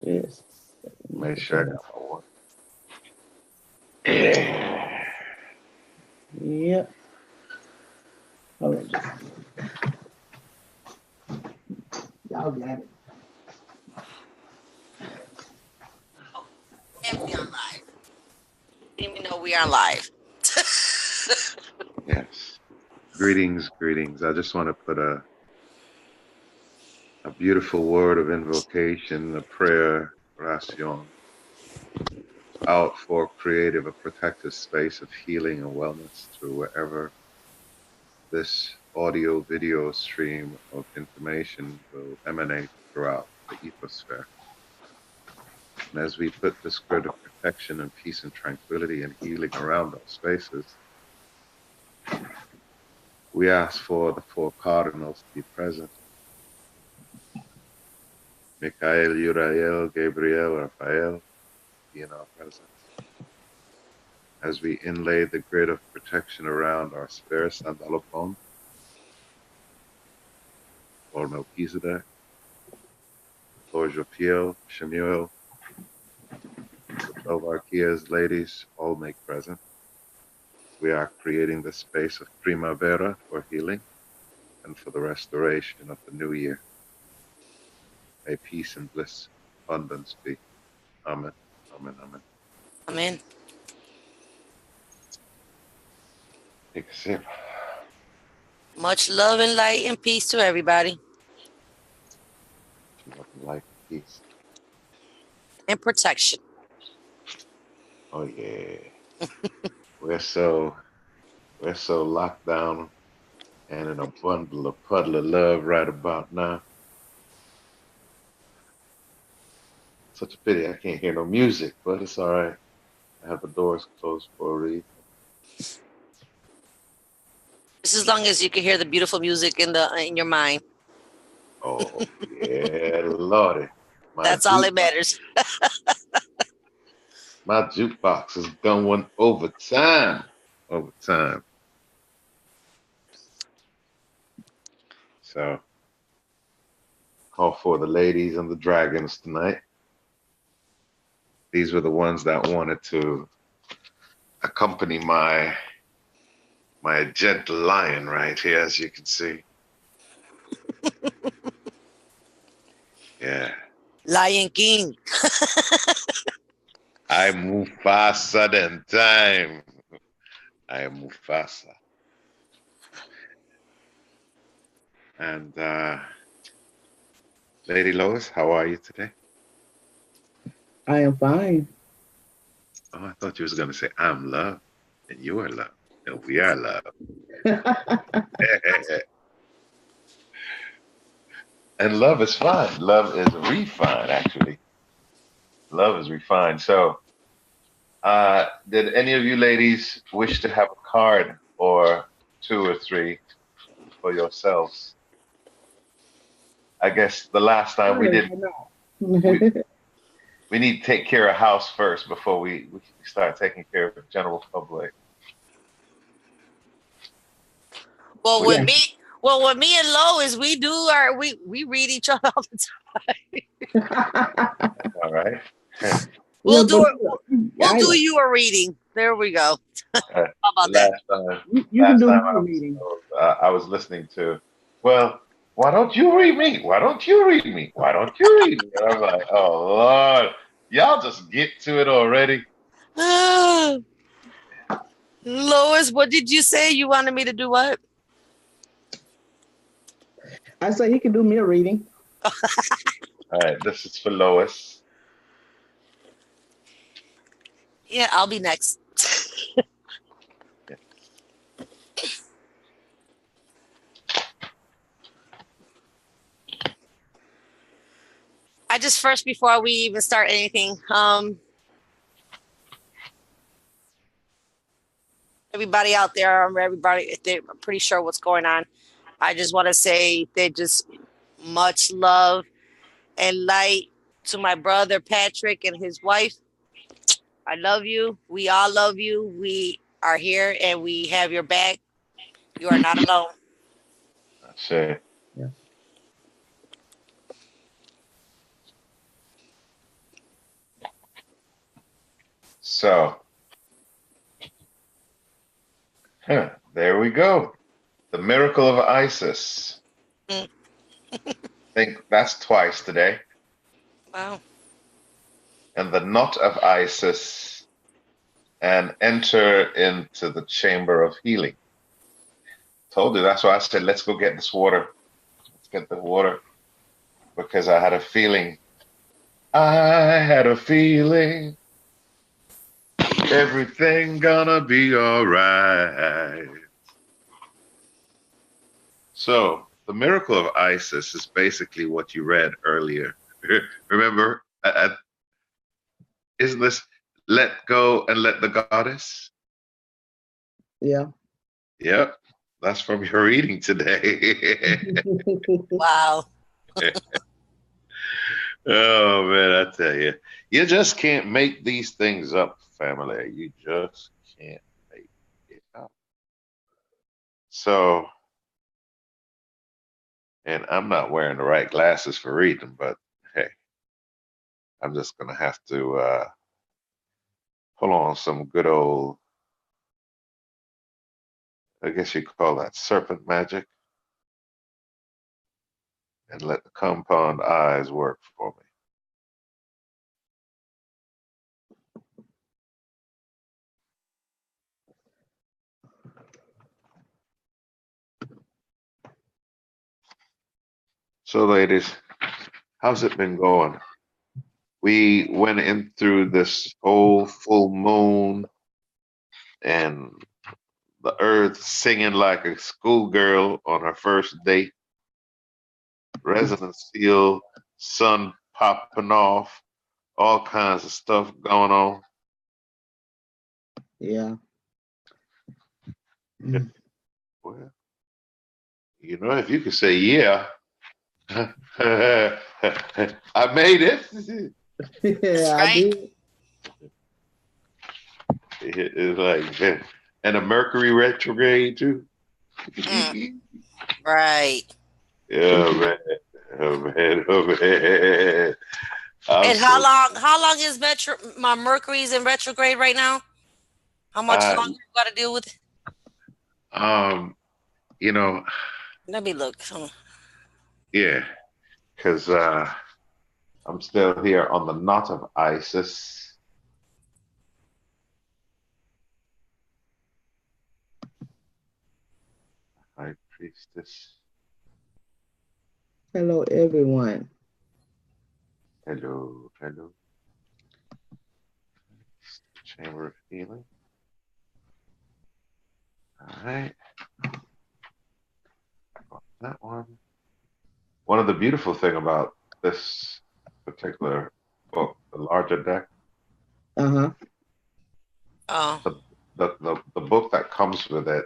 Yes. Make sure I got my water. Yeah. Yep. Hold on. Y'all got it. And we on live. Didn't even know we are live. Yes. Greetings, greetings. I just want to put a beautiful word of invocation, a prayer, oración, out for creative, a protective space of healing and wellness through wherever this audio video stream of information will emanate throughout the ethosphere. And as we put this grid of protection and peace and tranquility and healing around our spaces, we ask for the four cardinals to be present. Michael, Uriel, Gabriel, Raphael, be in our presence. As we inlay the grid of protection around our sphere, Sandalopon, or Melchizedek, Lord Jopiel, Shemuel, the 12 Archeas, ladies, all make present. We are creating the space of primavera for healing and for the restoration of the new year. May peace and bliss, abundance be. Amen, amen, amen. Amen. Take a sip. Much love and light and peace to everybody. Love and light and peace. And protection. Oh yeah. We're so locked down and in a puddle of love right about now. Such a pity I can't hear no music, but it's all right. I have the doors closed for a reason. Just as long as you can hear the beautiful music in your mind. Oh yeah, Lordy. That's all that matters. My jukebox is going overtime. Overtime. So call for the ladies and the dragons tonight. These were the ones that wanted to accompany my gentle lion right here, as you can see. Yeah. Lion King. I Mufasa them time. I am Mufasa. And Lady Lois, how are you today? I am fine. Oh, I thought you was gonna say I'm love and you are love. And we are love. And love is fine. Love is refined, actually. Love is refined. So did any of you ladies wish to have a card or two or three for yourselves? I guess the last time we did, we need to take care of house first before we start taking care of the general public. Well, with me and Lois, we read each other all the time. All right. We'll do you a reading. There we go. How about that? You can do a reading. I was listening to, well, why don't you read me? Why don't you read me? Why don't you read me? And I'm like, oh, Lord, y'all just get to it already. Lois, what did you say? You wanted me to do what? I said he can do me a reading. All right, this is for Lois. Yeah, I'll be next. I just first, before we even start anything, everybody out there, everybody, they're pretty sure what's going on. I just want to say that just much love and light to my brother Patrick and his wife. I love you. We all love you. We are here and we have your back. You are not alone. That's it. Yeah. So, there we go. The miracle of Isis. Mm. I think that's twice today. Wow. And the knot of Isis, and enter into the chamber of healing. Told you, that's why I said, let's go get this water. Let's get the water. Because I had a feeling. Everything gonna be all right. So the miracle of Isis is basically what you read earlier. Remember, isn't this let go and let the goddess? Yeah. Yep, that's from your reading today. Wow. Oh man, I tell you, you just can't make these things up, family. You just can't make it up. So, and I'm not wearing the right glasses for reading, but hey, I'm just gonna have to pull on some good old, I guess you call that serpent magic, and let the compound eyes work for me. So, ladies, how's it been going? We went in through this whole full moon and the earth singing like a schoolgirl on her first date, resonance field, sun popping off, all kinds of stuff going on. Yeah. Mm. Well, you know, if you could say, yeah, I made it. Yeah, I Right. did. It's like, and a Mercury retrograde too. Mm. Right. Yeah, man. Oh, man. Oh, man. I'm And so, how long is my Mercury's in retrograde right now? How much uh, longer you got to deal with it? um, you know, Let me look. yeah, because I'm still here on the knot of Isis. High priestess. Hello, everyone. Hello, hello. Chamber of healing. All right. That one. One of the beautiful thing about this particular book, the larger deck, Uh-huh. Oh, the, the book that comes with it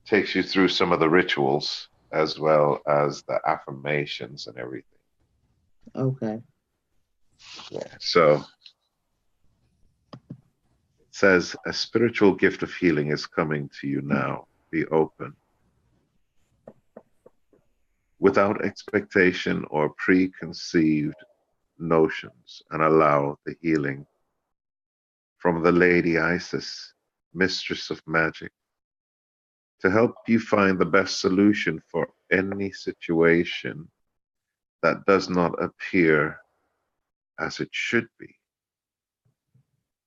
takes you through some of the rituals as well as the affirmations and everything. Okay. Yeah. So it says a spiritual gift of healing is coming to you now. Be open. Without expectation or preconceived notions, and allow the healing from the Lady Isis, Mistress of Magic, to help you find the best solution for any situation that does not appear as it should be.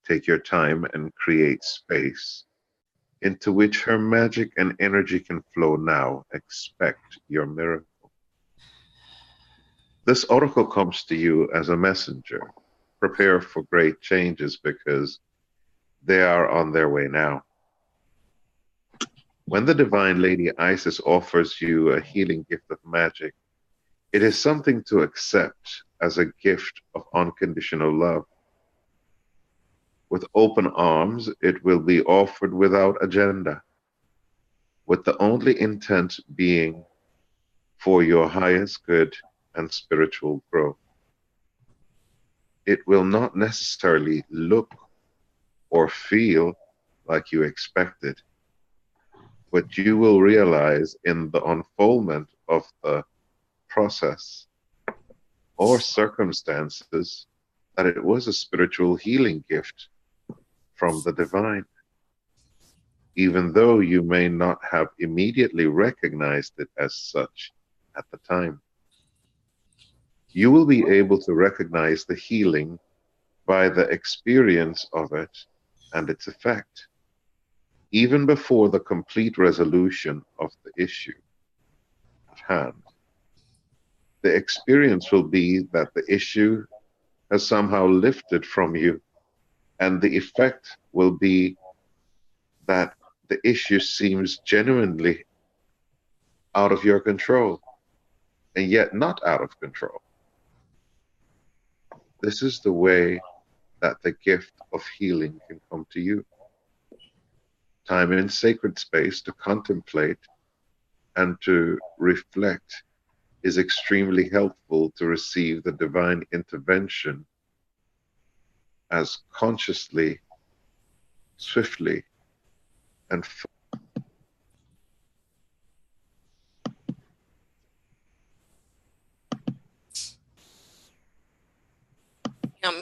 Take your time and create space into which her magic and energy can flow now. Expect your miracle. This oracle comes to you as a messenger. Prepare for great changes because they are on their way now. When the divine Lady Isis offers you a healing gift of magic, it is something to accept as a gift of unconditional love. With open arms, it will be offered without agenda, with the only intent being for your highest good and spiritual growth. It will not necessarily look or feel like you expected, but you will realize in the unfoldment of the process or circumstances that it was a spiritual healing gift from the divine, even though you may not have immediately recognized it as such at the time. You will be able to recognize the healing by the experience of it and its effect, even before the complete resolution of the issue at hand. The experience will be that the issue has somehow lifted from you, and the effect will be that the issue seems genuinely out of your control, and yet not out of control. This is the way that the gift of healing can come to you. Time in sacred space to contemplate and to reflect is extremely helpful to receive the divine intervention as consciously, swiftly, and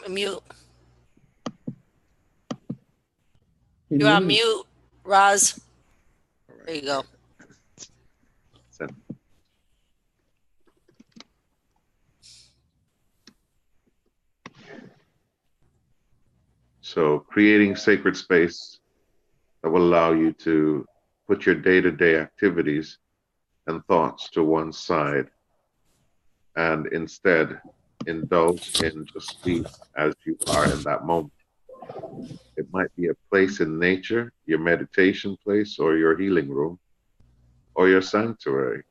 Mute. You You're on mute. mute, Roz. There you go. So creating sacred space that will allow you to put your day-to-day activities and thoughts to one side and instead indulge in just be as you are in that moment. It might be a place in nature, your meditation place, or your healing room, or your sanctuary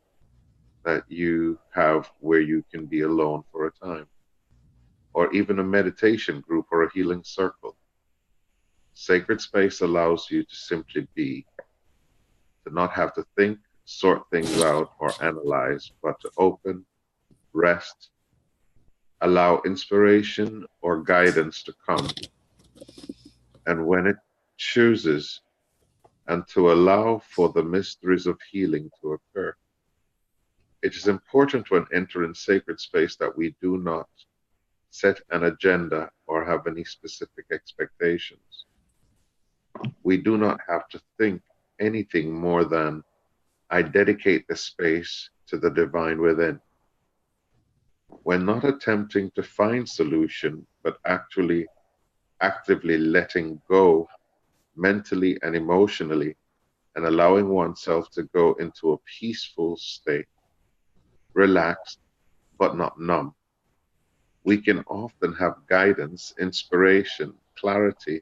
that you have where you can be alone for a time, or even a meditation group or a healing circle. Sacred space allows you to simply be, to not have to think, sort things out, or analyze, but to open, rest, allow inspiration or guidance to come, and when it chooses, and to allow for the mysteries of healing to occur. It is important when entering sacred space that we do not set an agenda or have any specific expectations. We do not have to think anything more than I dedicate the space to the divine within. When not attempting to find solution, but actually actively letting go mentally and emotionally and allowing oneself to go into a peaceful state, relaxed but not numb, we can often have guidance, inspiration, clarity,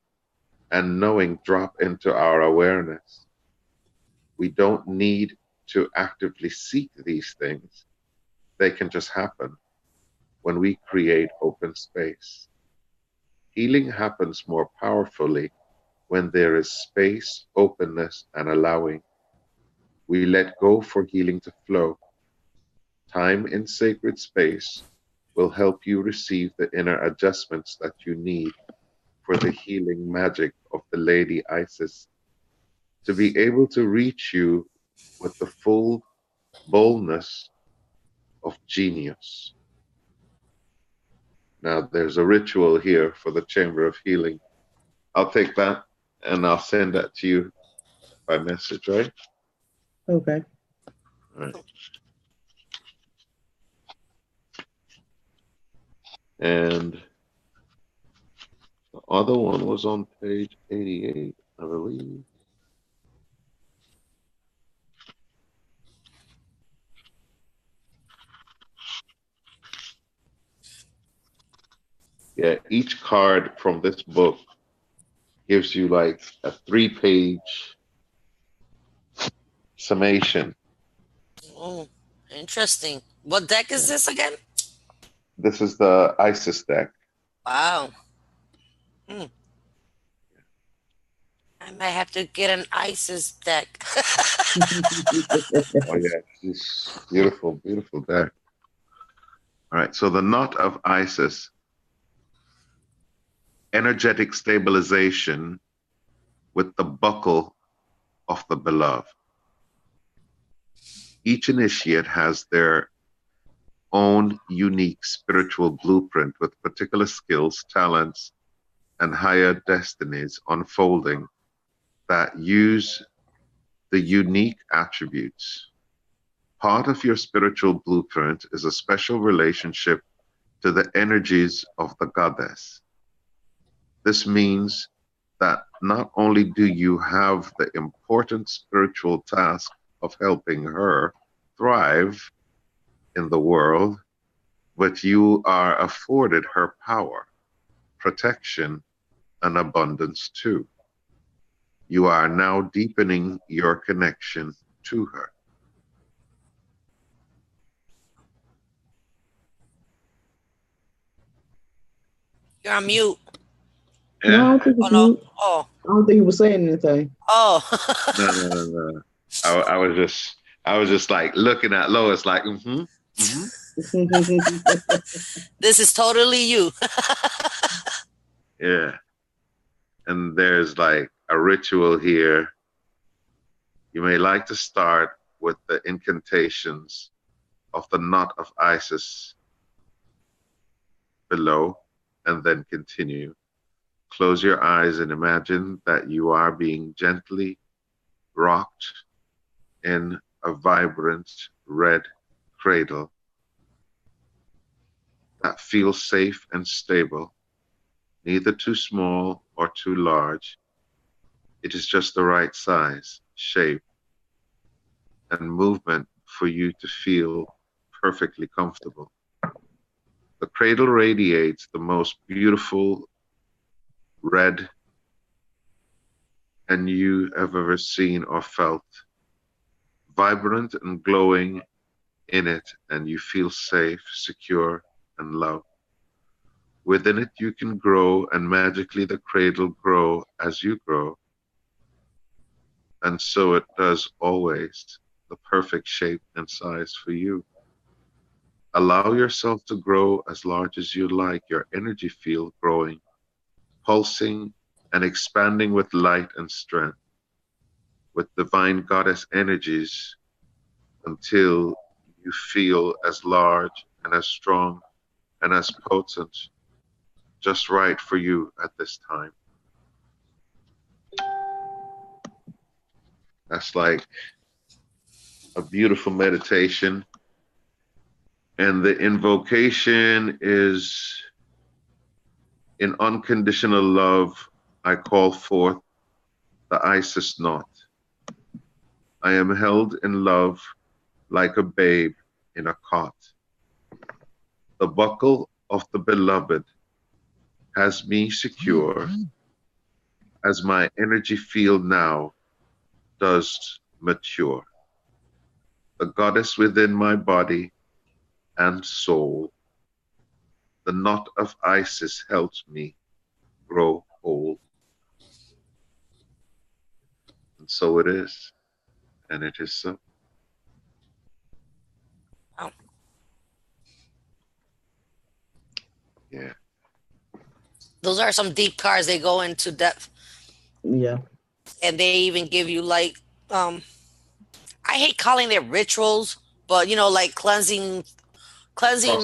and knowing drop into our awareness. We don't need to actively seek these things. They can just happen when we create open space. Healing happens more powerfully when there is space, openness, and allowing. We let go for healing to flow. Time in sacred space will help you receive the inner adjustments that you need for the healing magic of the Lady Isis to be able to reach you with the full boldness of genius. Now, there's a ritual here for the Chamber of Healing. I'll take that and I'll send that to you by message, right? Okay. All right. And the other one was on page 88, I believe. Yeah, each card from this book gives you like a 3-page summation. Oh, interesting. What deck is this again? This is the Isis deck. Wow. I might have to get an ISIS deck. Oh yeah, it's beautiful, beautiful deck. All right, so the knot of Isis, energetic stabilization with the buckle of the beloved. Each initiate has their own unique spiritual blueprint with particular skills, talents, and higher destinies unfolding that use the unique attributes. Part of your spiritual blueprint is a special relationship to the energies of the goddess. This means that not only do you have the important spiritual task of helping her thrive in the world, but you are afforded her power, protection, and abundance too. You are now deepening your connection to her. You're on mute. No, I Yeah? don't think Oh it's no. me. Oh. I don't think he was saying anything. Oh. No. I was just like looking at Lois like, This is totally you. yeah. And there's like a ritual here. You may like to start with the incantations of the knot of Isis below and then continue. Close your eyes and imagine that you are being gently rocked in a vibrant red cradle that feels safe and stable, neither too small or too large. It is just the right size, shape, and movement for you to feel perfectly comfortable. The cradle radiates the most beautiful red and you have ever seen or felt, vibrant and glowing in it, and you feel safe, secure, and loved. Within it you can grow, and magically the cradle grow as you grow. And so it does always, the perfect shape and size for you. Allow yourself to grow as large as you like, your energy field growing, pulsing and expanding with light and strength, with divine goddess energies until you feel as large and as strong and as potent, just right for you at this time. That's like a beautiful meditation. And the invocation is, in unconditional love, I call forth the Isis knot. I am held in love like a babe in a cot. The buckle of the beloved has me secure as my energy field now does mature. The goddess within my body and soul, the knot of Isis helps me grow old. And so it is, and it is so. Oh. Yeah. Those are some deep cards. They go into depth. Yeah. And they even give you like I hate calling it rituals, but like cleansing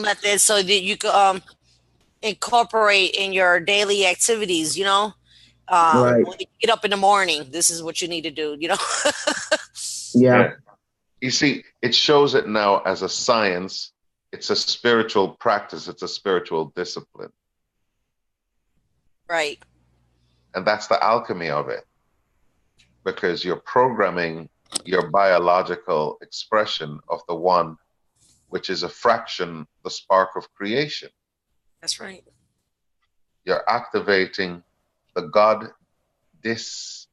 methods so that you can incorporate in your daily activities, Right. when you get up in the morning, this is what you need to do, Yeah. You see, it shows it now as a science. It's a spiritual practice. It's a spiritual discipline. Right. And that's the alchemy of it. Because you're programming your biological expression of the one, which is a fraction, the spark of creation. That's right. You're activating the God dis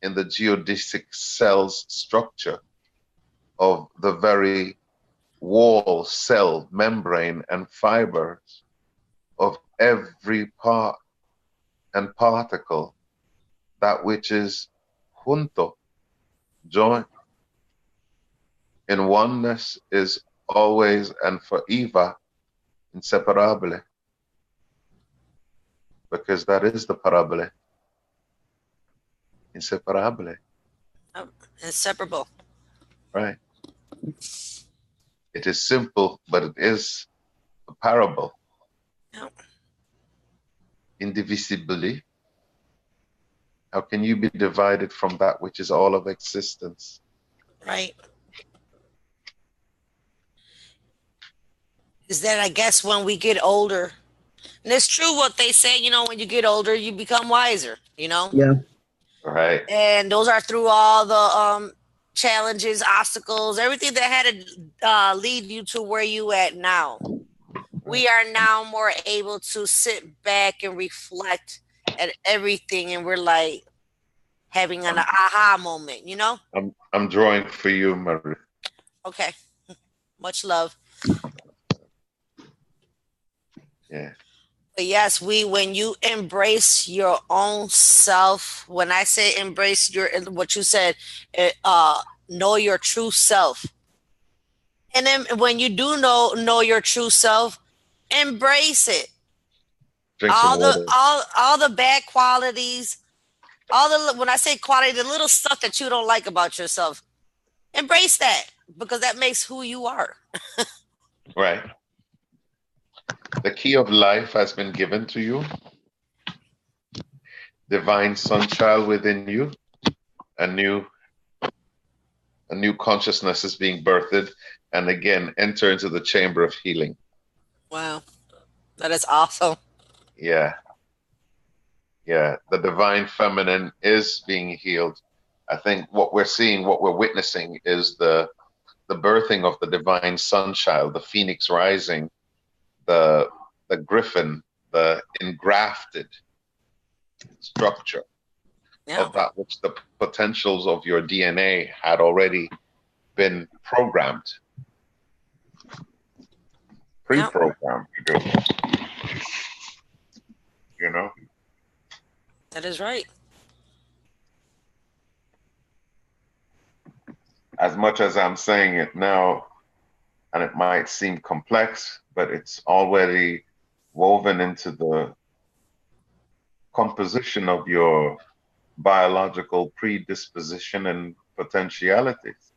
in the geodesic cells structure of the very wall, cell, membrane, and fibers of every part and particle, that which is junto, joint, in oneness, is always and forever inseparable, because that is the parabole, inseparable. Oh, inseparable. Right. It is simple, but it is a parable. Yeah. indivisibly? How can you be divided from that which is all of existence? Right. Is that, I guess, when we get older, and it's true what they say, when you get older, you become wiser, Yeah. Right. and those are through all the challenges, obstacles, everything that had to lead you to where you at now. Right. We are now more able to sit back and reflect at everything, and we're like having an aha moment, I'm drawing for you, Marie. Okay. Much love. Yeah. But yes, when you embrace your own self, when I say embrace what you said, know your true self. And then when you do know your true self, embrace it. Drink some All the water. all the bad qualities, all the when I say quality, the little stuff that you don't like about yourself, embrace that, because that makes who you are. Right. The key of life has been given to you. Divine sun child within you. A new consciousness is being birthed, and again enter into the chamber of healing. Wow. That is awesome. Yeah. Yeah. The divine feminine is being healed. I think what we're seeing, what we're witnessing is the birthing of the divine sun child, the phoenix rising, the griffin, the engrafted structure of that which the potentials of your DNA had already been programmed, pre-programmed to do. That is right. As much as I'm saying it now, and it might seem complex, but it's already woven into the composition of your biological predisposition and potentialities.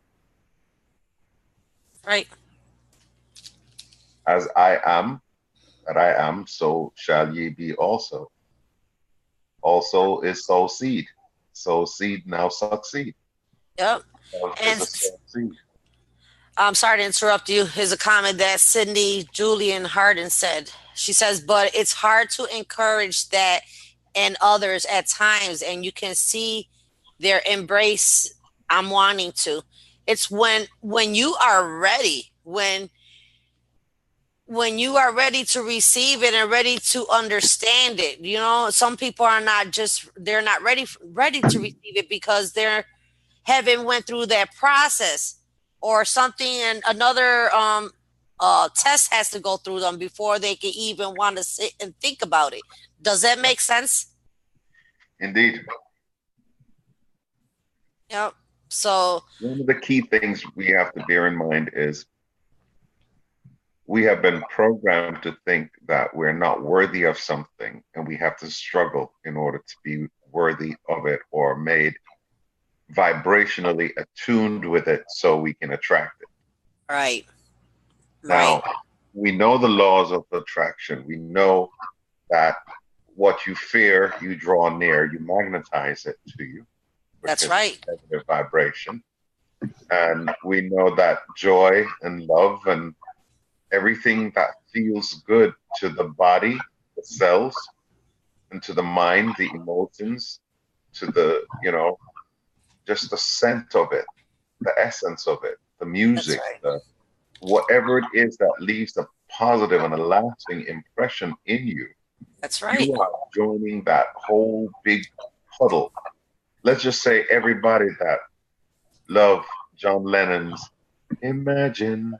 Right. As I am, that I am, so shall ye be also. Also is sow seed. Sow seed, now succeed. Yep. And I'm sorry to interrupt you. Here's a comment that Cindy Julian Harden said. She says, but it's hard to encourage that in others at times, and you can see their embrace. I'm wanting to. It's when you are ready, when you are ready to receive it and ready to understand it. Some people are not they're not ready to receive it because they're haven't went through that process or something, and another test has to go through them before they can even want to sit and think about it. Does that make sense? Indeed. Yep. So one of the key things we have to bear in mind is we have been programmed to think that we're not worthy of something, and we have to struggle in order to be worthy of it or made vibrationally attuned with it so we can attract it. Right. Now, we know the laws of attraction. We know that what you fear, you draw near, you magnetize it to you. That's right. Negative vibration. And we know that joy and love and everything that feels good to the body, the cells, and to the mind, the emotions, to the, just the scent of it, the essence of it, the music, whatever it is that leaves a positive and a lasting impression in you. That's right. You are joining that whole big puddle. Let's just say everybody that loved John Lennon's Imagine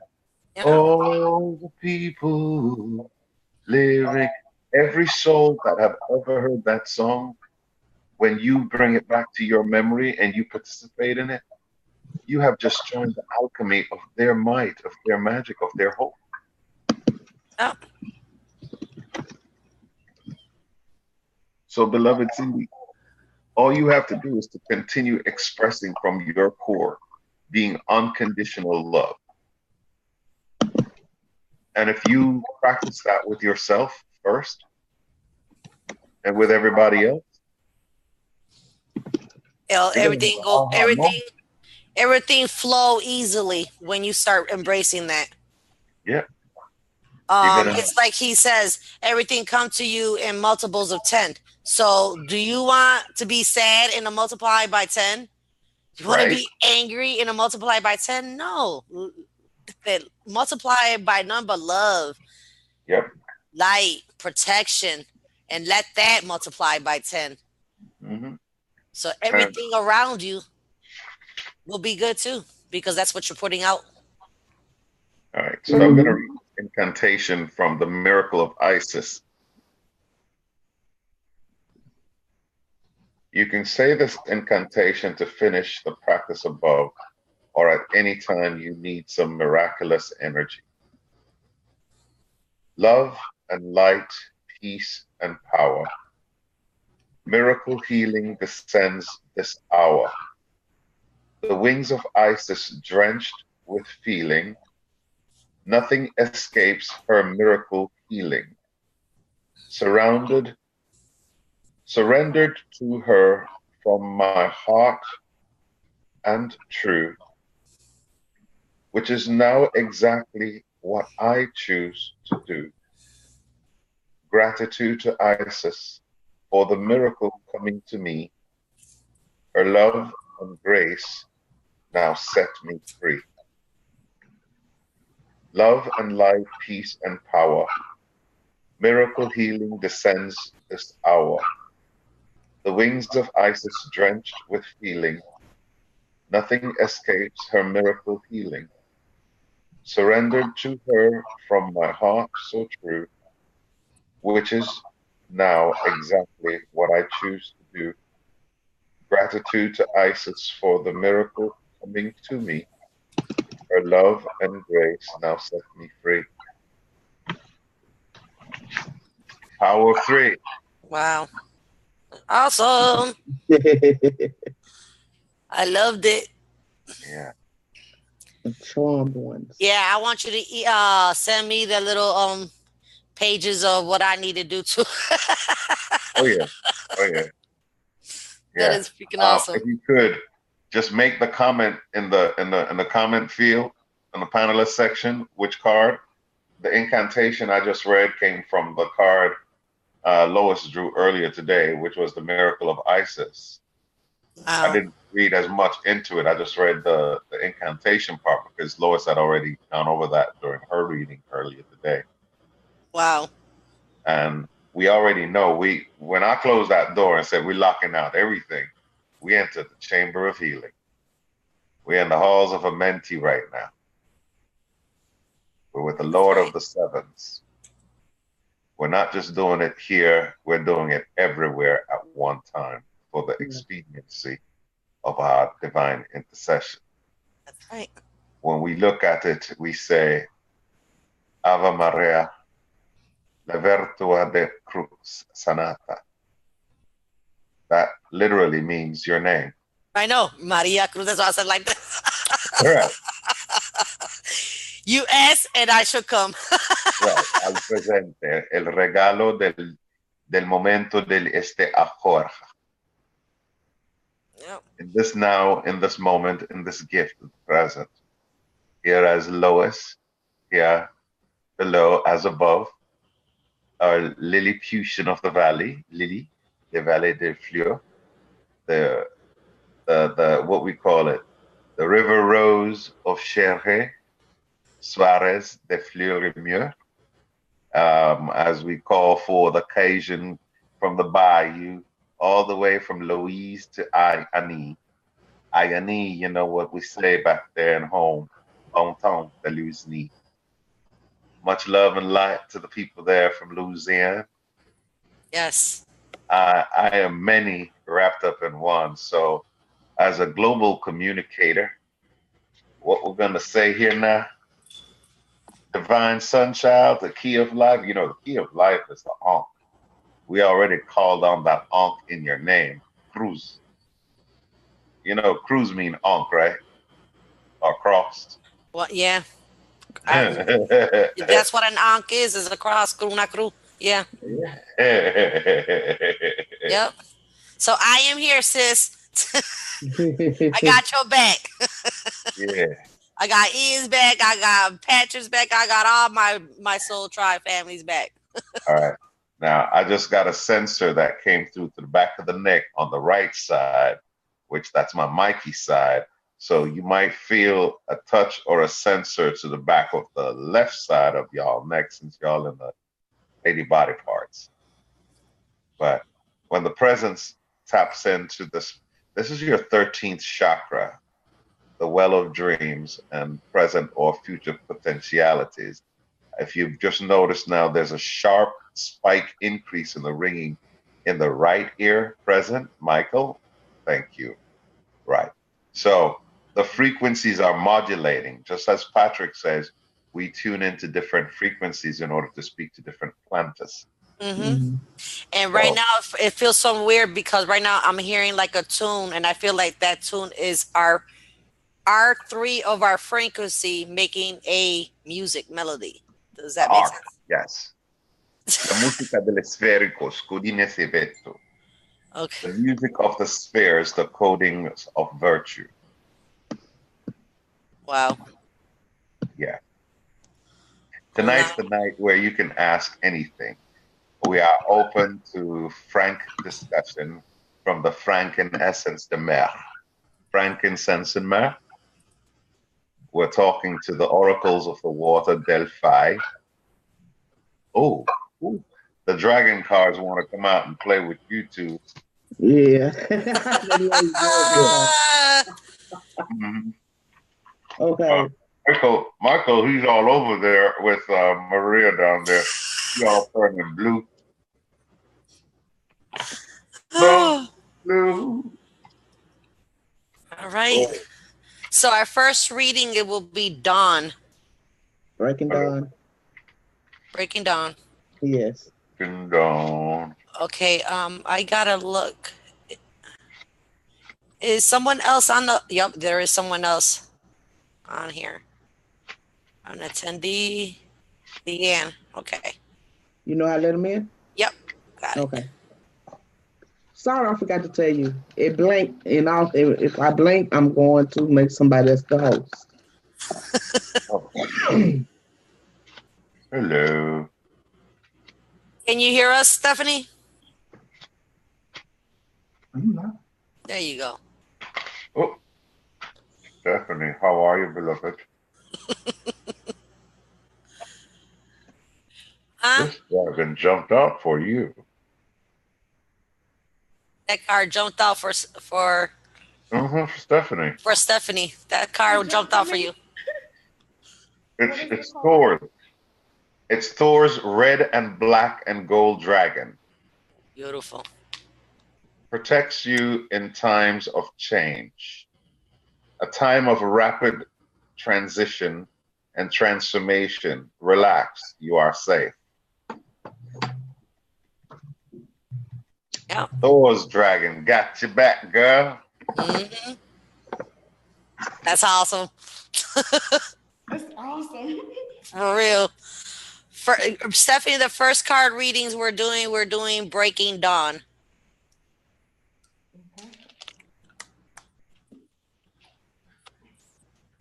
all the people lyric, every soul that have ever heard that song, when you bring it back to your memory and you participate in it, you have just joined the alchemy of their might, of their magic, of their hope. Oh. So, beloved Cindy, all you have to do is to continue expressing from your core, being unconditional love. And if you practice that with yourself first, And with everybody else, everything flow easily when you start embracing that. Yeah. It's like he says, everything come to you in multiples of 10. So do you want to be sad in a multiply by 10? You want to be angry in a multiply by 10? No. Multiply by number love. Yep. Light, protection, and let that multiply by 10. Mm-hmm. So everything around you will be good too, because that's what you're putting out. All right. So I'm going to read this incantation from the Miracle of Isis. You can say this incantation to finish the practice above, or at any time you need some miraculous energy. Love and light, peace and power. Miracle healing descends this hour. The wings of Isis drenched with feeling. Nothing escapes her miracle healing. Surrendered to her from my heart and true, which is now exactly what I choose to do. Gratitude to Isis for the miracle coming to me. Her love and grace now set me free. Love and light, peace and power. Miracle healing descends this hour. The wings of Isis drenched with feeling. Nothing escapes her miracle healing. Surrendered to her from my heart so true, which is now exactly what I choose to do. Gratitude to Isis for the miracle coming to me. Her love and grace now set me free. Power of 3. Wow. Awesome. I loved it. Yeah. Charmed ones. Yeah, I want you to send me the little pages of what I need to do too. Oh yeah. Oh yeah. That is freaking awesome. If you could just make the comment in the comment field in the panelist section, which card. The incantation I just read came from the card Lois drew earlier today, which was the Miracle of Isis. Wow. I didn't read as much into it. I just read the incantation part because Lois had already gone over that during her reading earlier today. Wow. And we already know, when I closed that door and said we're locking out everything, we entered the chamber of healing. We're in the halls of Amenti right now. We're with the Lord of the Sevens. We're not just doing it here, we're doing it everywhere at one time for the expediency of our divine intercession. That's right. When we look at it, we say, Ave Maria, la virtua de crux sanata. That literally means your name. I know, Maria Cruz. That's why I said like this. Right. You asked and I should come. Right. Al presente, el regalo del momento del ahora. Yep. In this now, in this moment, in this gift of the present. Here as Lois, here below as above, our Lilliputian of the valley, Lily, the Valley des Fleurs, the what we call it, the river rose of Cherche, Suarez de Fleurimieux, as we call for the occasion from the bayou, all the way from Louise to Ayani. Ayani, you know what we say back there at home, Bonton de Louisiane. Much love and light to the people there from Louisiana. Yes. I am many wrapped up in one. So as a global communicator, what we're going to say here now, divine sunchild, the key of life. You know, the key of life is the Ankh. We already called on that Ankh in your name, Cruz. You know, Cruz mean Ankh, right? Or crossed. Well, yeah. That's what an Ankh is a cross, una cruz. Yeah. Yeah. Yep. So I am here, sis. I got your back. I got Ian's back. I got Patrick's back. I got all my Soul Tribe family's back. All right. Now, I just got a sensor that came through to the back of the neck on the right side, which that's my Mikey side. So you might feel a touch or a sensor to the back of the left side of y'all neck, since y'all in the lady body parts. But when the presence taps into this is your 13th chakra, the well of dreams and present or future potentialities. If you've just noticed now, there's a sharp spike increase in the ringing in the right ear present, Michael. Thank you. Right. So the frequencies are modulating. Just as Patrick says, we tune into different frequencies in order to speak to different planets. Mm-hmm. And right now it feels so weird because right now I'm hearing like a tune, and I feel like that tune is our three of our frequency making a music melody. Does that make sense? Yes. La musica dell'esferico, scudine sevetto. Okay. The music of the spheres, the codings of virtue. Wow. Yeah. Tonight's the night where you can ask anything. We are open to frank discussion from the Franken-essence de mer. Frankincense and myrrh. We're talking to the oracles of the water, Delphi. Oh, the dragon cards want to come out and play with you two. Yeah. Okay. Michael, he's all over there with Maria down there. Y'all turning blue. Blue. All right. Oh. So our first reading, it will be Dawn. Breaking Dawn. Breaking Dawn. Yes. Breaking Dawn. Okay. I gotta look. Is someone else on the? Yep, there is someone else on here. An attendee. Leanne. Okay. You know how to let them in? Yep. Got it. Okay. Sorry, I forgot to tell you. It blinked, and if I blink, I'm going to make somebody else the host. Hello. Can you hear us, Stephanie? There you go. Oh, Stephanie, how are you, beloved? This dragon jumped out for you. That card jumped out for Stephanie. For Stephanie. That card jumped out for you. It's Thor's. It's Thor's red and black and gold dragon. Beautiful. Protects you in times of change. A time of rapid transition and transformation. Relax, you are safe. Yeah. Thor's dragon got your back, girl. Mm-hmm. That's awesome. That's awesome. For real. For Stephanie, the first card readings we're doing Breaking Dawn.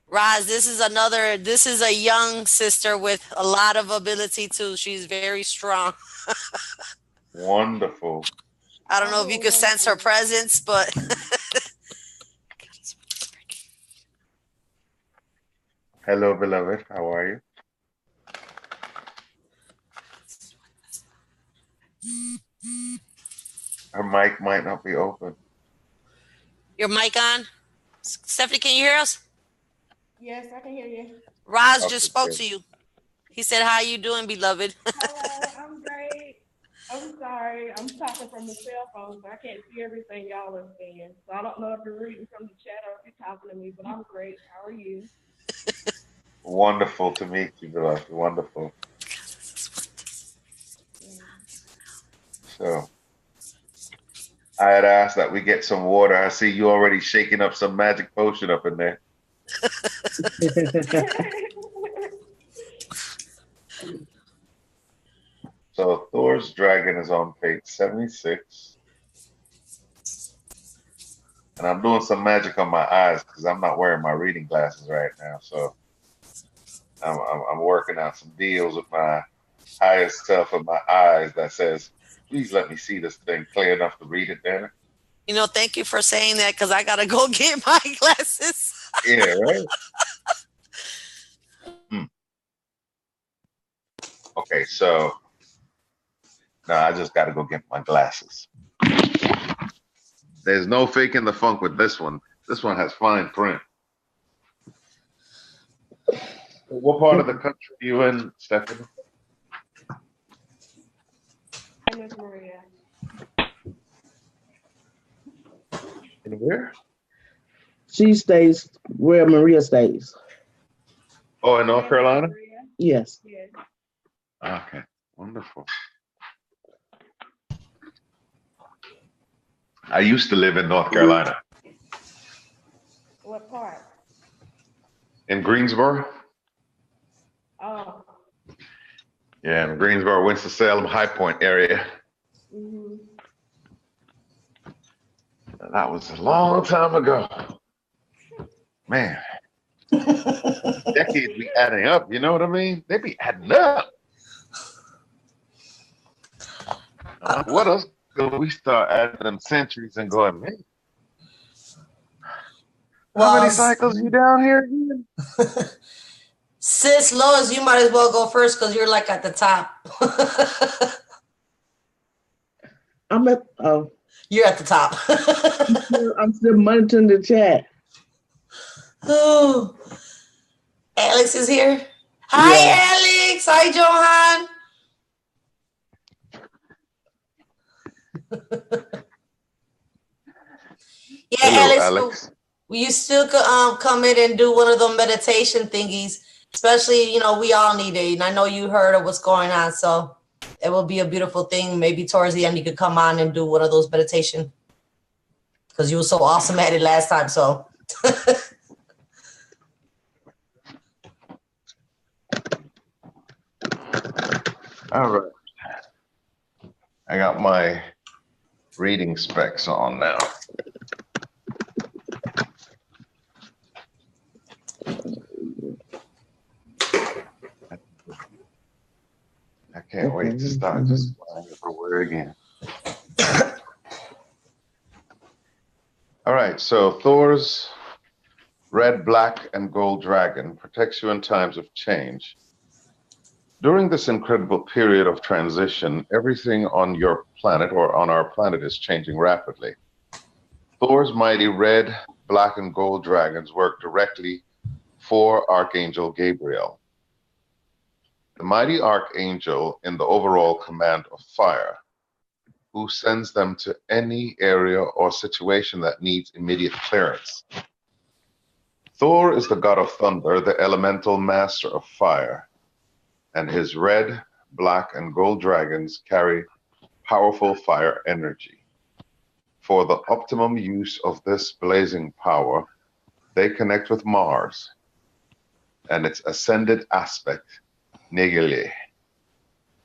Roz, this is a young sister with a lot of ability too. She's very strong. Wonderful. I don't know if you could sense her presence, but hello, beloved. How are you? Her mic might not be open. Your mic on? Stephanie, can you hear us? Yes, I can hear you. Roz just spoke to you. He said, how you doing, beloved? Hello, I'm great. I'm sorry. I'm talking from the cell phone, so I can't see everything y'all are saying. So I don't know if you're reading from the chat or if you're talking to me, but I'm great. How are you? Wonderful to meet you, beloved. Wonderful. So I had asked that we get some water. I see you already shaking up some magic potion up in there. So Thor's dragon is on page 76. And I'm doing some magic on my eyes because I'm not wearing my reading glasses right now. So I'm working out some deals with my highest self of my eyes that says, please let me see this thing clear enough to read it there. You know, thank you for saying that because I gotta go get my glasses. Yeah, right. Okay, so now I just got to go get my glasses. There's no faking the funk with this one. This one has fine print. What part of the country are you in, Stephanie? And Miss Maria. In where? She stays where Maria stays. Oh, in North Carolina? Yes. Yes. Okay, wonderful. I used to live in North Carolina. What part? In Greensboro? Oh. Yeah, in Greensboro, Winston-Salem, High Point area. Mm-hmm. That was a long time ago. Man, decades be adding up, you know what I mean? They be adding up. What else do we start adding them centuries and going, man? How many cycles you down here again? Sis Lois, you might as well go first because you're like at the top. I'm at You're at the top. I'm still monitoring the chat. Ooh. Alex is here. Hi, Alex. Hi, Johan. Yeah, Hello, Alex. So you still could come in and do one of the meditation thingies. Especially, you know, we all need it. And I know you heard of what's going on. So it will be a beautiful thing. Maybe towards the end, you could come on and do one of those meditation. Because you were so awesome at it last time. So. All right. I got my reading specs on now. I can't wait to start just flying everywhere again. All right, so Thor's red, black, and gold dragon protects you in times of change. During this incredible period of transition, everything on your planet or on our planet is changing rapidly. Thor's mighty red, black, and gold dragons work directly for Archangel Gabriel. The mighty archangel in the overall command of fire, who sends them to any area or situation that needs immediate clearance. Thor is the god of thunder, the elemental master of fire, and his red, black, and gold dragons carry powerful fire energy. For the optimum use of this blazing power, they connect with Mars and its ascended aspect, Nigele,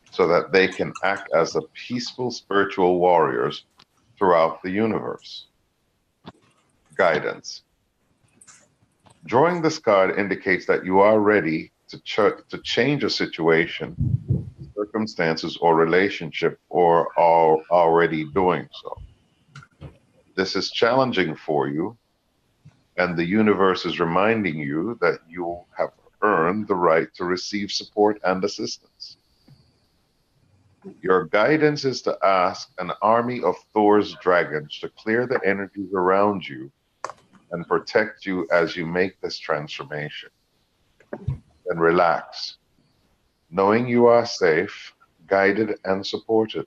so that they can act as the peaceful spiritual warriors throughout the universe. Guidance. Drawing this card indicates that you are ready to change a situation, circumstances, or relationship, or are already doing so. This is challenging for you, and the universe is reminding you that you have earned the right to receive support and assistance. Your guidance is to ask an army of Thor's dragons to clear the energies around you and protect you as you make this transformation. Then relax, knowing you are safe, guided, and supported.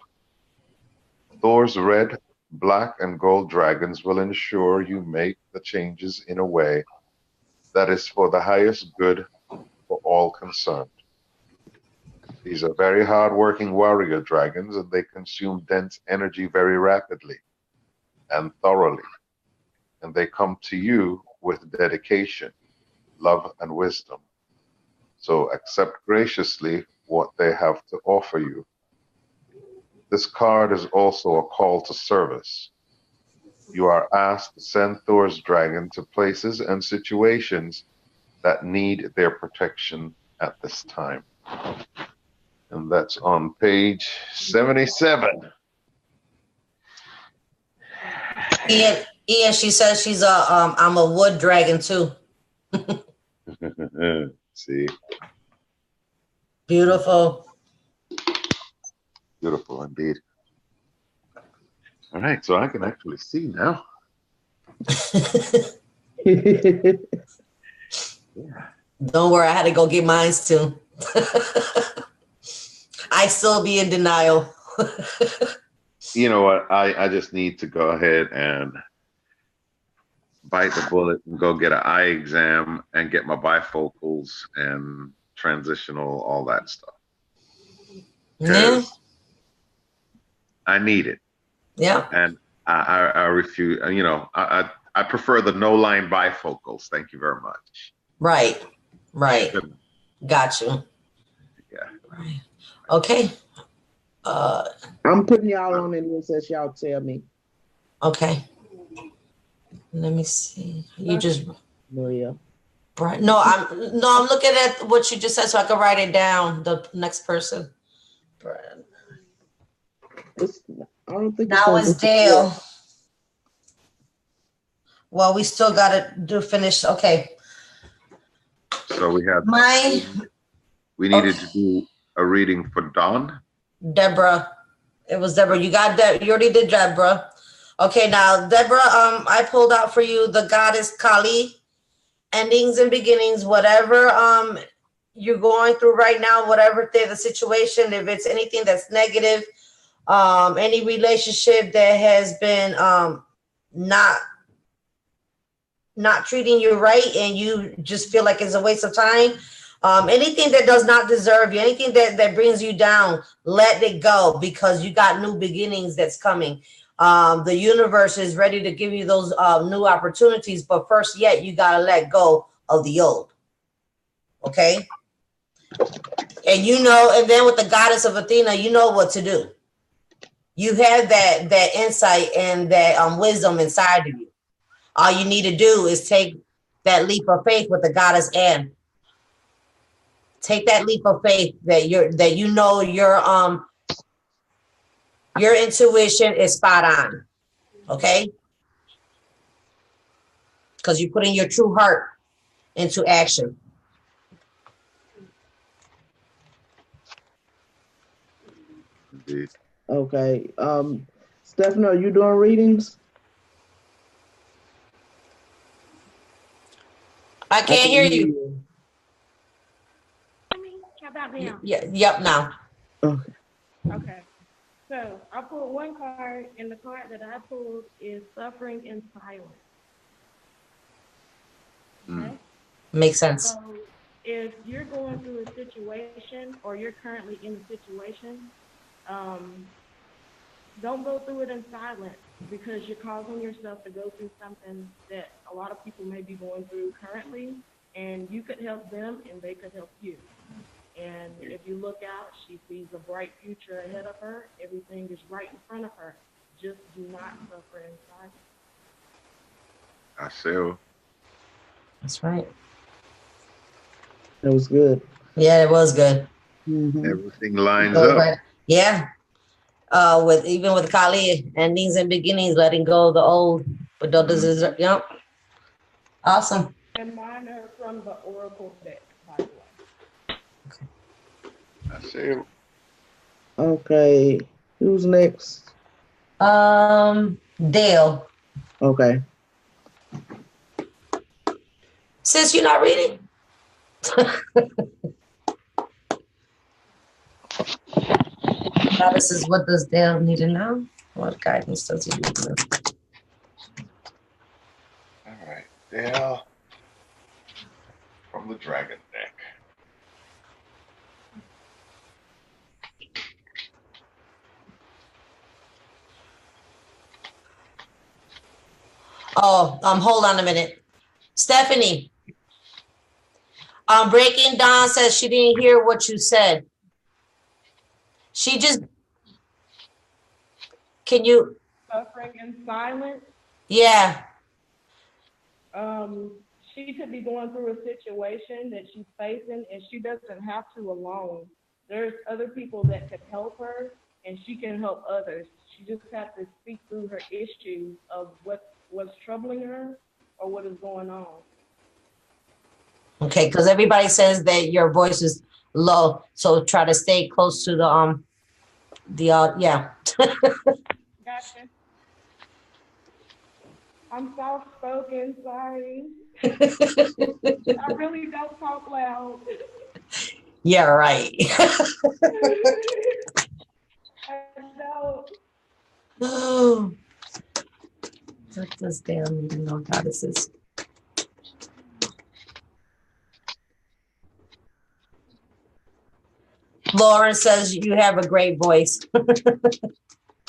Thor's red, black, and gold dragons will ensure you make the changes in a way that is for the highest good for all concerned. These are very hard-working warrior dragons, and they consume dense energy very rapidly and thoroughly. And they come to you with dedication, love, and wisdom. So accept graciously what they have to offer you This card is also a call to service. You are asked to send Thor's dragon to places and situations that need their protection at this time. And that's on page 77. Ian, she says she's I'm a wood dragon too. See? Beautiful. Beautiful indeed. All right, so I can actually see now. Don't worry, I had to go get mine too. I still be in denial. You know what? I just need to go ahead and bite the bullet and go get an eye exam and get my bifocals and transitional, all that stuff. Yeah. I need it. Yeah. And I refuse, you know, I prefer the no line bifocals. Thank you very much. Right. Right. Got you. Yeah. Right. Okay. I'm putting y'all on it since y'all tell me. Okay. Let me see. You just Maria. right. No, I'm looking at what you just said so I can write it down. The next person. I don't think Now it's Dale. Well, we still gotta finish. Okay. So we had we needed to do a reading for Dawn. Deborah. It was Deborah. You got that. You already did Deborah. Okay, now Deborah, I pulled out for you the goddess Kali, endings and beginnings, whatever you're going through right now, whatever the situation, if it's anything that's negative, any relationship that has been not treating you right and you just feel like it's a waste of time. Anything that does not deserve you, anything that brings you down, let it go because you got new beginnings that's coming. The universe is ready to give you those new opportunities, but first yet, you got to let go of the old. Okay? And you know, and then with the goddess of Athena, you know what to do. You have that insight and that wisdom inside of you. All you need to do is take that leap of faith with the goddess Anne. Take that leap of faith that your intuition is spot on. Okay? Because you're putting your true heart into action. Indeed. Okay. Stephanie, are you doing readings? I can't hear you. How about now? Yeah, yep, now. Okay. Okay. So I pulled one card, and the card that I pulled is Suffering in Silence. Okay? Makes sense. So if you're going through a situation or you're currently in a situation, don't go through it in silence because you're causing yourself to go through something that a lot of people may be going through currently, and you could help them and they could help you. And if you look out, she sees a bright future ahead of her. Everything is right in front of her. Just do not suffer in silence. I see. That's right. That was good. Yeah, it was good. Mm-hmm. Everything lines up. Right. Yeah. With Kali, endings and beginnings, letting go of the old, but don't deserve. Yep. Awesome. And mine are from the Oracle deck, by the way. I see. Okay. Who's next? Dale. Okay. Sis, you're not reading? This is what does Dale need to know? What guidance does he need to know? All right, Dale from the Dragon deck. Oh, hold on a minute. Stephanie. Breaking Dawn says she didn't hear what you said. She just Can you? Suffering in silence. Yeah. She could be going through a situation that she's facing, and she doesn't have to alone. There's other people that could help her, and she can help others. She just has to speak through her issues of what's troubling her or what is going on. Okay, because everybody says that your voice is low, so try to stay close to yeah. Gotcha. I'm soft spoken, sorry. I really don't talk loud. Yeah, right. I don't. Oh, put this damn meeting on goddesses. Lauren says you have a great voice.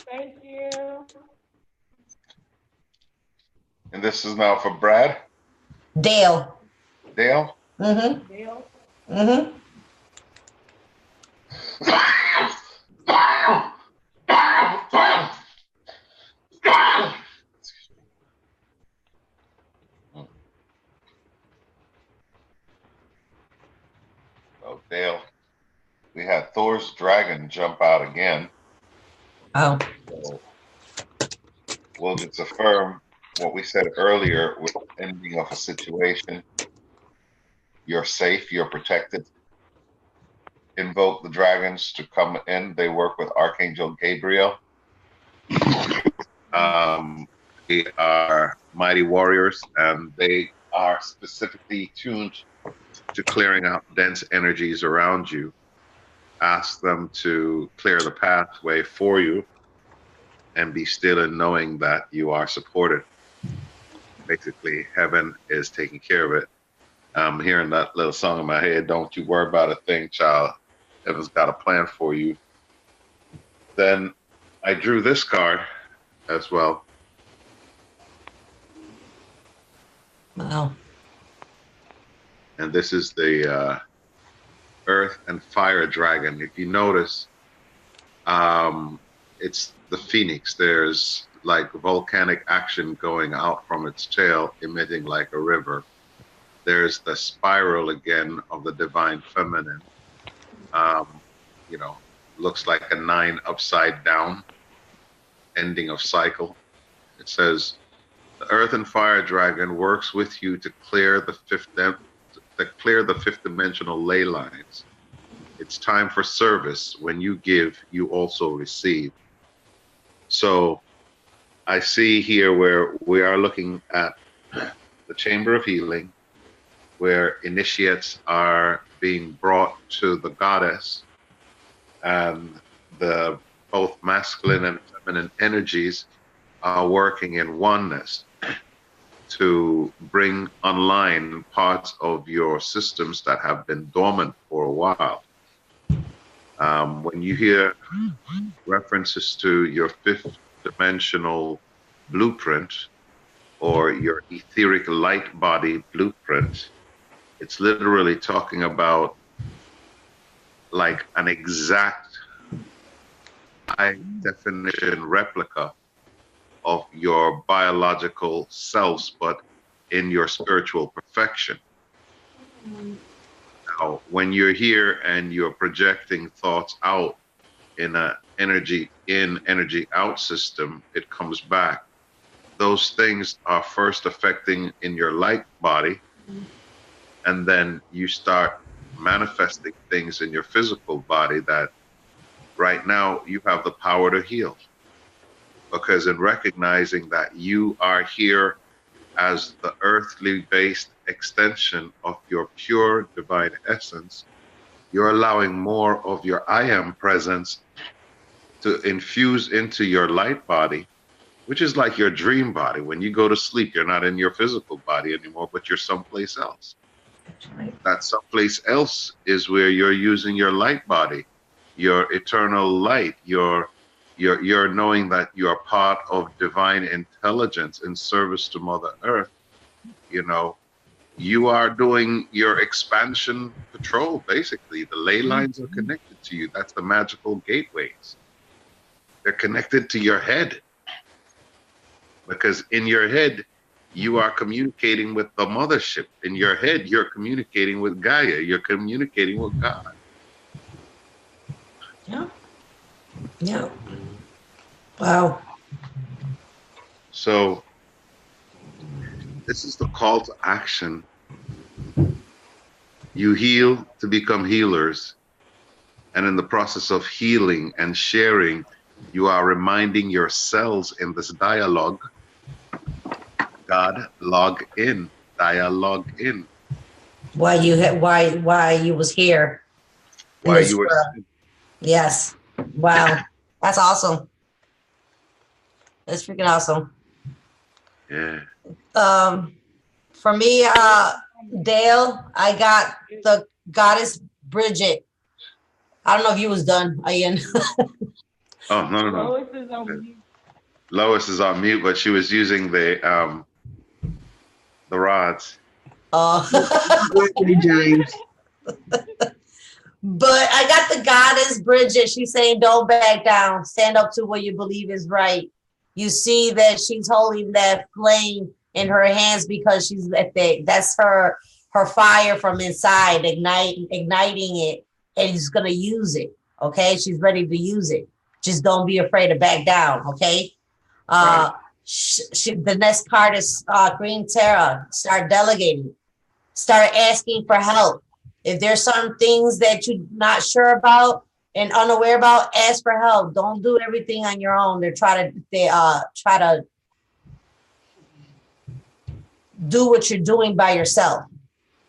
Thank you. And this is now for Brad. Dale. Dale? Mm-hmm. Dale. Mm-hmm. Oh, Dale. We had Thor's dragon jump out again. Oh. So we'll just affirm what we said earlier with the ending of a situation. You're safe, you're protected. Invoke the dragons to come in. They work with Archangel Gabriel. They are mighty warriors, and they are specifically tuned to clearing out dense energies around you. Ask them to clear the pathway for you and be still in knowing that you are supported. Basically, heaven is taking care of it. I'm hearing that little song in my head, don't you worry about a thing, child. Heaven's got a plan for you. Then I drew this card as well. Wow. And this is the Earth and Fire Dragon. If you notice, it's the phoenix. There's like volcanic action going out from its tail, emitting like a river. There's the spiral again of the divine feminine. You know, looks like a 9 upside down, ending of cycle. It says, the Earth and Fire Dragon works with you to clear the fifth dimensional ley lines. It's time for service. When you give, you also receive. So I see here where we are looking at the Chamber of Healing, where initiates are being brought to the goddess, and the both masculine and feminine energies are working in oneness to bring online parts of your systems that have been dormant for a while. When you hear references to your fifth dimensional blueprint or your etheric light body blueprint, it's literally talking about like an exact high definition replica of your biological selves, but in your spiritual perfection. Now, when you're here and you're projecting thoughts out in an energy in, energy out system, it comes back. Those things are first affecting in your light body, and then you start manifesting things in your physical body that right now you have the power to heal. Because in recognizing that you are here as the earthly based extension of your pure divine essence, you're allowing more of your I am presence to infuse into your light body, which is like your dream body. When you go to sleep, you're not in your physical body anymore, but you're someplace else. That's right. That someplace else is where you're using your light body, your eternal light, you're knowing that you are part of divine intelligence in service to Mother Earth. You know, you are doing your expansion patrol, basically. The ley lines are connected to you. That's the magical gateways. They're connected to your head. Because in your head, you are communicating with the mothership. In your head, you're communicating with Gaia. You're communicating with God. Yeah. Yeah. Wow. So this is the call to action. You heal to become healers. And in the process of healing and sharing, you are reminding yourselves in this dialogue, God, log in, dialogue in. Why you was here in Why this you were, world. Yes. Wow. That's awesome. That's freaking awesome. yeah. For me, Dale, I got the goddess Bridget. I don't know if you was done, Ian. Oh, no. Lois is on mute. Lois is on mute, but she was using the rods. James. But I got the goddess Bridget. She's saying, don't back down. Stand up to what you believe is right. You see that she's holding that flame in her hands because she's that's her fire from inside, igniting it, and she's gonna use it. Okay, she's ready to use it. Just don't be afraid to back down. Okay. Right. The next card is Green Terra. Start delegating. Start asking for help. If there's some things that you're not sure about and unaware about, ask for help. Don't do everything on your own. They try to do what you're doing by yourself.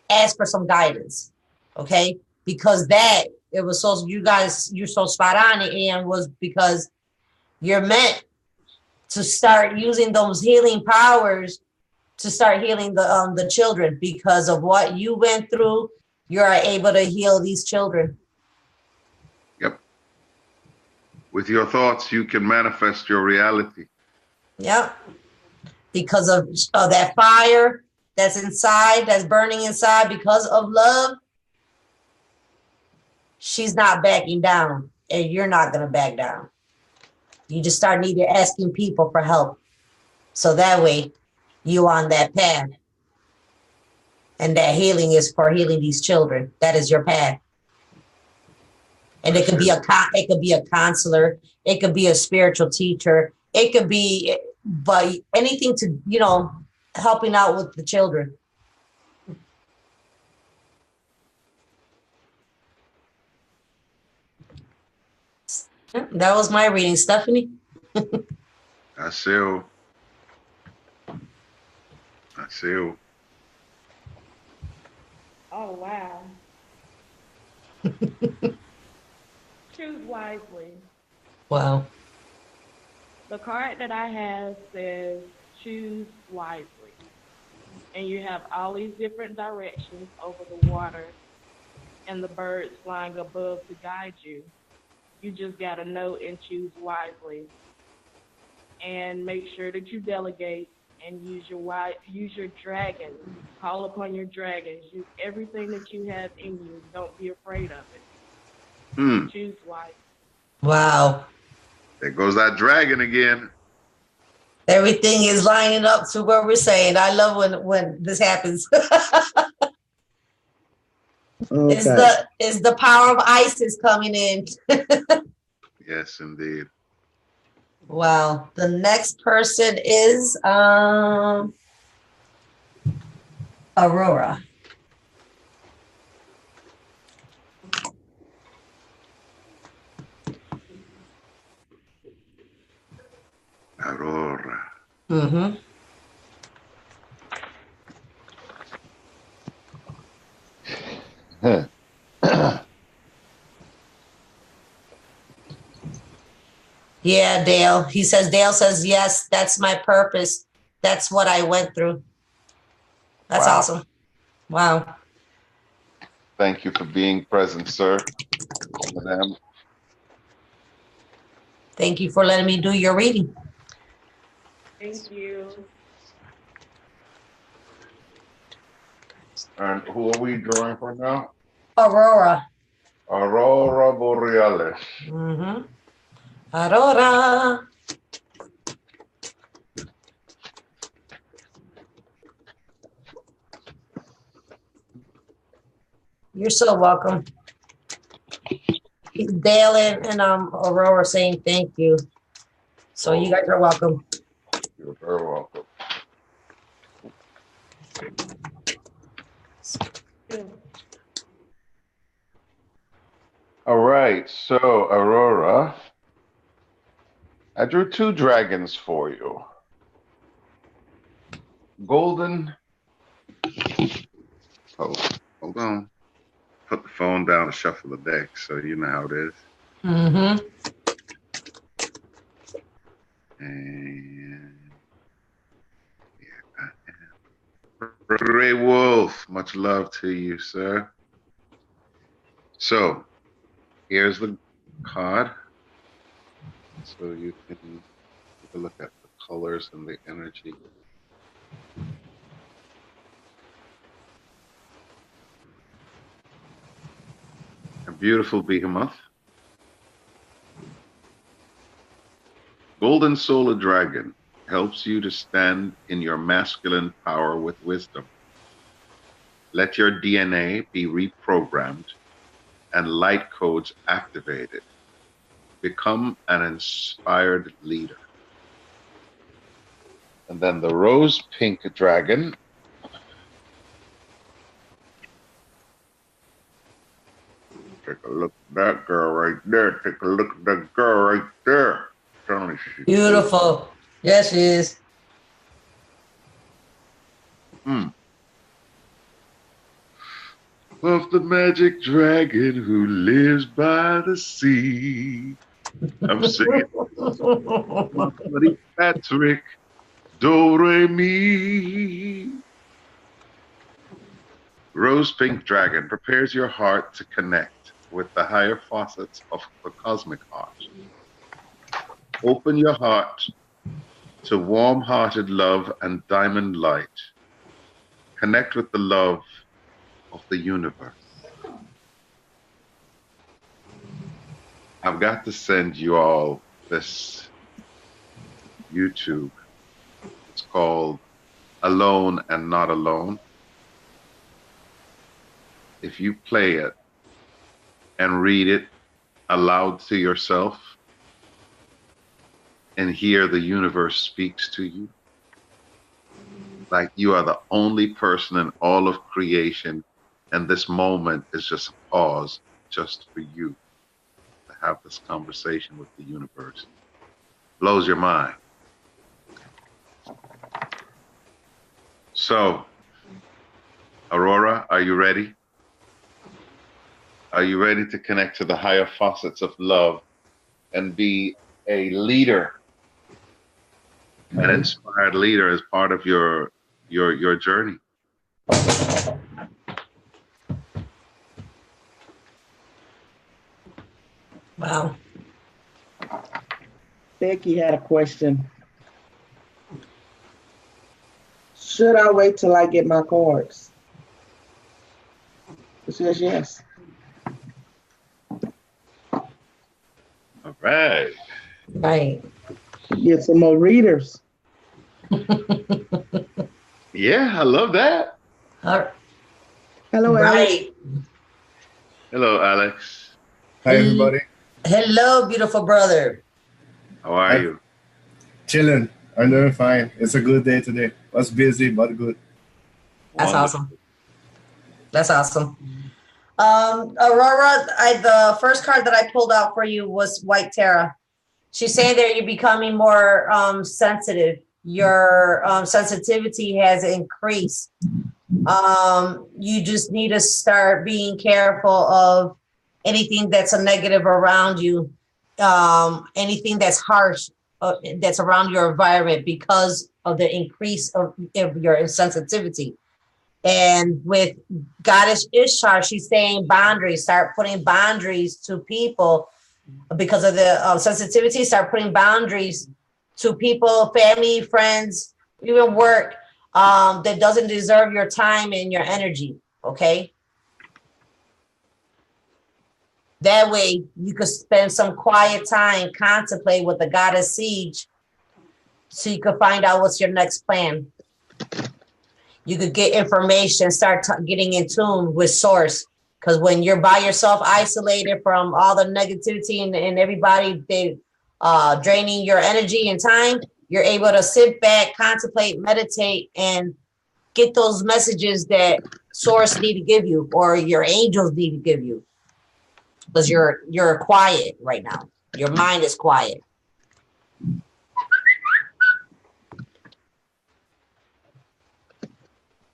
Ask for some guidance, okay? Because you're so spot on, and was because you're meant to start using those healing powers to start healing the children. Because of what you went through, you are able to heal these children. Yep. With your thoughts, you can manifest your reality. Yep. Because of that fire that's inside, that's burning inside, because of love, she's not backing down, and you're not going to back down. You just start asking people for help. So that way you on that path. And that healing is for healing these children. That is your path. And it could be a counselor. It could be a spiritual teacher. It could be, but anything to, helping out with the children. That was my reading, Stephanie. I see. Oh, wow. Choose wisely. Wow. The card that I have says choose wisely. And you have all these different directions over the water and the birds flying above to guide you. You just got to know and choose wisely. And make sure that you delegate and use your dragon. Call upon your dragons. Use everything that you have in you. Don't be afraid of it. Choose wisely. Wow. There goes that dragon again. Everything is lining up to what we're saying. I love when this happens. Okay. Is the power of Isis coming in? Yes, indeed. Wow. The next person is Aurora. Aurora. Mm-hmm. Yeah, Dale. Dale says, yes, that's my purpose. That's what I went through. That's awesome. Wow. Thank you for being present, sir. Madam. Thank you for letting me do your reading. Thank you. And who are we drawing for now? Aurora. Aurora Borealis. Mm-hmm. Aurora. You're so welcome. Dale and Aurora saying thank you. So you guys are welcome. You're very welcome. All right, so Aurora, I drew 2 dragons for you. Golden. Oh, hold on. Put the phone down and shuffle the deck, so you know how it is. Mm-hmm. And here I am. Ray Wolf, much love to you, sir. So here's the card, so you can take a look at the colors and the energy. A beautiful behemoth. Golden Solar Dragon helps you to stand in your masculine power with wisdom. Let your DNA be reprogrammed and light codes activated. Become an inspired leader. And then the Rose Pink Dragon. Take a look at that girl right there. Take a look at that girl right there. Tell me she's Beautiful. Yes, she is. Of the magic dragon who lives by the sea. I'm singing. My buddy Patrick, do re mi. Rose Pink Dragon prepares your heart to connect with the higher facets of the cosmic heart. Open your heart to warm-hearted love and diamond light. Connect with the love of the universe. I've got to send you all this YouTube. It's called Alone and Not Alone. If you play it and read it aloud to yourself and hear the universe speaks to you, like you are the only person in all of creation, and this moment is just a pause just for you to have this conversation with the universe. Blows your mind. So, Aurora, are you ready? Are you ready to connect to the higher facets of love and be a leader, an inspired leader as part of your journey? Wow. Becky had a question. Should I wait till I get my cards? She says yes. All right. Right. Get some more readers. Yeah, I love that. Hello, Alex. Right. Hello, Alex. Hi, everybody. Hello, beautiful brother. How are you? Chilling. I'm doing fine. It's a good day today. Was busy, but good. That's Wonderful. awesome. That's awesome. Aurora, the first card that I pulled out for you was White Terra. She's saying that you're becoming more sensitive. Your sensitivity has increased. You just need to start being careful of anything that's a negative around you, anything that's harsh that's around your environment because of the increase of your sensitivity. And with Goddess Ishtar, she's saying boundaries, start putting boundaries to people because of the sensitivity, start putting boundaries to people, family, friends, even work that doesn't deserve your time and your energy, okay? That way you could spend some quiet time, contemplate with the goddess Siege, so you could find out what's your next plan. You could get information, start getting in tune with source. Because when you're by yourself, isolated from all the negativity and everybody, they draining your energy and time, you're able to sit back, contemplate, meditate, and get those messages that source need to give you or your angels need to give you. Because you're quiet right now. Your mind is quiet.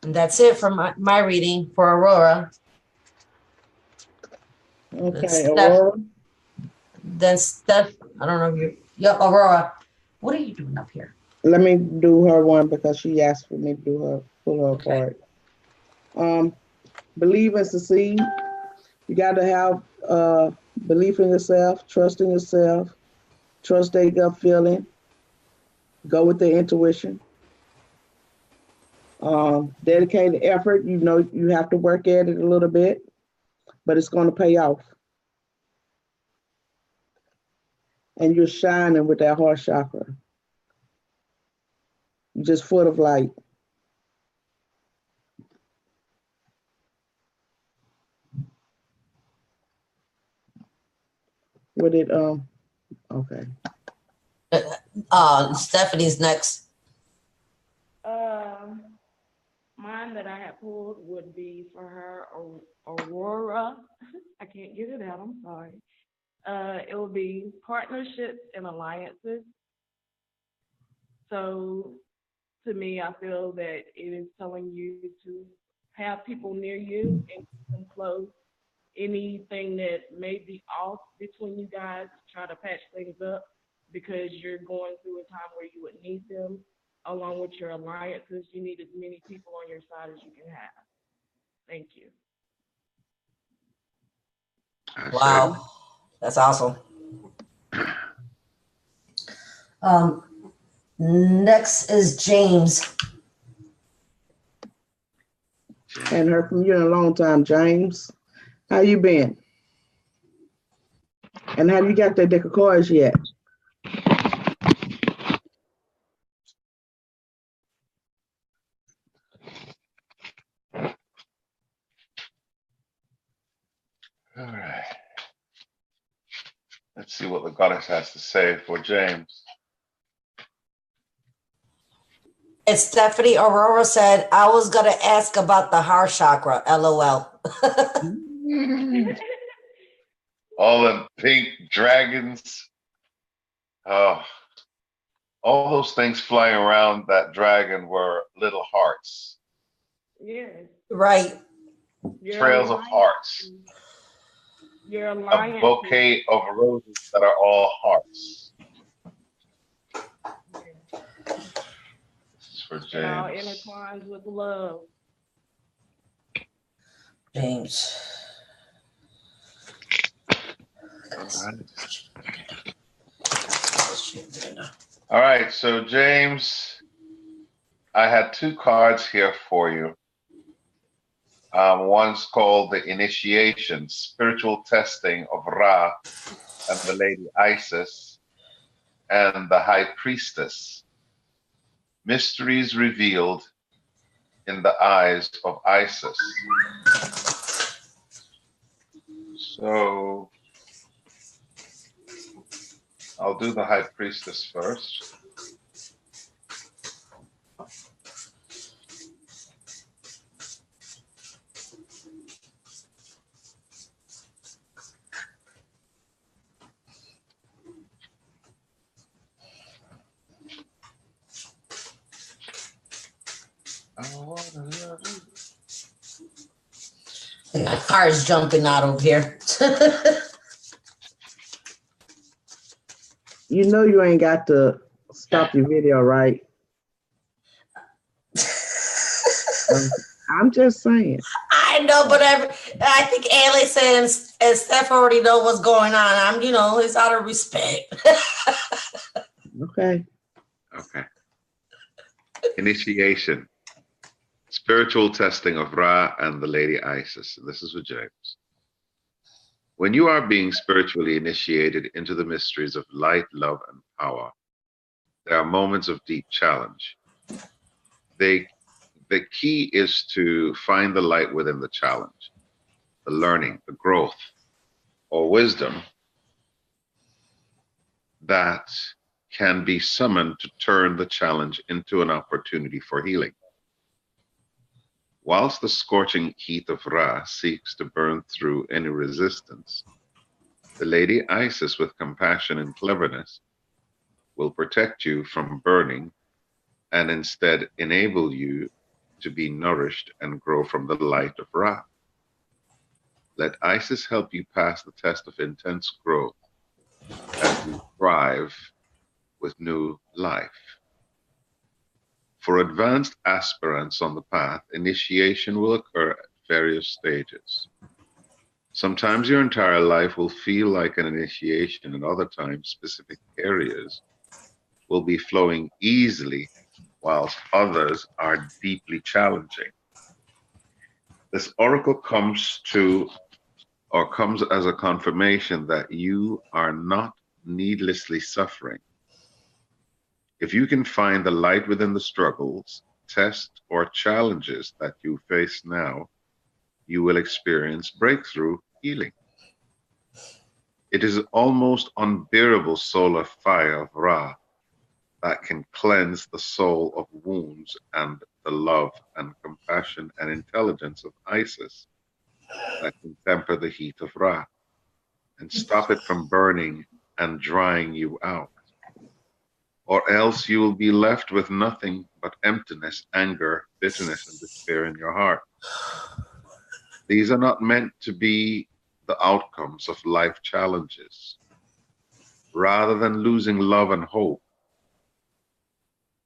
And that's it for my reading for Aurora. Okay, Aurora. Then Steph, I don't know if you. Yeah, Aurora. What are you doing up here? Let me do her one because she asked for me to do her, pull her apart. Believe and succeed. You got to have belief in yourself, trust in yourself, trust their gut feeling, go with their intuition. Dedicated effort. You know you have to work at it a little bit, but it's going to pay off. And you're shining with that heart chakra. You're just full of light. What did okay. Stephanie's next. Mine that I had pulled would be for her Aurora. I can't get it out, I'm sorry. It will be partnerships and alliances. So to me, I feel that it is telling you to have people near you and keep them close. Anything that may be off between you guys, try to patch things up because you're going through a time where you would need them. Along with your alliances, you need as many people on your side as you can have. Thank you. Wow, that's awesome. Next is James. Hadn't heard from you in a long time, James. How you been? And have you got that deck of cards yet? All right. Let's see what the goddess has to say for James. It's Stephanie. Aurora said, I was going to ask about the heart chakra, LOL. All the pink dragons. Oh, all those things flying around that dragon were little hearts. Yes. Right. Trails of hearts. Your a bouquet of roses that are all hearts. This is for James. It all intertwines with love. James. All right, so James, I had two cards here for you. One's called the Initiation, Spiritual Testing of Ra and the Lady Isis, and the High Priestess, Mysteries Revealed in the Eyes of Isis. So I'll do the High Priestess first. My car's jumping out over here. You know you ain't got to stop your video, right? I'm just saying. I know, but I think Allie said and Steph already know what's going on. It's out of respect. Okay. Okay. Initiation. Spiritual testing of Ra and the Lady Isis. This is for James. When you are being spiritually initiated into the mysteries of light, love, and power, there are moments of deep challenge. The key is to find the light within the challenge, the learning, the growth, or wisdom that can be summoned to turn the challenge into an opportunity for healing. Whilst the scorching heat of Ra seeks to burn through any resistance, the Lady Isis, with compassion and cleverness, will protect you from burning and instead enable you to be nourished and grow from the light of Ra. Let Isis help you pass the test of intense growth as you thrive with new life. For advanced aspirants on the path, initiation will occur at various stages. Sometimes your entire life will feel like an initiation, and other times specific areas will be flowing easily, whilst others are deeply challenging. This oracle comes as a confirmation that you are not needlessly suffering. If you can find the light within the struggles, tests, or challenges that you face now, you will experience breakthrough healing. It is almost unbearable solar fire of Ra that can cleanse the soul of wounds, and the love and compassion and intelligence of Isis that can temper the heat of Ra and stop it from burning and drying you out. Or else you will be left with nothing but emptiness, anger, bitterness, and despair in your heart. These are not meant to be the outcomes of life challenges. Rather than losing love and hope,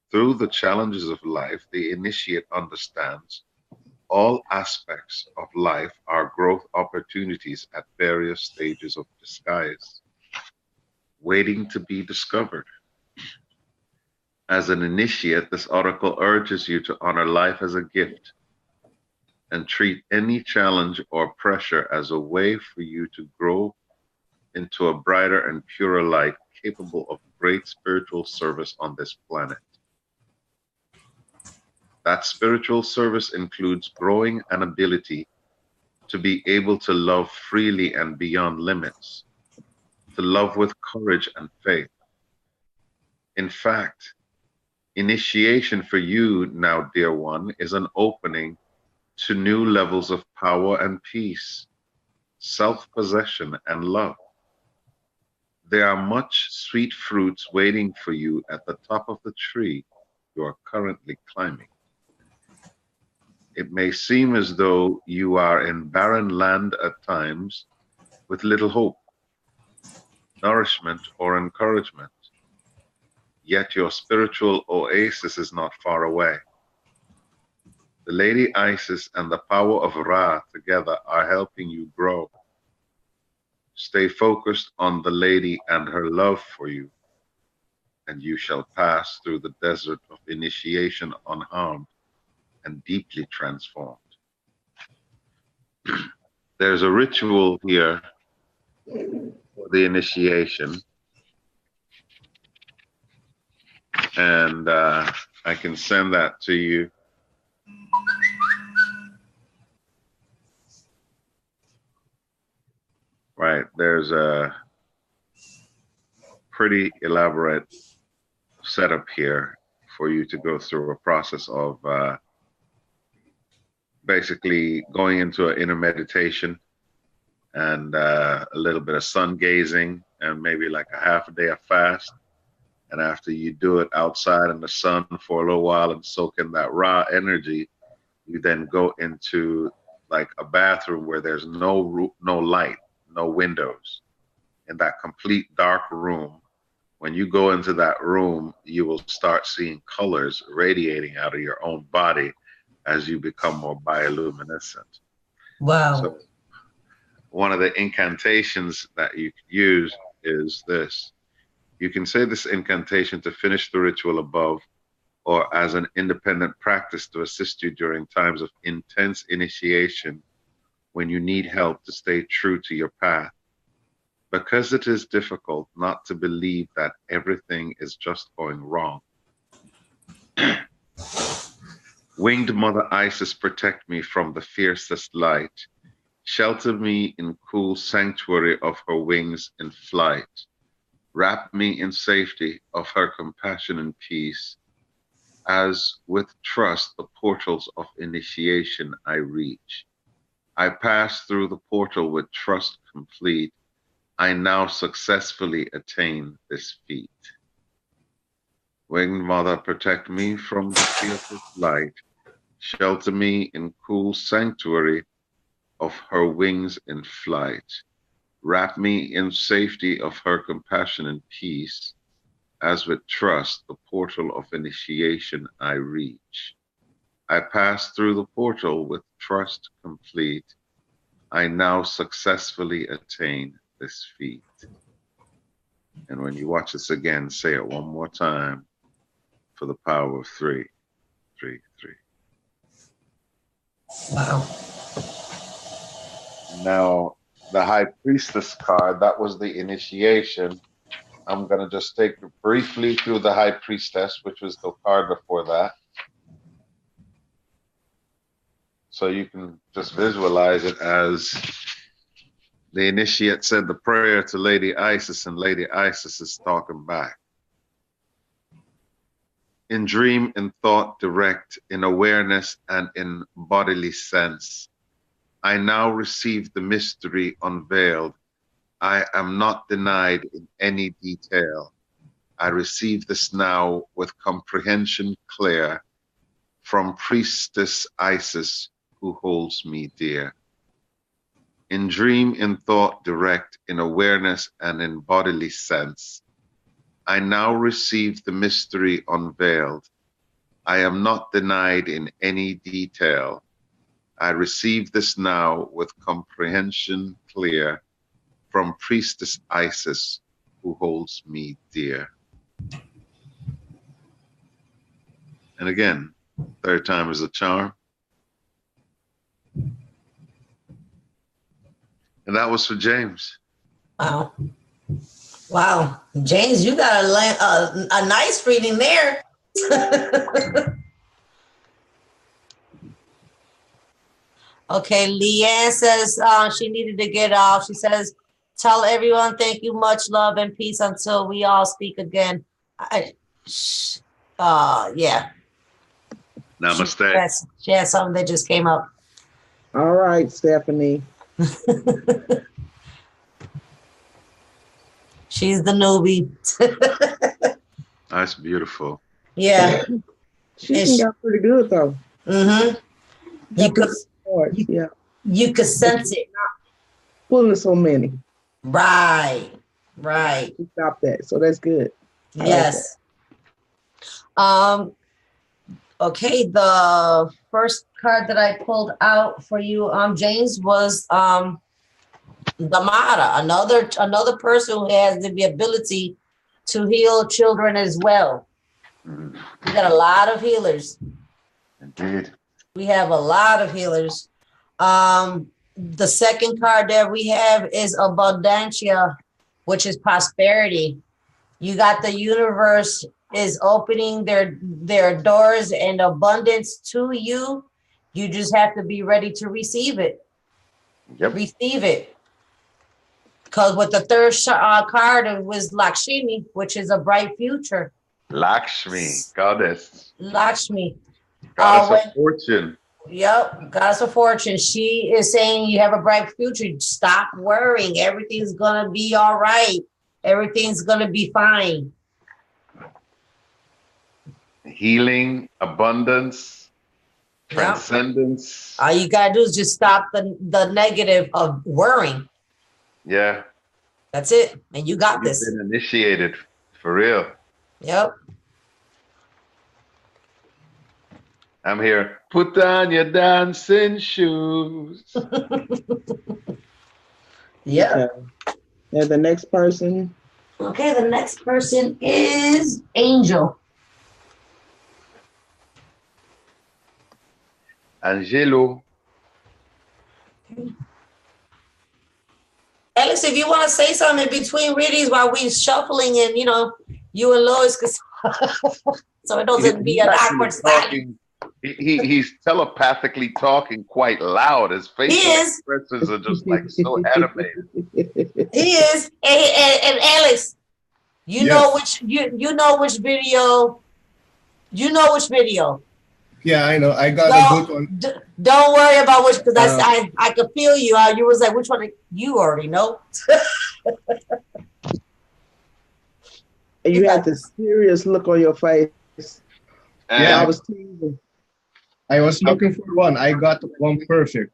through the challenges of life, the initiate understands all aspects of life are growth opportunities at various stages of disguise, waiting to be discovered. As an initiate, this oracle urges you to honor life as a gift and treat any challenge or pressure as a way for you to grow into a brighter and purer light capable of great spiritual service on this planet. That spiritual service includes growing an ability to be able to love freely and beyond limits, to love with courage and faith. In fact, initiation for you now, dear one, is an opening to new levels of power and peace, self-possession and love. There are much sweet fruits waiting for you at the top of the tree you are currently climbing. It may seem as though you are in barren land at times with little hope, nourishment, or encouragement. Yet your spiritual oasis is not far away. The Lady Isis and the power of Ra together are helping you grow. Stay focused on the Lady and her love for you, and you shall pass through the desert of initiation unharmed and deeply transformed. There's a ritual here for the initiation, and I can send that to you. Right, there's a pretty elaborate setup here for you to go through a process of basically going into an inner meditation and a little bit of sun gazing and maybe like a half a day of fast. And after you do it outside in the sun for a little while and soak in that raw energy, you then go into like a bathroom where there's no light, no windows, in that complete dark room. When you go into that room, you will start seeing colors radiating out of your own body as you become more bioluminescent. Wow. So one of the incantations that you could use is this. You can say this incantation to finish the ritual above, or as an independent practice to assist you during times of intense initiation when you need help to stay true to your path because it is difficult not to believe that everything is just going wrong. Winged Mother Isis, protect me from the fiercest light. Shelter me in cool sanctuary of her wings in flight. Wrap me in safety of her compassion and peace. As with trust the portals of initiation I reach. I pass through the portal with trust complete. I now successfully attain this feat. Winged Mother, protect me from the fiercest light. Shelter me in cool sanctuary of her wings in flight. Wrap me in safety of her compassion and peace. As with trust, the portal of initiation I reach. I pass through the portal with trust complete. I now successfully attain this feat. And when you watch this again, say it one more time for the power of 3, 3, 3. Wow. Now, the High Priestess card, that was the initiation. I'm going to just take you briefly through the High Priestess, which was the card before that. So you can just visualize it as the initiate said the prayer to Lady Isis, and Lady Isis is talking back. In dream, in thought direct, in awareness, and in bodily sense, I now receive the mystery unveiled. I am not denied in any detail. I receive this now with comprehension clear from Priestess Isis, who holds me dear. In dream, in thought direct, in awareness, and in bodily sense, I now receive the mystery unveiled. I am not denied in any detail. I receive this now with comprehension clear from Priestess Isis, who holds me dear. And again, third time is a charm. And that was for James. Wow. Wow. James, you got a nice reading there. Okay, Leanne says she needed to get off. She says, tell everyone thank you, much love and peace until we all speak again. Yeah. Namaste. She has something that just came up. All right, Stephanie. She's the newbie. That's beautiful. Yeah. She got pretty good though. Mm-hmm. You could sense it. Pulling so many. Right. She stopped that. So that's good. Yes. Okay, the first card that I pulled out for you, James, was Damara, another person who has the ability to heal children as well. We got a lot of healers. Indeed. We have a lot of healers. The second card that we have is Abundancia, which is prosperity. You got the universe is opening their doors and abundance to you. You just have to be ready to receive it. Yep. Receive it. Because with the third card was Lakshmi, which is a bright future. Lakshmi, goddess. Lakshmi. Goddess of fortune. Yep, goddess of fortune. She is saying you have a bright future. Stop worrying. Everything's going to be all right. Everything's going to be fine. Healing, abundance, transcendence. All you got to do is just stop the negative of worrying. Yeah. That's it. And you got this. You've been initiated for real. Yep. I'm here. Put on your dancing shoes. Yeah. And the next person. Okay, the next person is Angel. Angelo. Ela Alex, if you want to say something in between readings while we shuffling and, you and Lois, so it doesn't be He's an actually awkward silence. He's telepathically talking quite loud. His He facial is. expressions are just like so animated. He is. And Alex, you Yes. know which video. You know which video. Yeah, I know. I got a good one. Don't worry about which, because I could feel you. You was like, which one? You already know. And you had this serious look on your face. Yeah, I was teasing. I was looking for one. I got one perfect.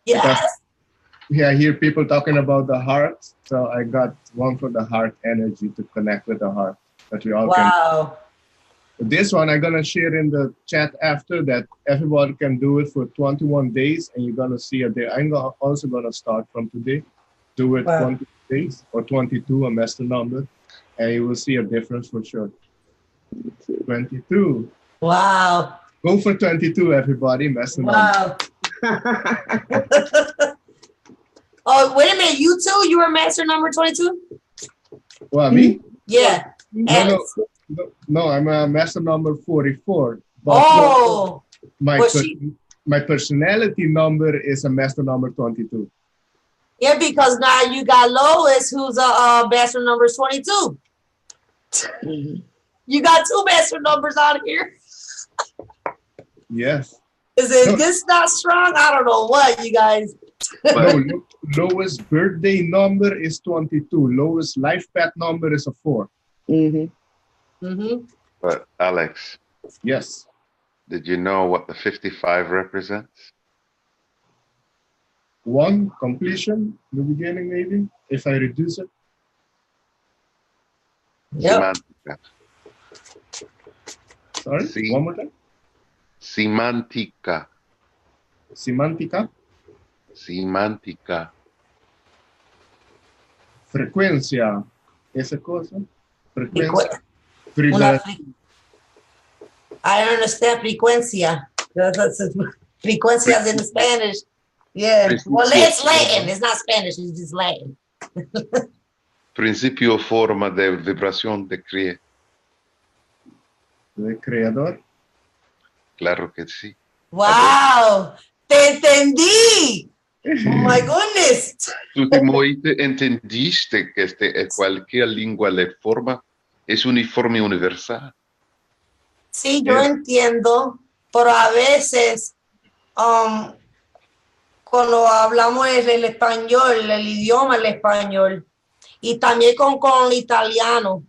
Yes. Yeah, I hear people talking about the heart. So I got one for the heart energy to connect with the heart. That we all can. Wow. This one I'm gonna share in the chat after that. Everybody can do it for 21 days, and you're gonna see a day. Also gonna start from today. Do it 20 days or 22, a master number, and you will see a difference for sure. 22. Wow. Go for 22, everybody. Master number. Wow. Oh, wait a minute. You too? You were master number 22? Well, me? Yeah. No, I'm a master number 44. But my personality number is a master number 22. Yeah, because now you got Lois, who's a master number 22. You got two master numbers out here. Yes. Is this not strong? I don't know what, you guys. No, Lois' birthday number is 22. Lois' life path number is a 4. But Alex. Yes. Did you know what the 55 represents? 1, completion, the beginning maybe, if I reduce it. Yep. Semantica. Sorry, one more time. Semantica. Semantica. Semantica. Frecuencia. Esa cosa. Frecuencia. I understand frecuencia. Frecuencias in Spanish. Yeah. Well, it's Latin. It's not Spanish. It's just Latin. Principio forma de vibración de crea. ¿De creador? Claro que sí. Wow. Te entendí. Oh my goodness. Tú te entendiste que cualquier lengua le forma es uniforme universal. Sí, yo entiendo, pero a veces cuando hablamos el español, el idioma el español, y también con el italiano,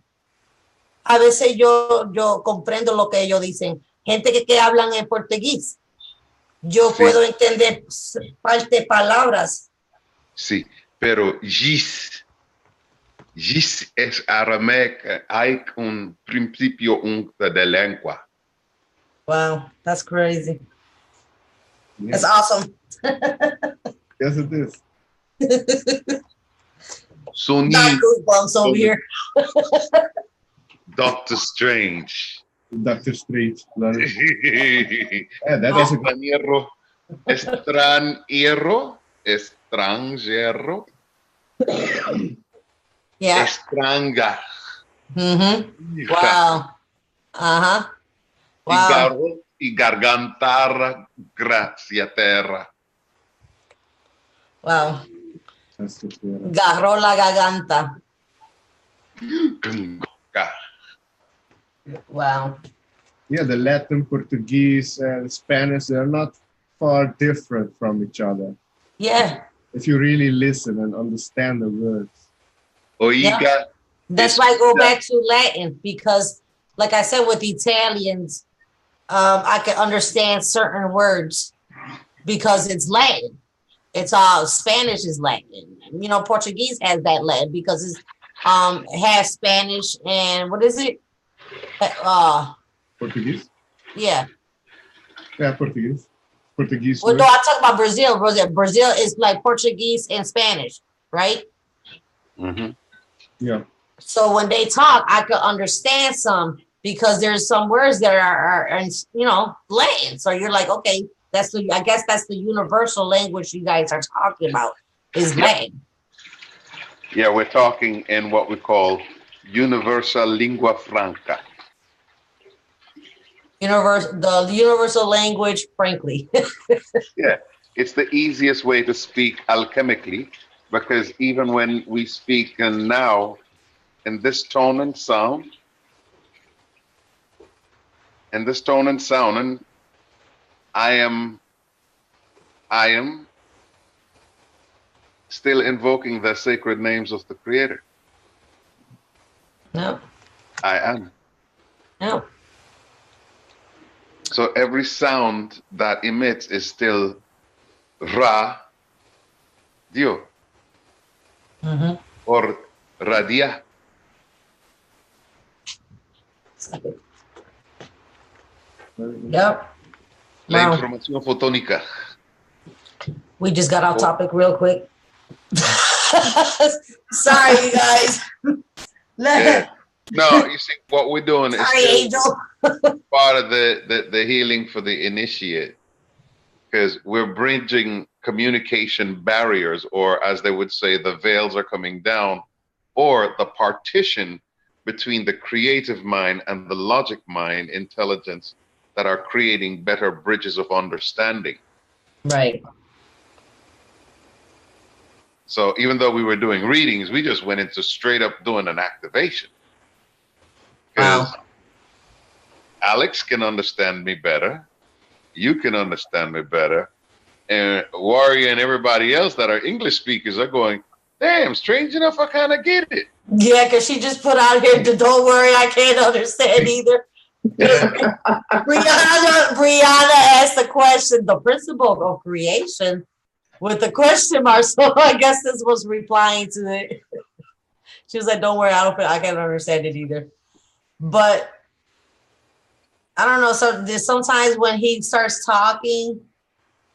a veces yo comprendo lo que ellos dicen. Gente que hablan en portugués, yo puedo entender parte de palabras. Sí, pero gis es aramaico, hay un principio de lengua. Wow, that's crazy. Yeah. That's awesome. Yes, it is. Sony goosebumps over here. Doctor Strange. Doctor Strange. Yeah, that is a extranjero. Extranjero. Yeah. Extranga. Wow. Wow. Y gargantar gracia terra. Wow. Garró la garganta. Wow. Yeah, the Latin, Portuguese, and Spanish, they're not far different from each other. Yeah. If you really listen and understand the words. Oiga. Yeah. That's why I go back to Latin, because like I said, with Italians, I can understand certain words because it's Latin. It's Spanish is Latin. You know, Portuguese has that Latin because it's has Spanish and what is it? Portuguese? Yeah. Yeah, Portuguese. Portuguese. Well, no, I talk about Brazil. Brazil is like Portuguese and Spanish, right? Mm-hmm. Yeah. So when they talk, I could understand some because there's some words that are Latin. So you're like, okay, I guess that's the universal language you guys are talking about is Latin. Yeah, we're talking in what we call universal lingua franca. The universal language, frankly. Yeah, it's the easiest way to speak alchemically, because even when we speak and now in this tone and sound, and I am still invoking the sacred names of the Creator. No. I am. No. So every sound that emits is still Ra, Dio, or Radia. Yep. La Wow. información fotónica. We just got off topic real quick. Sorry, you guys. Yeah. No, you see, what we're doing is Sorry, Angel. part of the healing for the initiate, because we're bridging communication barriers, or as they would say, the veils are coming down, or the partition between the creative mind and the logic mind intelligence that are creating better bridges of understanding. Right. So even though we were doing readings, we just went into straight up doing an activation. Because Alex can understand me better, you can understand me better, and Warrior and everybody else that are English speakers are going, damn, strange enough, I kind of get it. Yeah, because she just put out here, don't worry, I can't understand either. Brianna asked the question, the principle of creation, with the question mark. So I guess this was replying to it. She was like, don't worry, I can't understand it either. But I don't know. So there's sometimes when he starts talking,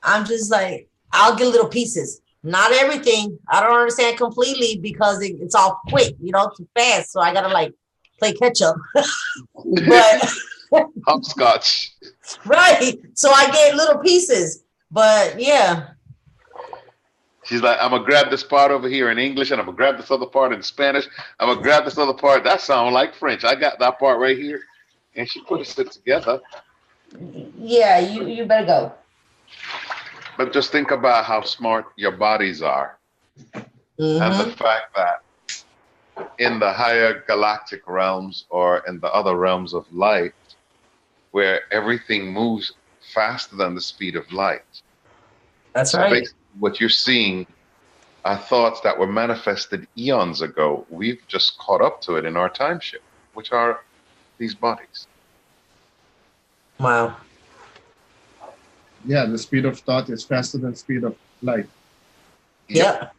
I'm just like, I'll get little pieces. Not everything. I don't understand completely because it's all quick, too fast. So I gotta like play catch up. But hopscotch. Right. So I get little pieces. But yeah. She's like, I'm gonna grab this part over here in English, and I'm gonna grab this other part in Spanish. I'm gonna grab this other part. That sounds like French. I got that part right here. And she puts it together. Yeah, you better go. But just think about how smart your bodies are. And the fact that in the higher galactic realms or in the other realms of light, where everything moves faster than the speed of light. That's right. Basically, what you're seeing are thoughts that were manifested eons ago. We've just caught up to it in our time shift, which are these bodies. Wow. Yeah, the speed of thought is faster than the speed of light. Yep.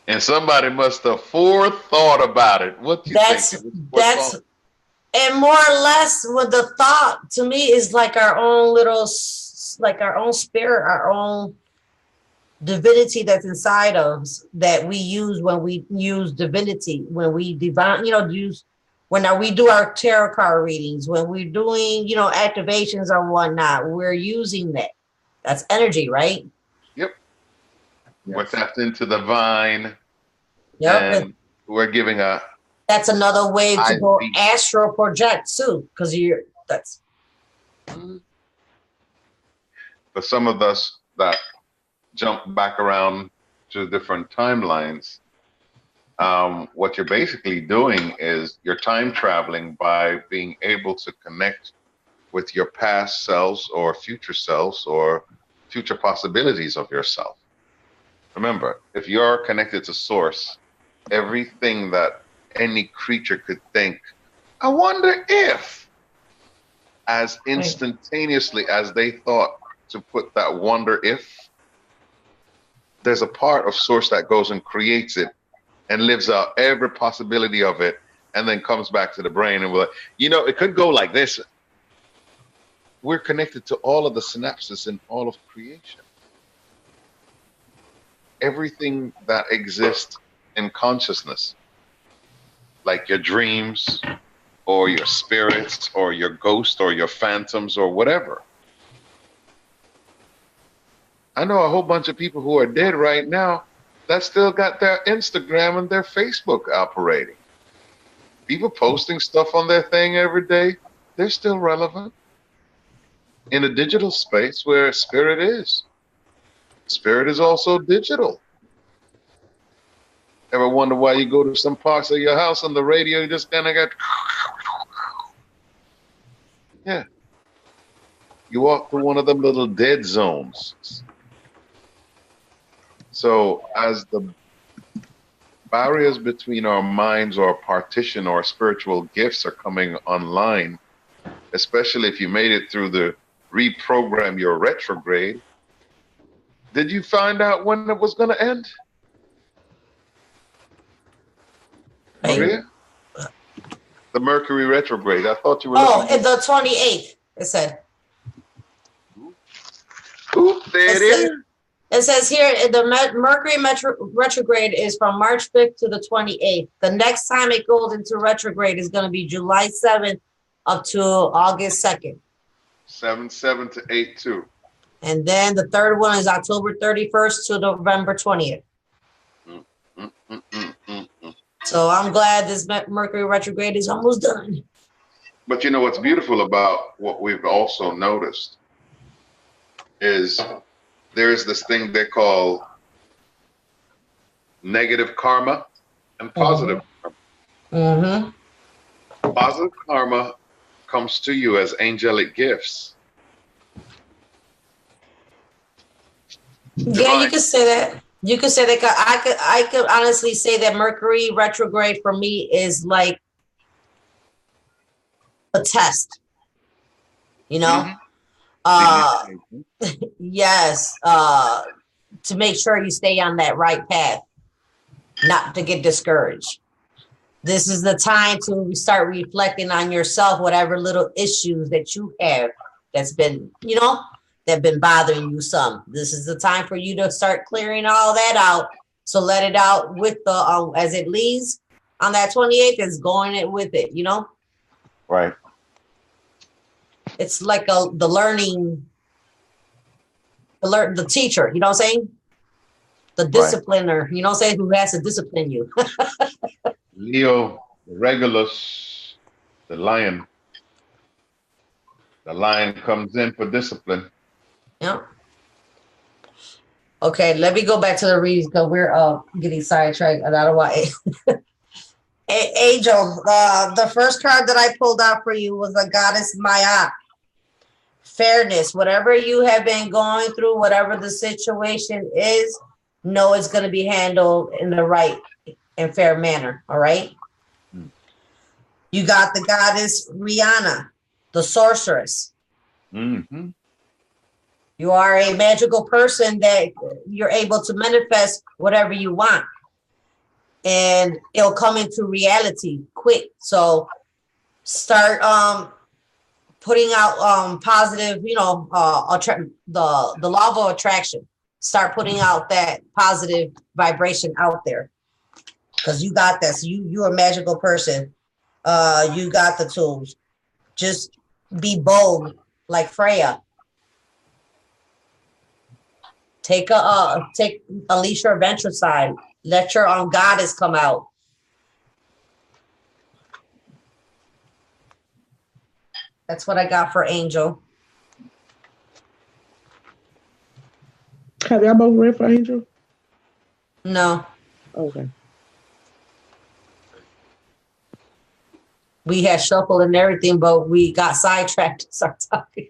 And somebody must have forethought about it. What do you think? That's and more or less with the thought to me is like our own little, like our own spirit, our own divinity that's inside of us that we use when we use divinity, when we when we do our tarot card readings, when we're doing, activations or whatnot, we're using that. That's energy, right? Yep. We're tapped into the vine. Yep. And we're giving a. That's another way to go astral project too, because that's. For some of us that jump back around to different timelines, what you're basically doing is you're time traveling by being able to connect with your past selves or future selves or future possibilities of yourself. Remember, if you're connected to source, everything that any creature could think, I wonder if, as instantaneously as they thought to put that wonder if, there's a part of source that goes and creates it and lives out every possibility of it and then comes back to the brain and we're like, it could go like this. We're connected to all of the synapses in all of creation. Everything that exists in consciousness, like your dreams or your spirits or your ghost or your phantoms or whatever. I know a whole bunch of people who are dead right now that still got their Instagram and their Facebook operating. People posting stuff on their thing every day, they're still relevant in a digital space where spirit is. Spirit is also digital. Ever wonder why you go to some parts of your house on the radio, you just kind of got, yeah. You walk through one of them little dead zones. So as the barriers between our minds or partition or spiritual gifts are coming online, especially if you made it through the reprogram your retrograde, did you find out when it was going to end? Maria? The Mercury retrograde. I thought you were. Oh, the 28th, it said. Oop, there it is. It says here the Mercury retrograde is from March 5th to the 28th. The next time it goes into retrograde is going to be July 7th up to August 2nd. 7/7 to 8/2. And then the third one is October 31st to November 20th. So I'm glad this Mercury retrograde is almost done. But you know what's beautiful about what we've also noticed is there's this thing they call negative karma and positive karma. Mm-hmm. Positive karma comes to you as angelic gifts. Yeah, you could say that. You could say that. I could honestly say that Mercury retrograde for me is like a test. You know? Yes. To make sure you stay on that right path, not to get discouraged. This is the time to start reflecting on yourself, whatever little issues that you have that's been, that been bothering you some. This is the time for you to start clearing all that out. So let it out with the, as it leaves on that 28th, is going it with it, Right. It's like the teacher, you know what I'm saying? The discipliner, you know what I'm saying, who has to discipline you. Leo Regulus, the lion. The lion comes in for discipline. Yeah. Okay, let me go back to the readings because we're getting sidetracked. And I don't want Angel, the first card that I pulled out for you was the goddess Maya. Fairness, whatever you have been going through, whatever the situation is, know it's going to be handled in the right and fair manner. All right. You got the goddess Rihanna, the sorceress. Mm-hmm. You are a magical person that you're able to manifest whatever you want. And it'll come into reality quick. So start putting out positive, the law of attraction. Start putting out that positive vibration out there. Because you got this. You're a magical person. You got the tools. Just be bold like Freya. Unleash your adventure side. Let your goddess come out. That's what I got for Angel. Have y'all both read for Angel? No. Okay. We had shuffled and everything, but we got sidetracked to start talking.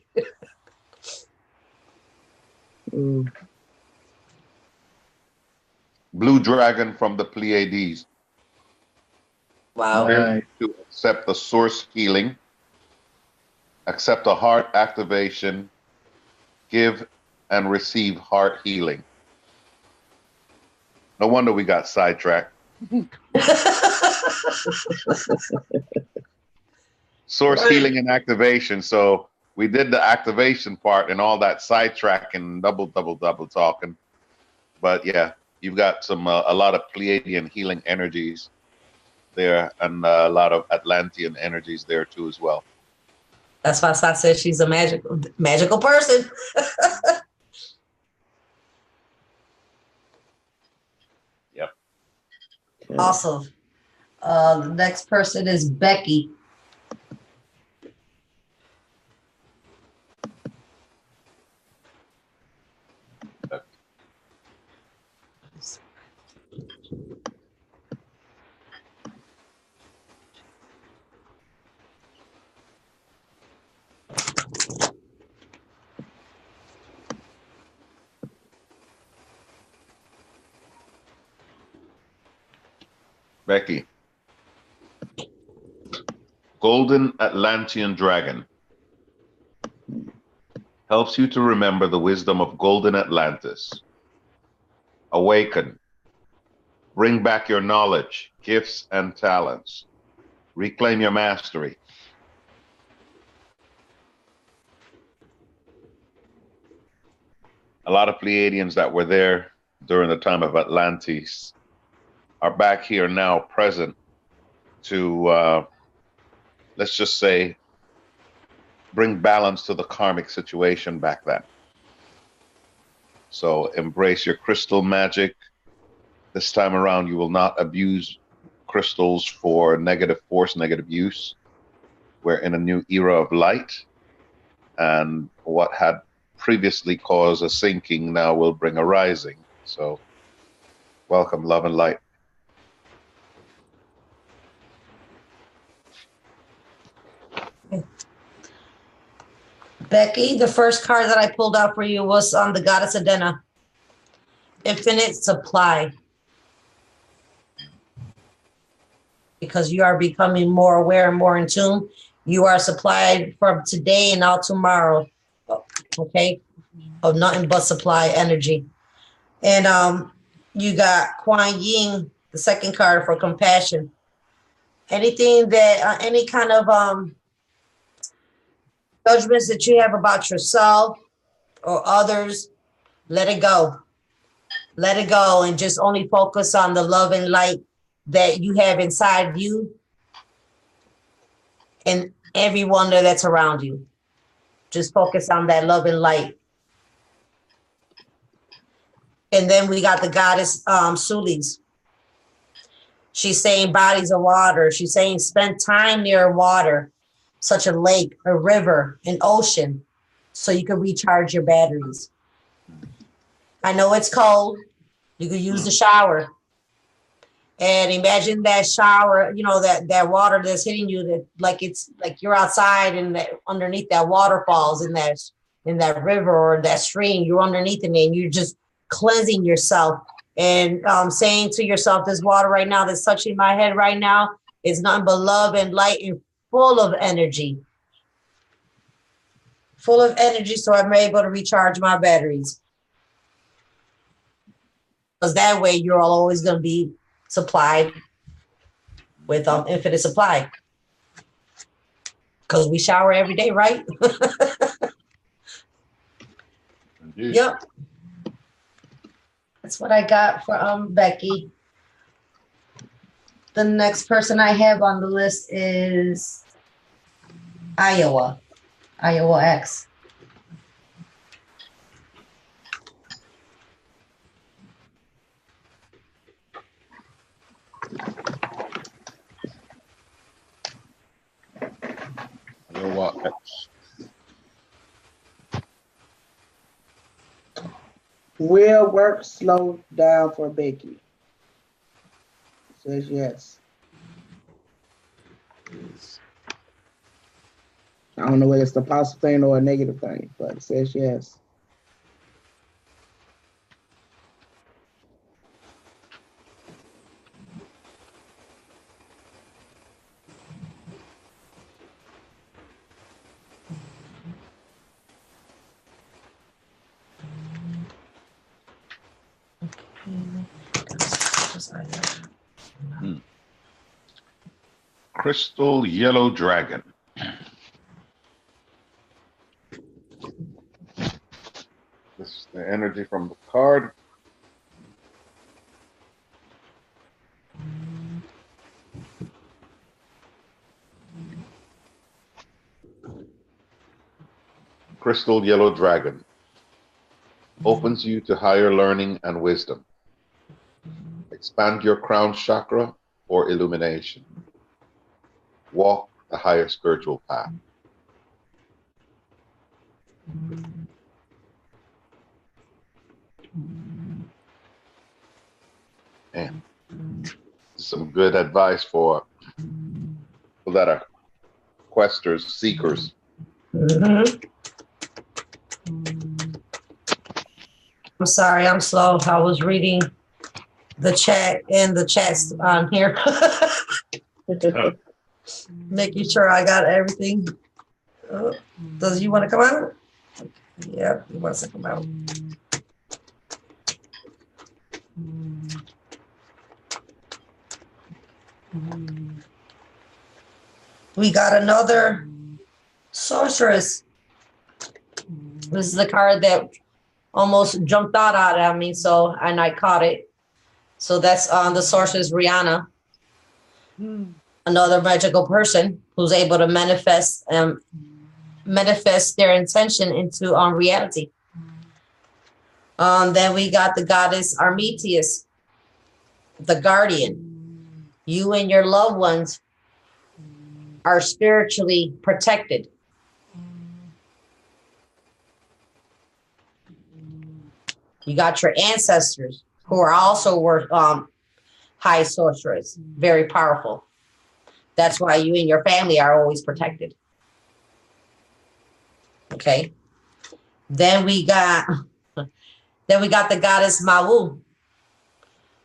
Blue dragon from the Pleiades. Wow. Right. To accept the source healing, accept a heart activation, give and receive heart healing. No wonder we got sidetracked. Source healing and activation. So we did the activation part and all that sidetracking, double talking. But yeah, you've got some a lot of Pleiadian healing energies there, and a lot of Atlantean energies there too as well. That's why I said she's a magical person. Okay. Awesome. The next person is Becky. Becky. Golden Atlantean Dragon. Helps you to remember the wisdom of golden Atlantis. Awaken. Bring back your knowledge, gifts, and talents. Reclaim your mastery. A lot of Pleiadians that were there during the time of Atlantis are back here now present to, let's just say, bring balance to the karmic situation back then. So embrace your crystal magic. This time around, you will not abuse crystals for negative force, negative use. We're in a new era of light, and what had previously caused a sinking now will bring a rising. So welcome, love and light. Becky, the first card that I pulled out for you was on the goddess Adena. Infinite supply. Because you are becoming more aware and more in tune. You are supplied from today and out tomorrow. Okay? Of nothing but supply energy. And you got Kuan Yin, the second card for compassion. Anything that, any kind of judgments that you have about yourself or others, let it go. Let it go and just only focus on the love and light that you have inside you and everyone that's around you. Just focus on that love and light. And then we got the goddess Sulis. She's saying bodies of water. She's saying spend time near water, such a lake, a river, an ocean, so you can recharge your batteries. I know it's cold. You could use the shower. And imagine that shower, you know, that water that's hitting you, that like it's like you're outside and that underneath that waterfalls in that river or that stream, you're underneath it and you're just cleansing yourself and saying to yourself, this water right now that's touching my head right now is nothing but love and light and full of energy. Full of energy, so I'm able to recharge my batteries. Because that way you're always going to be supplied with infinite supply. Because we shower every day, right? Indeed. Yep. That's what I got for Becky. The next person I have on the list is Iowa X. Iowa X. Will work slow down for Becky? Says yes. I don't know whether it's a positive thing or a negative thing, but it says yes. Crystal Yellow Dragon. This is the energy from the card. Crystal Yellow Dragon opens you to higher learning and wisdom. expand your crown chakra, or illumination. Walk the higher spiritual path. And some good advice for people that are questers, seekers. I'm sorry, I'm slow. I was reading the chat and the chats on here. Making sure I got everything. Does you want to come out? Yeah, he wants to come out. We got another sorceress. This is the card that almost jumped out at me, and I caught it. So that's the sorceress Rihanna, another magical person who's able to manifest their intention into reality. Then we got the goddess Armetius, the guardian. You and your loved ones are spiritually protected. You got your ancestors who are also high sorcerers, very powerful. That's why you and your family are always protected. Okay. Then we got the goddess Mawu,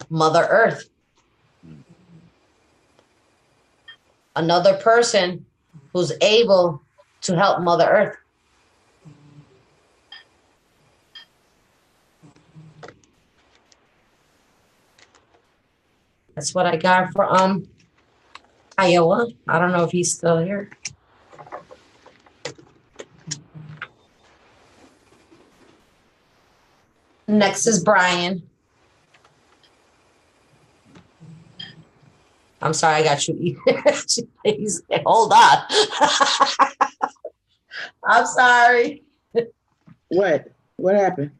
Mother Earth. Another person who's able to help Mother Earth. That's what I got for Iowa. I don't know if he's still here. Next is Brian. I'm sorry, I got you. Hold on. I'm sorry. What? What happened?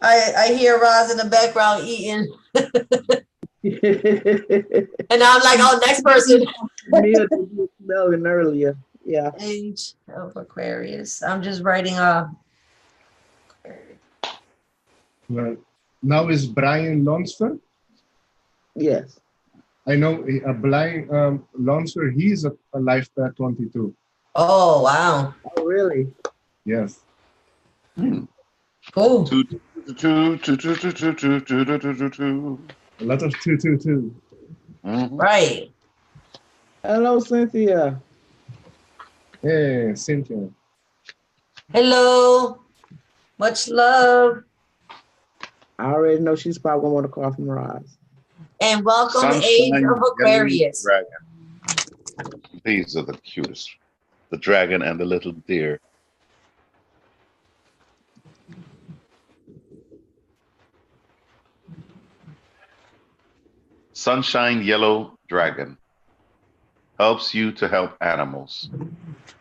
I hear Roz in the background eating. And I'm like, oh, next person. Mia was smelling earlier. Yeah. Age of Aquarius. I'm just writing Well, now is Brian Lonsford. Yes. I know a blind Lonsford. He's a life path 22. Oh, wow. Oh, really? Yes. Cool. A lot of 222. Right. Hello, Cynthia. Hey, Cynthia. Hello. Much love. I already know she's probably going to want to call from Roz. And welcome Sunshine, Age of Aquarius. Dragon. These are the cutest. The dragon and the little deer. Sunshine Yellow Dragon helps you to help animals,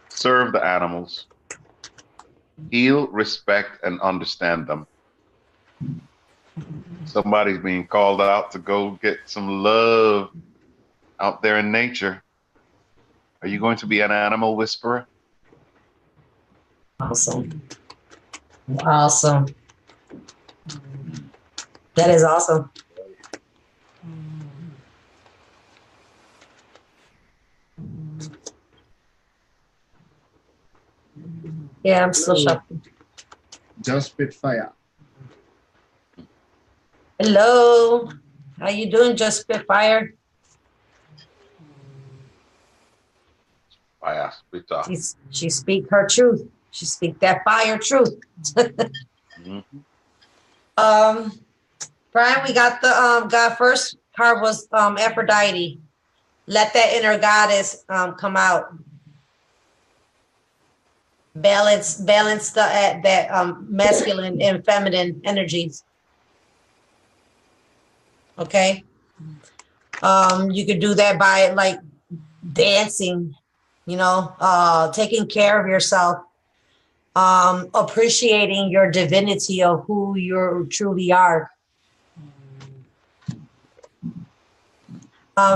serve the animals, heal, respect, and understand them. Somebody's being called out to go get some love out there in nature. Are you going to be an animal whisperer? Awesome. Awesome. That is awesome. Yeah, I'm still shopping. Just Spitfire. Hello. How you doing, Just Spitfire? Fire, Spitfire. She speak her truth. She speak that fire truth. Brian, we got the God first card was Aphrodite. Let that inner goddess come out. Balance that masculine and feminine energies. Okay. You could do that by like dancing, taking care of yourself, appreciating your divinity of who you truly are.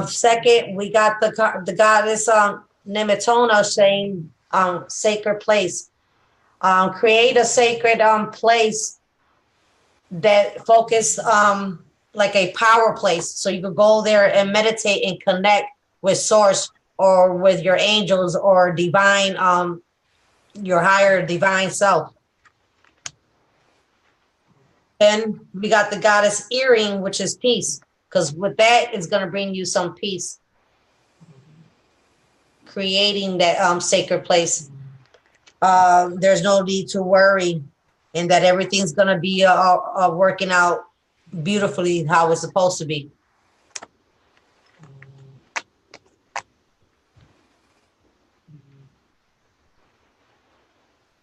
Second, we got the goddess Nemetona saying sacred place. Create a sacred place that focus like a power place, so you could go there and meditate and connect with source or with your angels or divine your higher divine self. Then we got the goddess earring, which is peace, because with that it's going to bring you some peace, creating that sacred place. There's no need to worry, and that everything's going to be working out beautifully how it's supposed to be.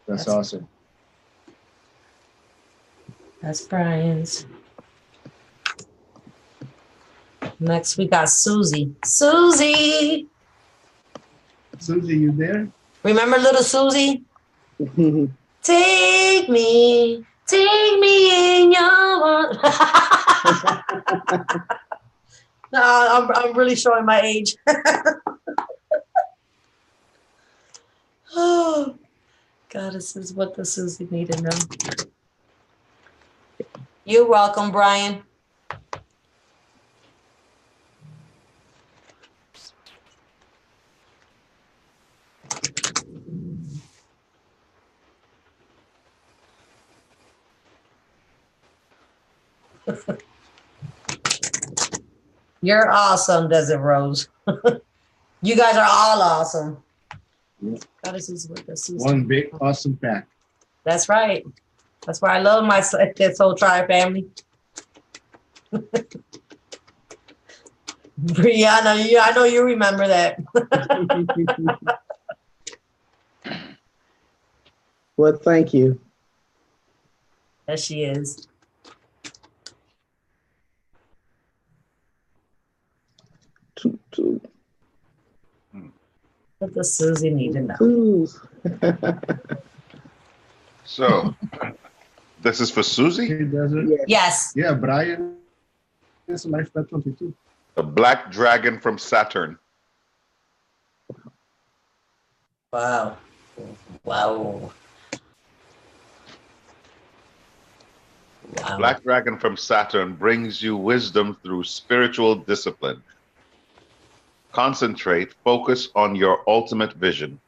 That's awesome. That's Brian's. Next, we got Susie. Susie! Susie, you there? Remember little Susie? Take me in your... No, I'm really showing my age. Oh, God, this is what the Susie need to know. You're welcome, Brian. You're awesome, Desert Rose. You guys are all awesome. Yeah. God, this is what this is. One big awesome pack. That's right. That's why I love my this whole tribe family. Brianna, I know you remember that. Well, thank you. There she is. What does Susie need to know? So, this is for Susie? Hey, Desert. Yes. Yeah, Brian is life at 22. The black dragon from Saturn. Wow. Wow. Wow. Black dragon from Saturn brings you wisdom through spiritual discipline. Concentrate, focus on your ultimate vision.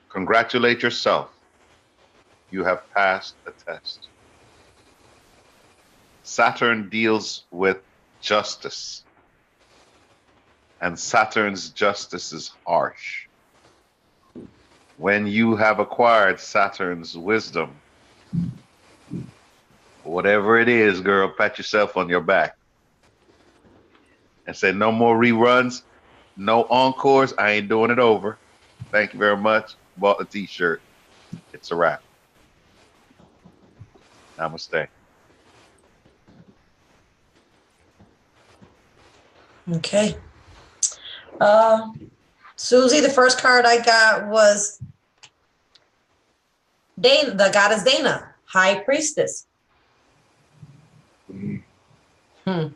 Congratulate yourself. You have passed the test. Saturn deals with justice, and Saturn's justice is harsh. When you have acquired Saturn's wisdom, whatever it is, girl, pat yourself on your back and say, no more reruns, no encores, I ain't doing it over. Thank you very much. Bought the t-shirt. It's a wrap. Namaste. Okay. Susie, the first card I got was Dana, the goddess Dana, High Priestess. You have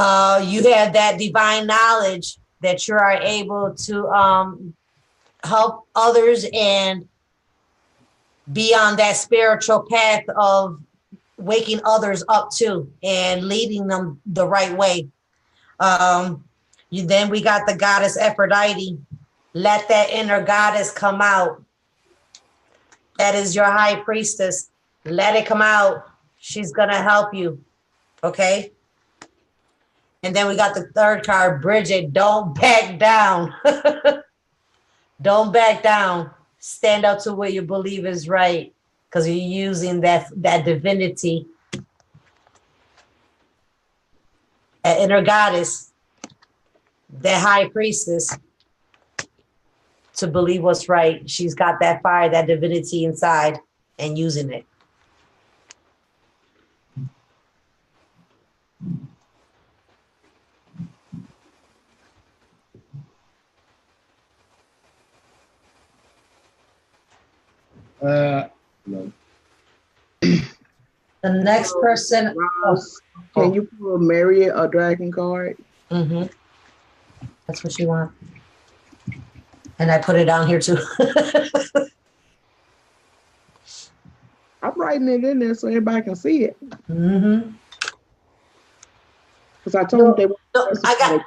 that divine knowledge that you are able to help others and be on that spiritual path of waking others up too and leading them the right way. Then we got the goddess Aphrodite. Let that inner goddess come out. That is your high priestess. Let it come out. She's gonna help you. Okay. And then we got the third card, Bridget. Don't back down. Don't back down. Stand up to what you believe is right, because you're using that divinity, that inner goddess, that high priestess, to believe what's right. She's got that fire, that divinity inside, and using it. No. The next person. Can you pull Mary a dragon card? Mm-hmm. That's what she wants. And I put it down here too. I'm writing it in there so everybody can see it. Mm-hmm. Because I told them I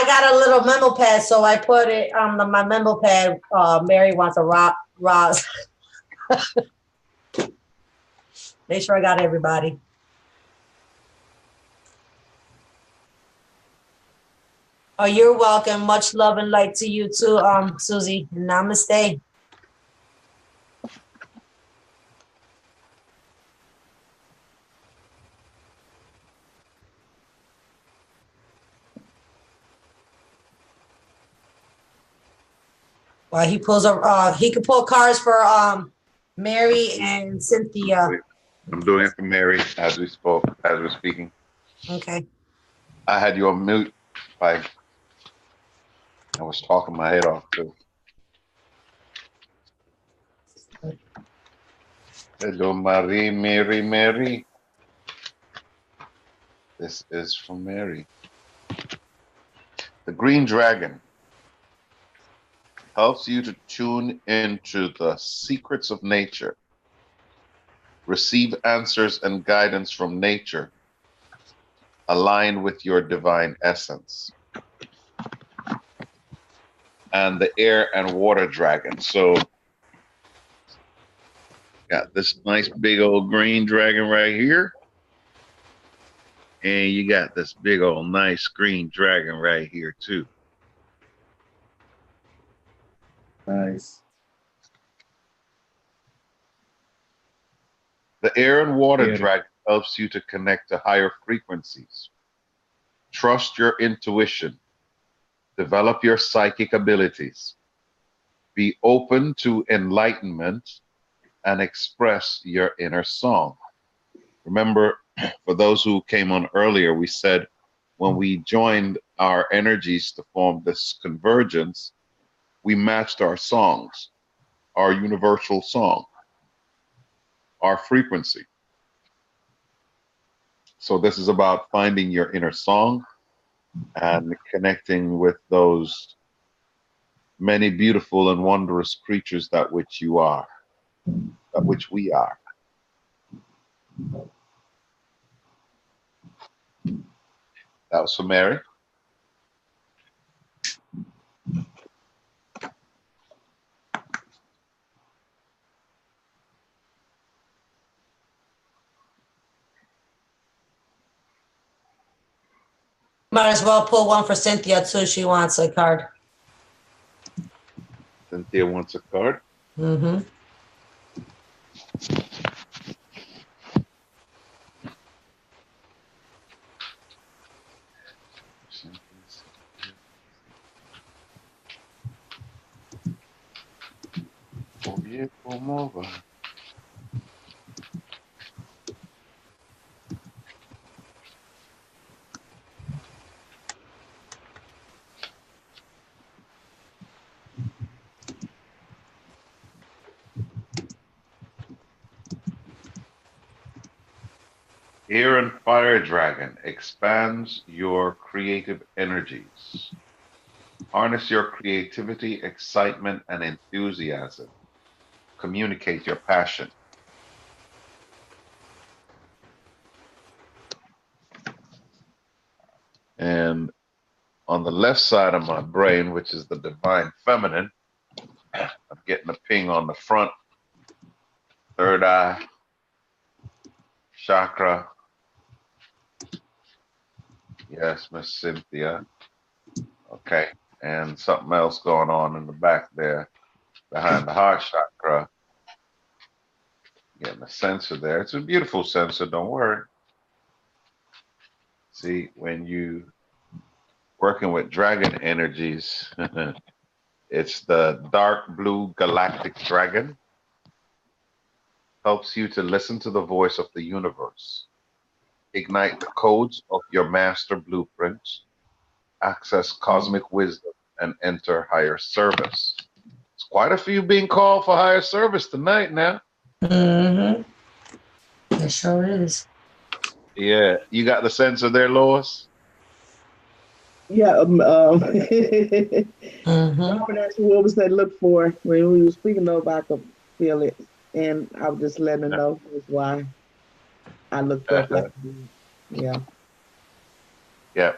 got a little memo pad, so I put it on my memo pad. Mary wants a Roz. Make sure I got everybody. Oh, you're welcome. Much love and light to you too, Susie. Namaste. Well, he pulls he could pull cards for Mary and Cynthia. I'm doing it for Mary as we're speaking. Okay. I had you on mute. I was talking my head off too. Hello, Mary. This is from Mary. The green dragon helps you to tune into the secrets of nature, receive answers and guidance from nature, align with your divine essence. And the air and water dragon. So, got this nice big old green dragon right here. And you got this big old nice green dragon right here too. Nice. The air and water dragon helps you to connect to higher frequencies. Trust your intuition. Develop your psychic abilities. Be open to enlightenment and express your inner song. Remember, for those who came on earlier, we said when we joined our energies to form this convergence, we matched our songs, our universal song, our frequency. So this is about finding your inner song and connecting with those many beautiful and wondrous creatures that which you are, that which we are. That was for Mary. Might as well pull one for Cynthia too. She wants a card. Cynthia wants a card. Mm-hmm. Air and fire dragon expands your creative energies. Harness your creativity, excitement, and enthusiasm. Communicate your passion. And on the left side of my brain, which is the divine feminine, I'm getting a ping on the front, third eye, chakra. Yes, Miss Cynthia. Okay. And something else going on in the back there, behind the heart chakra. Getting a sensor there. It's a beautiful sensor, don't worry. See, when you working with dragon energies, it's the dark blue galactic dragon. Helps you to listen to the voice of the universe. Ignite the codes of your master blueprints. Access cosmic wisdom and enter higher service. It's quite a few being called for higher service tonight now. Mm-hmm. It sure is. Yeah, you got the sensor there, Lois? Yeah. Mm-hmm. Robert asked me what was that look for when we were speaking of I could feel it, and I was just letting her Yeah. know that's why I looked up like I did. Yeah. Yeah.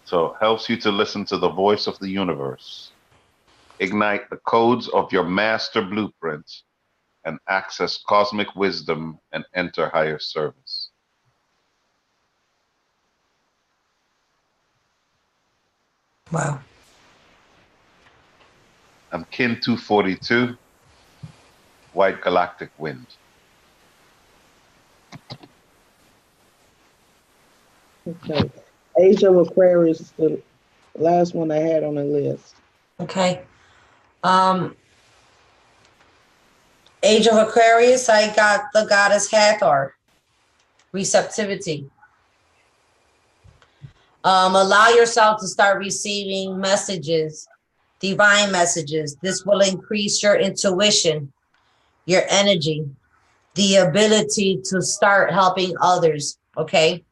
So helps you to listen to the voice of the universe, ignite the codes of your master blueprint, and access cosmic wisdom and enter higher service. Wow. I'm Kin 242, White Galactic Wind. Okay. Age of Aquarius is the last one I had on the list. Okay. Um, Age of Aquarius, I got the goddess Hathor. Receptivity. Allow yourself to start receiving messages, divine messages. This will increase your intuition, your energy, the ability to start helping others. Okay.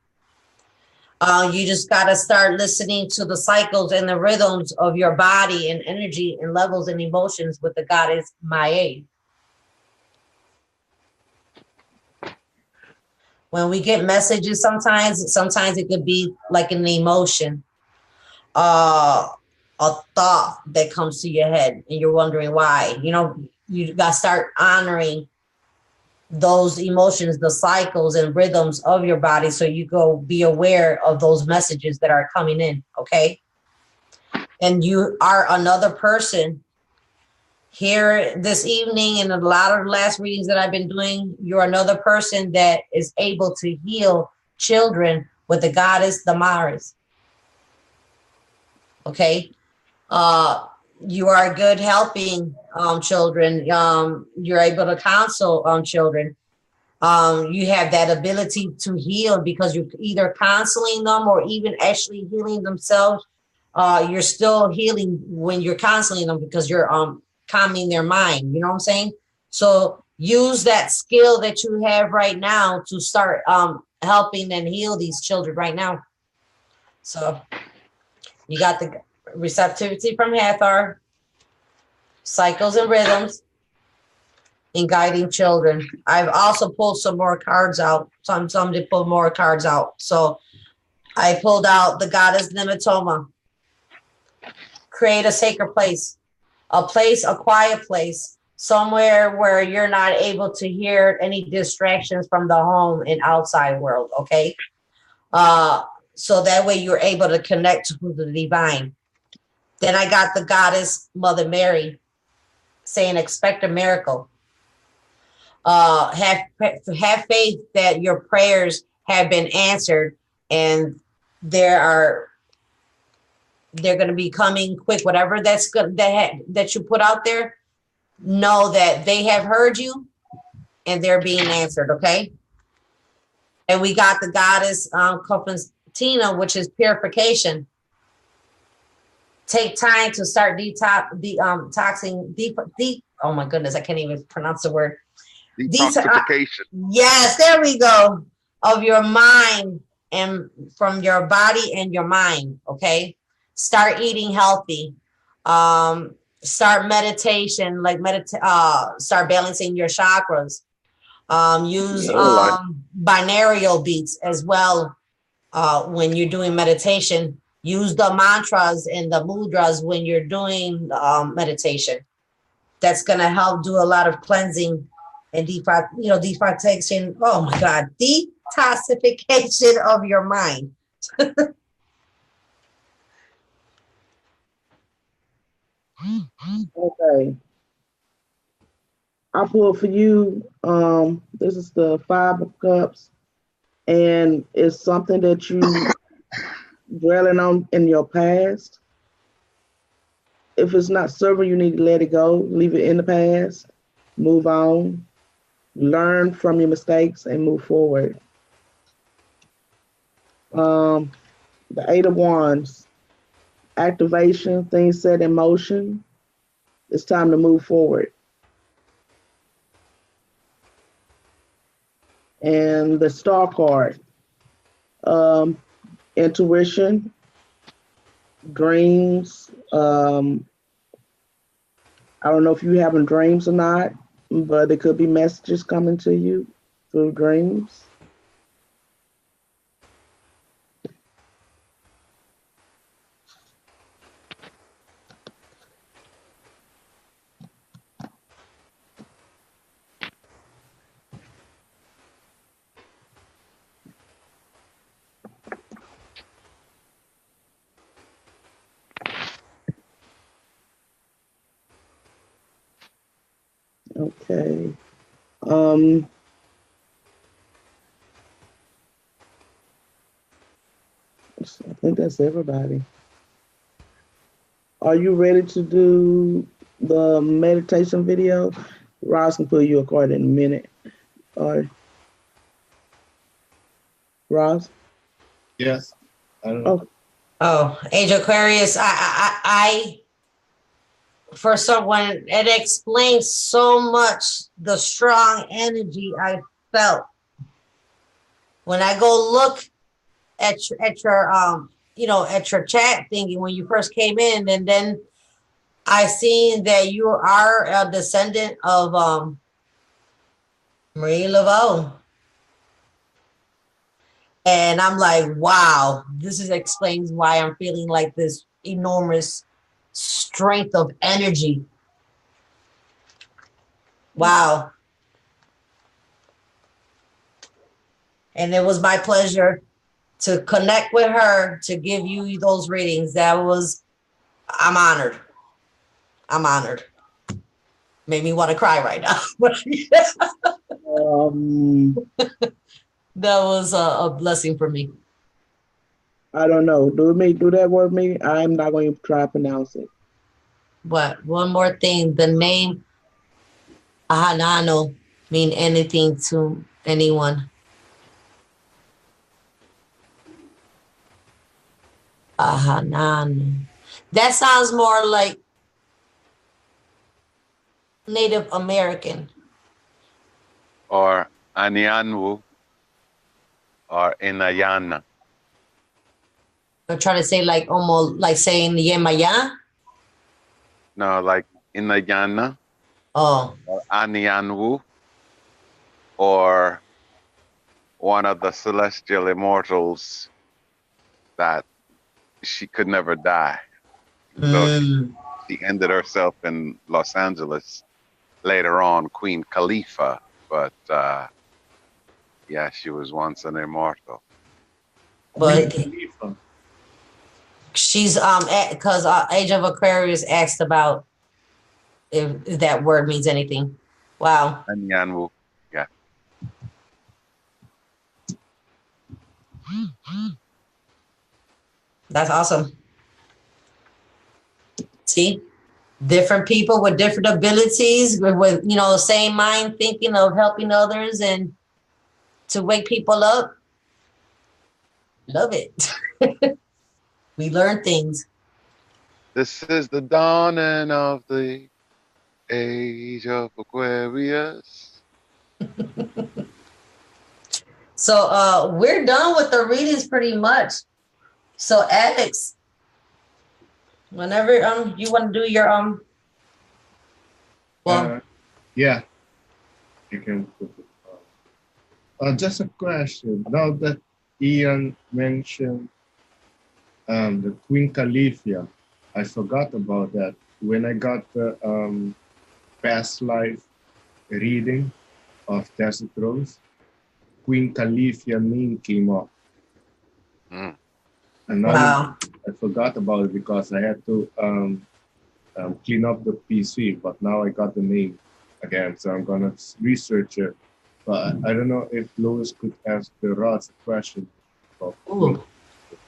You just got to start listening to the cycles and the rhythms of your body and energy and levels and emotions with the goddess Maya. When we get messages, sometimes it could be like an emotion, a thought that comes to your head, and you're wondering why. You know, you got to start honoring those emotions, the cycles and rhythms of your body, so you go be aware of those messages that are coming in. Okay. And you are another person here this evening, and a lot of the last readings that I've been doing, you're another person that is able to heal children with the goddess Damaris. Okay. You are good helping children. You're able to counsel children. You have that ability to heal because you're either counseling them or even actually healing themselves. You're still healing when you're counseling them because you're calming their mind. You know what I'm saying? So use that skill that you have right now to start helping and heal these children right now. So you got the receptivity from Hathor, cycles and rhythms, and guiding children. I've also pulled some more cards out. Some to pull more cards out. So I pulled out the goddess Nematoma. Create a sacred place, a quiet place, somewhere where you're not able to hear any distractions from the home and outside world. Okay. So that way you're able to connect to the divine. Then I got the goddess Mother Mary saying, expect a miracle. Have faith that your prayers have been answered, and they're going to be coming quick. Whatever that's good that you put out there, know that they have heard you and they're being answered. Okay. And we got the goddess Constantina, which is purification. Take time to start detoxing. Oh my goodness, I can't even pronounce the word. Detoxification. Yes, there we go. Of your mind and from your body and your mind. Okay. Start eating healthy. Start meditation, start balancing your chakras. Use binaural beats as well when you're doing meditation. Use the mantras and the mudras when you're doing meditation. That's going to help do a lot of cleansing and detoxification. Oh my God, detoxification of your mind. Okay. I pulled for you. This is the Five of Cups, and it's something that you dwelling on in your past. If it's not serving, you need to let it go. Leave it in the past. Move on. Learn from your mistakes and move forward. The Eight of Wands, activation, things set in motion. It's time to move forward. And the Star card, intuition, dreams. I don't know if you're having dreams or not, but it could be messages coming to you through dreams. Okay. I think that's everybody. Are you ready to do the meditation video? Ross can put you a card in a minute. Or Ross? Yes. I don't know. Oh, Age of Aquarius. I for someone, it explains so much the strong energy I felt when I go look at your at your chat thingy when you first came in, and then I seen that you are a descendant of Marie Laveau. And I'm like, wow, explains why I'm feeling like this enormous strength of energy. Wow. And it was my pleasure to connect with her to give you those readings. I'm honored. I'm honored. Made me want to cry right now. That was a blessing for me. I don't know. Do that word me? I'm not going to try to pronounce it. But one more thing, the name Ahanano mean anything to anyone. Ahanano. That sounds more like Native American. Or Anyanwu or Inayana. I'm trying to say like almost like saying Yemaya. No, like Inayana. Oh. Or Anyanwu. Or one of the celestial immortals that she could never die. So she ended herself in Los Angeles later on, Queen Khalifa, but yeah, she was once an immortal. But she's because Age of Aquarius asked about if that word means anything. Wow. Anyanwu, yeah. That's awesome. See, different people with different abilities, with same mind thinking of helping others and to wake people up. Love it. We learn things. This is the dawning of the Age of Aquarius. So we're done with the readings pretty much. So Alex, whenever you want to do your yeah, you can put it. Just a question. Now that Ian mentioned the Queen Califia, I forgot about that. When I got the past life reading of Desert Rose, Queen Califia name came up. And now I forgot about it because I had to clean up the PC, but now I got the name again, so I'm gonna research it. But I don't know if Lois could ask the Rods a question. Ooh,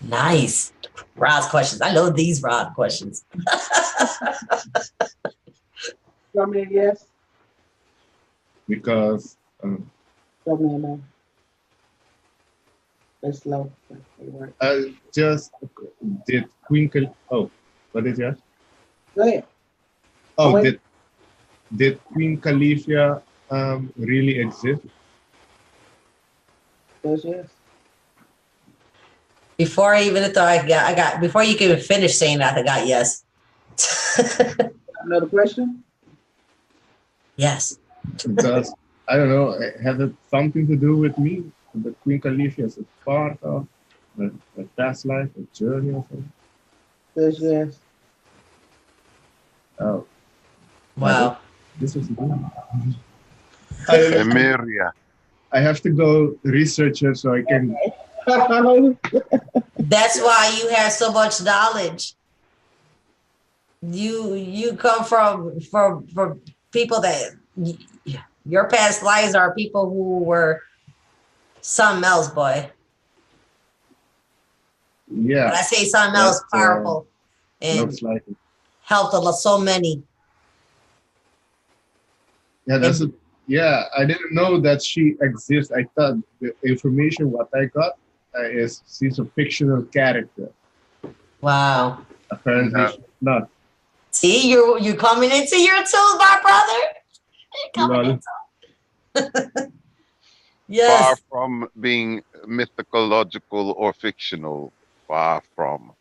nice. Rod's questions. I love these Rod questions. Tell me yes. Because Tell me no. It's slow. Just did Queen what did you ask? Go ahead. Oh, did Queen Califia really exist? Yes. Before I even thought I got before you could finish saying that, I got yes. Another question? Yes. Does, I don't know, has it something to do with me? The Queen Caliph as a part of a past life, a journey or something? Yes. Oh. Wow. This is good. Emeria. I have to go research it so I can. That's why you have so much knowledge. You come from people that your past lives are people who were something else, boy. Yeah. When I say something else, powerful and looks like it. helped so many. Yeah, yeah, I didn't know that she exists. I thought the information what I got is she's a fictional character. Wow. Apparently she's not. See, you're coming into your tools, my brother. You're coming into. Yes. Far from being mythological or fictional. Far from.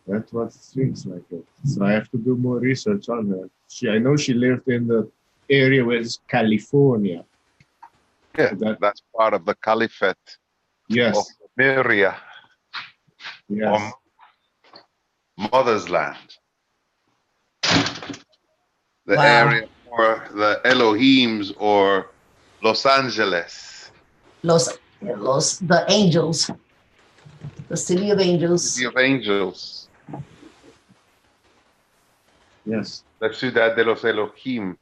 That's what it seems like it. So I have to do more research on her. I know she lived in the area where it's California. Yeah, that's part of the Caliphate. Yes. Of Emeria. Yes. Mother's land. The area for the Elohims or Los Angeles. The angels. The city of angels. City of angels. Yes. La ciudad de los Elohim.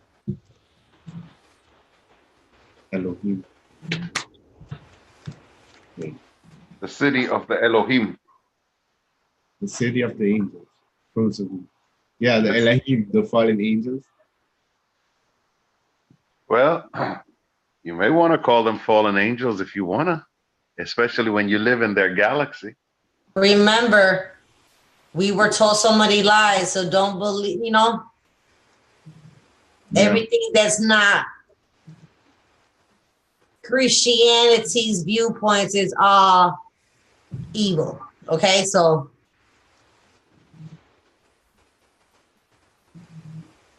Elohim. The city of the Elohim. The city of the angels. Possibly. Yeah, the Elohim, the fallen angels. Well, you may want to call them fallen angels if you want to, especially when you live in their galaxy. Remember, we were told so many lies, so don't believe, everything that's not Christianity's viewpoints is all evil. Okay, so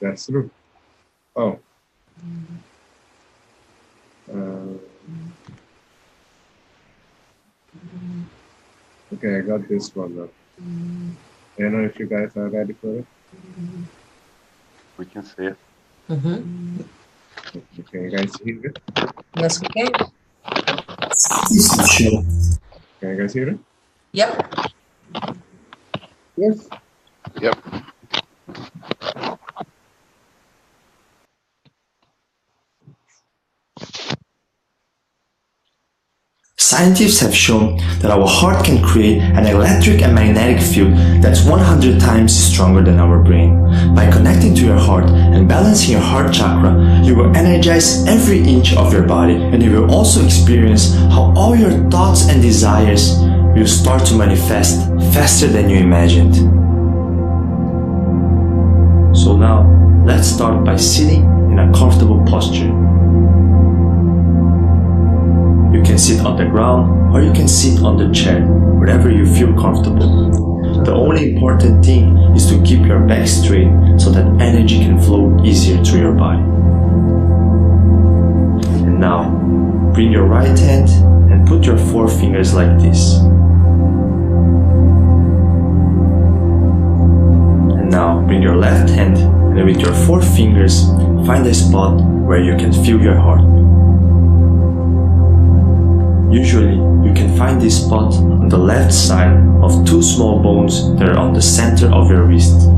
that's true. Oh. Okay, I got this one now. I don't know if you guys are ready for it. We can see it. Mm-hmm. Can you guys hear it? Yes, we can. Can you guys hear it? Yep. Yes. Yep. Scientists have shown that our heart can create an electric and magnetic field that's 100 times stronger than our brain. By connecting to your heart and balancing your heart chakra, you will energize every inch of your body, and you will also experience how all your thoughts and desires will start to manifest faster than you imagined. So now, let's start by sitting in a comfortable posture. You can sit on the ground or you can sit on the chair, wherever you feel comfortable. The only important thing is to keep your back straight so that energy can flow easier through your body. And now, bring your right hand and put your 4 fingers like this. And now, bring your left hand and with your 4 fingers, find a spot where you can feel your heart. Usually, you can find this spot on the left side of 2 small bones that are on the center of your wrist.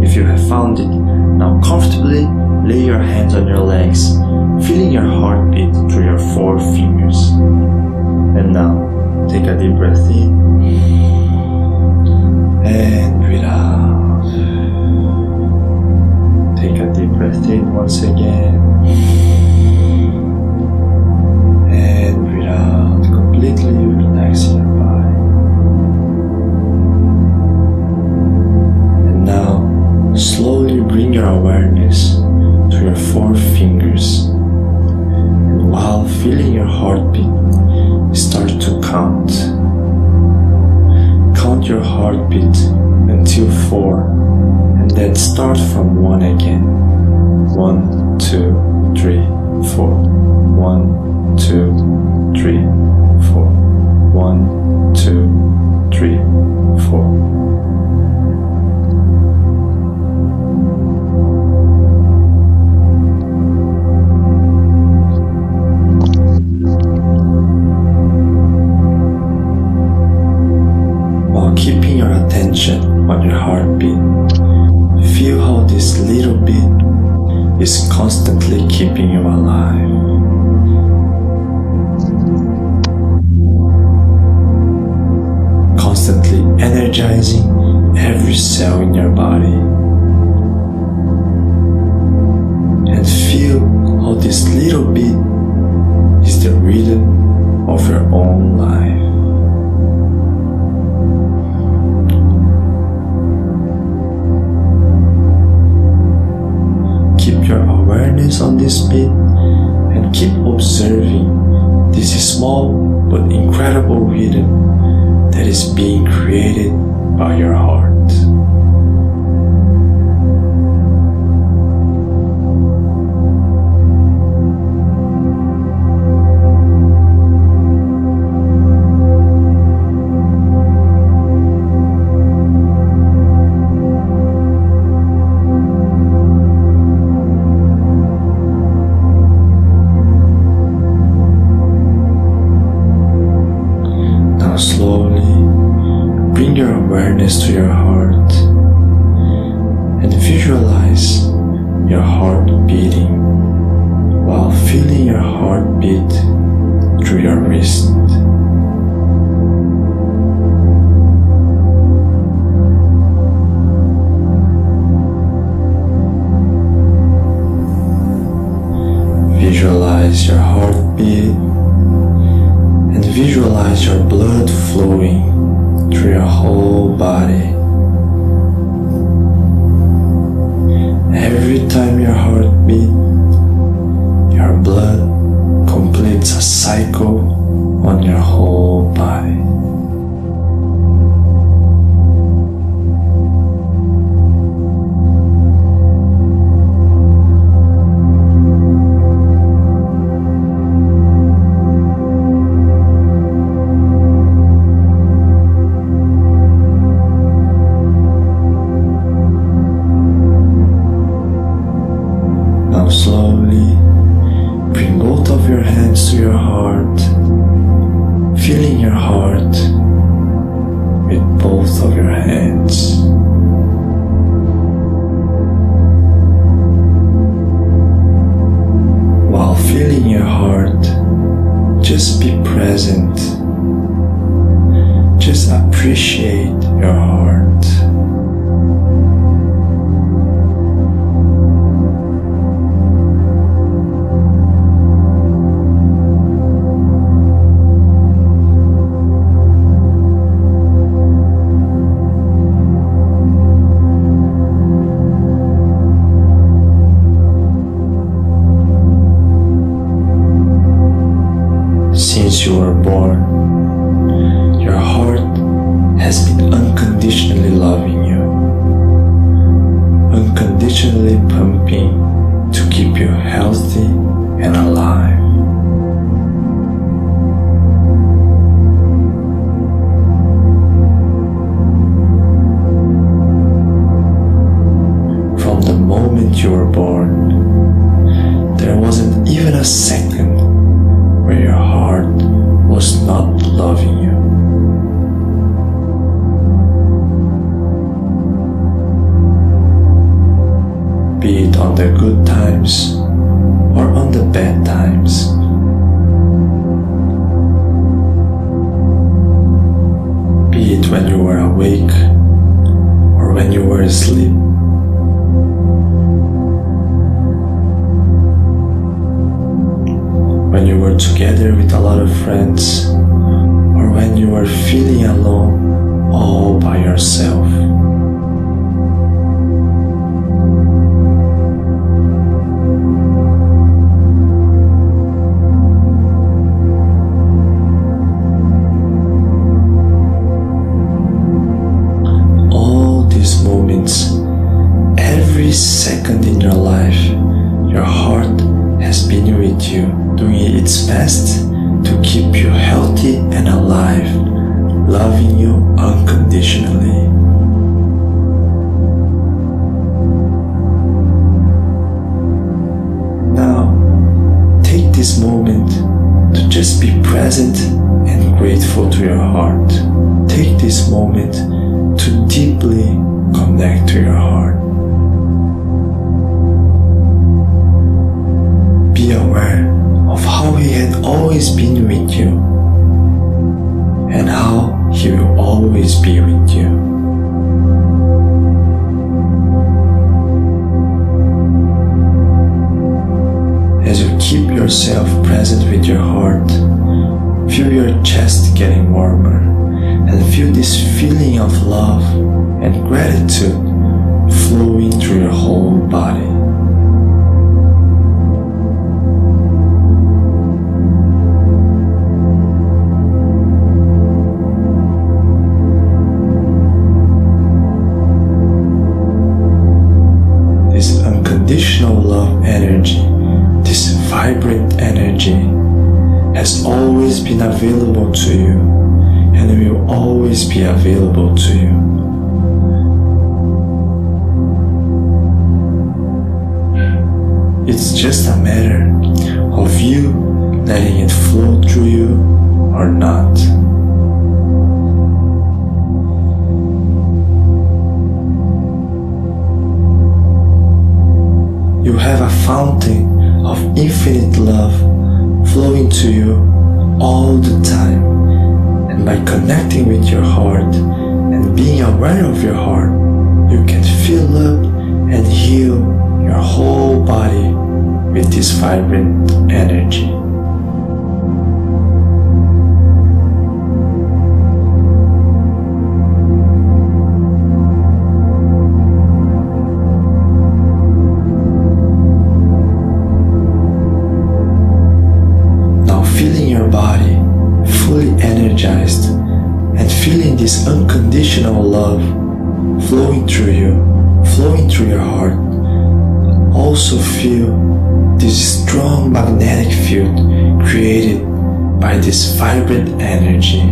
If you have found it, now comfortably lay your hands on your legs, feeling your heartbeat through your 4 fingers. And now, take a deep breath in and breathe out. Take a deep breath in once again. And breathe out, completely relaxing your body. And now, slowly bring your awareness to your 4 fingers. And while feeling your heartbeat, start to count. Count your heartbeat until 4 and then start from 1 again. 1, 2, 3, 4. 1, 2, 3, 4. 1, 2, 3, 4. Keeping your attention on your heartbeat, feel how this little beat is constantly keeping you alive. Constantly energizing every cell in your body. And feel how this little beat is the rhythm of your own life. Your awareness on this beat and keep observing this small but incredible rhythm that is being created by your heart. Slowly bring your awareness to your heart and visualize your heart beating while feeling your heartbeat through your wrist. Visualize your heartbeat and visualize your blood flowing through your whole body. Every time your heart beats, your blood completes a cycle on your whole body. Slowly bring both of your hands to your heart, feeling your heart with both of your hands. While feeling your heart, just be present. Just appreciate your heart. Since you were born, your heart has been unconditionally loving you, unconditionally pumping to keep you healthy and alive. From the moment you were born, there wasn't even a second where your heart was not loving you. Be it on the good times or on the bad times. Be it when you were awake or when you were asleep. When you were together with a lot of friends, or when you were feeling alone all by yourself. second in your life, your heart has been with you, doing its best to keep you healthy and alive, loving you unconditionally. Now, take this moment to just be present and grateful to your heart. Take this moment to deeply connect to your heart. Be aware of how He had always been with you and how He will always be with you. As you keep yourself present with your heart, feel your chest getting warmer and feel this feeling of love and gratitude flowing through your whole body. This unconditional love energy, this vibrant energy, has always been available to you and will always be available to you. It's just a matter of you letting it flow through you or not. You have a fountain of infinite love flowing to you all the time, and by connecting with your heart and being aware of your heart, you can fill up and heal your whole body with this vibrant energy. Feeling your body fully energized and feeling this unconditional love flowing through you, flowing through your heart. Also feel this strong magnetic field created by this vibrant energy.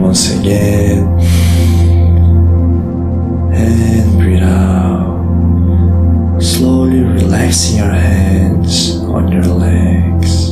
Once again, and breathe out, slowly relaxing your hands on your legs.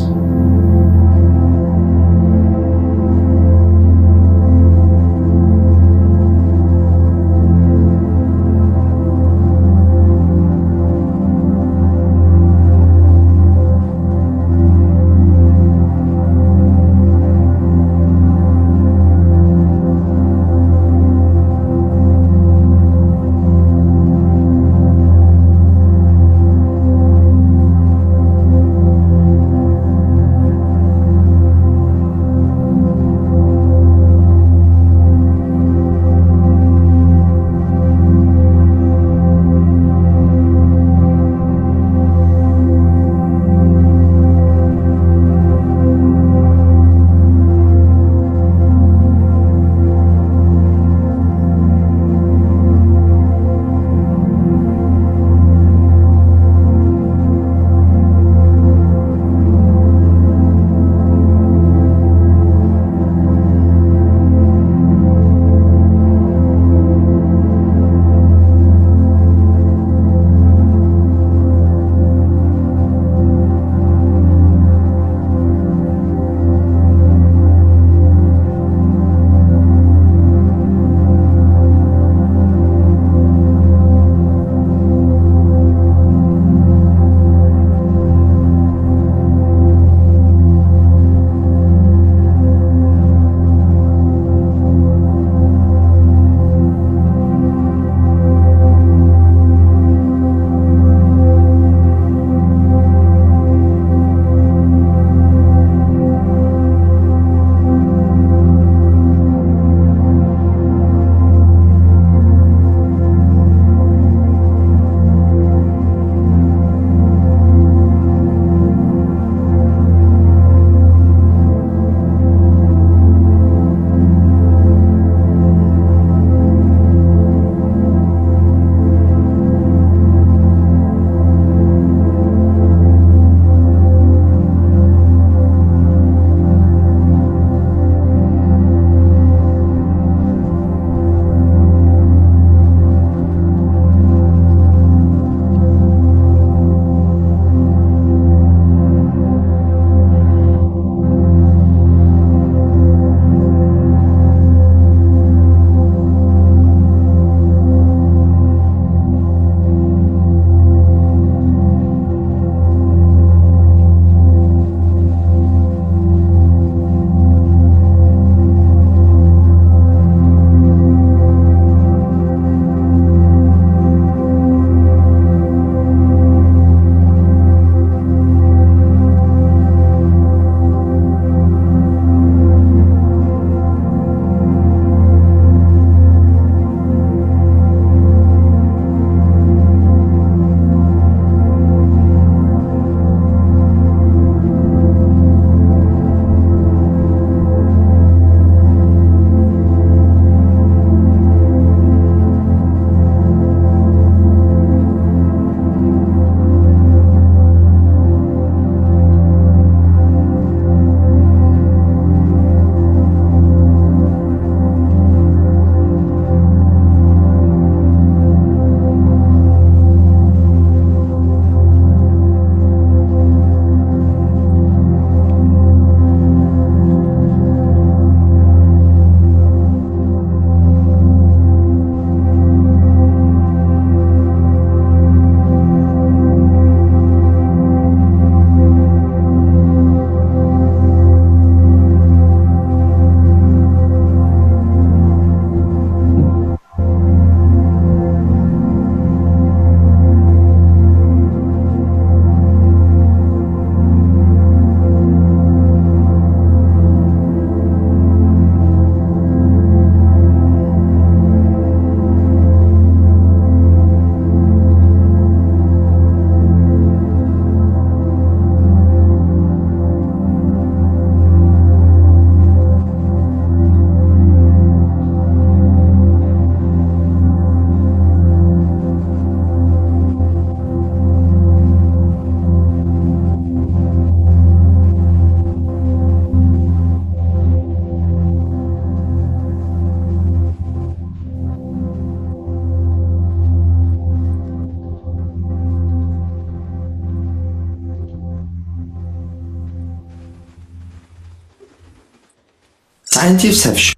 scientists have shown.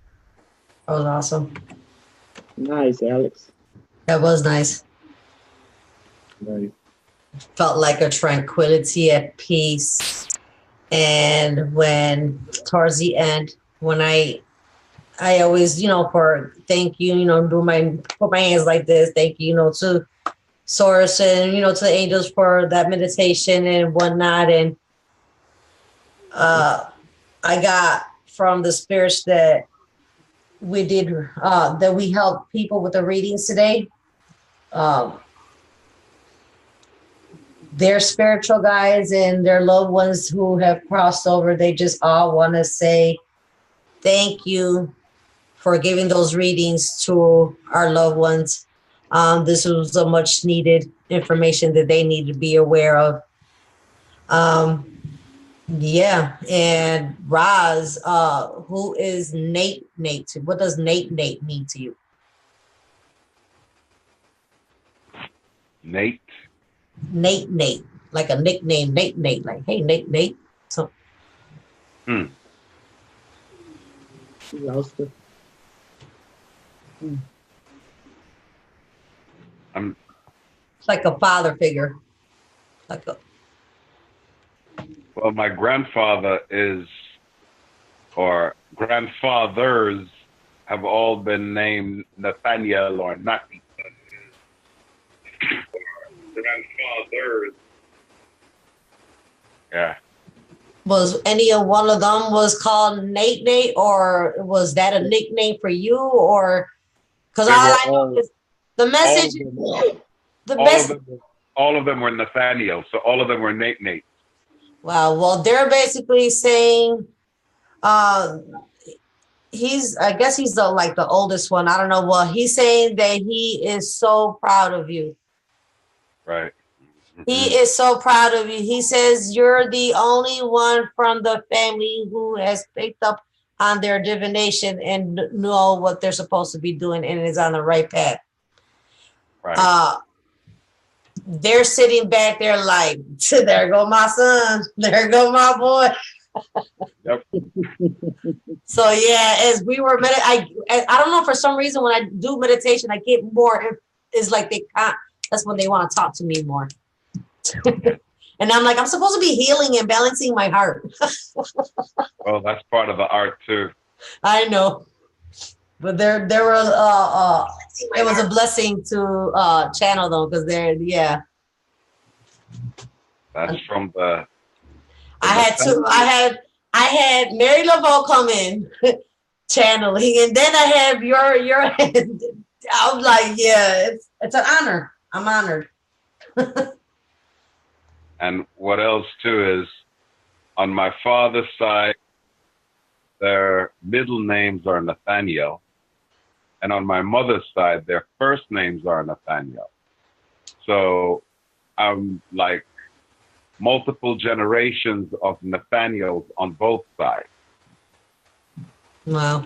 That was awesome. Nice, Alex. That was nice. Right. Felt like a tranquility at peace. And when towards the end, when I always, for thank you, put my hands like this, thank you, to Source and, to the angels for that meditation and whatnot. And I got from the spirits that we did, that we helped people with the readings today. Their spiritual guides and their loved ones who have crossed over, they just all want to say thank you for giving those readings to our loved ones. This was a much needed information that they need to be aware of. Yeah, and Roz, who is Nate? What does Nate mean to you? Nate. Nate, like a nickname, Nate, like, hey, Nate. So. You lost it. It's like a father figure. Well, my grandfather or grandfathers have all been named Nathaniel or Nati. Grandfathers. Yeah. Was any of one of them was called Nate, or was that a nickname for you, or because all I know is the message. All of them were Nathaniel, so all of them were Nate. Wow. Well, they're basically saying, I guess he's the oldest one. I don't know. Well, he's saying that he is so proud of you. Right. He is so proud of you. He says you're the only one from the family who has picked up on their divination and know what they're supposed to be doing and is on the right path. Right. They're sitting back there like, there go my son. There go my boy. Yep. So yeah, as we were I don't know, for some reason when I do meditation, I get more. It's like that's when they want to talk to me more. And I'm like, I'm supposed to be healing and balancing my heart. Well, that's part of the art too. I know, but there was it was a blessing to channel them because That's from the. I had Mary Laveau come in channeling, and then I have your. I was like, yeah, it's an honor. I'm honored. And what else too is, on my father's side, their middle names are Nathaniel, and on my mother's side, their first names are Nathaniel. So I'm like multiple generations of Nathaniels on both sides. Wow.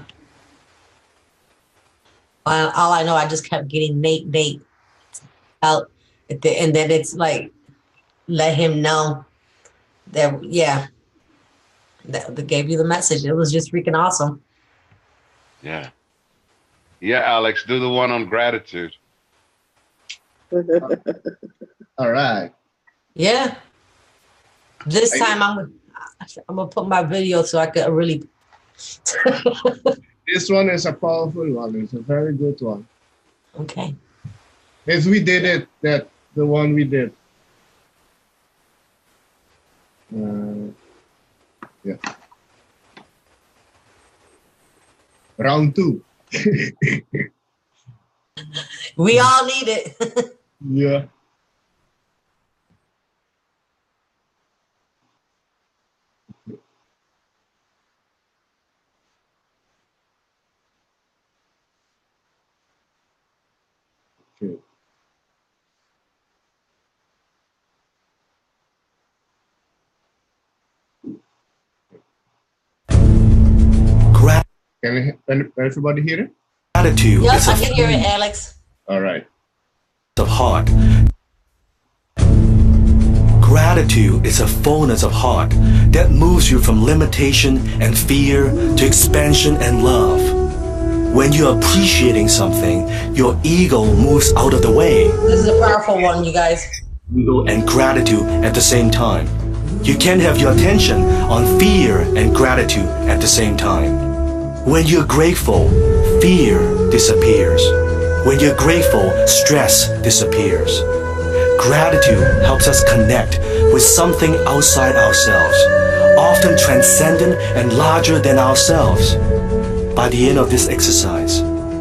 All I know, I just kept getting Nate out, and then it's like, let him know that, that gave you the message. It was just freaking awesome. Yeah. Yeah, Alex, do the one on gratitude. All right. Yeah. This time I'm gonna put my video so I could really. This one is a powerful one. It's a very good one. Okay. As we did it, the one we did. Yeah. Round 2. We all need it. Yeah. Okay. Can everybody hear it? Gratitude Yes, is I a can hear it, Alex. All right. of heart. Gratitude is a fullness of heart that moves you from limitation and fear to expansion and love. When you're appreciating something, your ego moves out of the way. This is a powerful one, you guys. Ego and gratitude at the same time. You can't have your attention on fear and gratitude at the same time. When you're grateful, fear disappears. When you're grateful, stress disappears. Gratitude helps us connect with something outside ourselves, often transcendent and larger than ourselves. By the end of this exercise,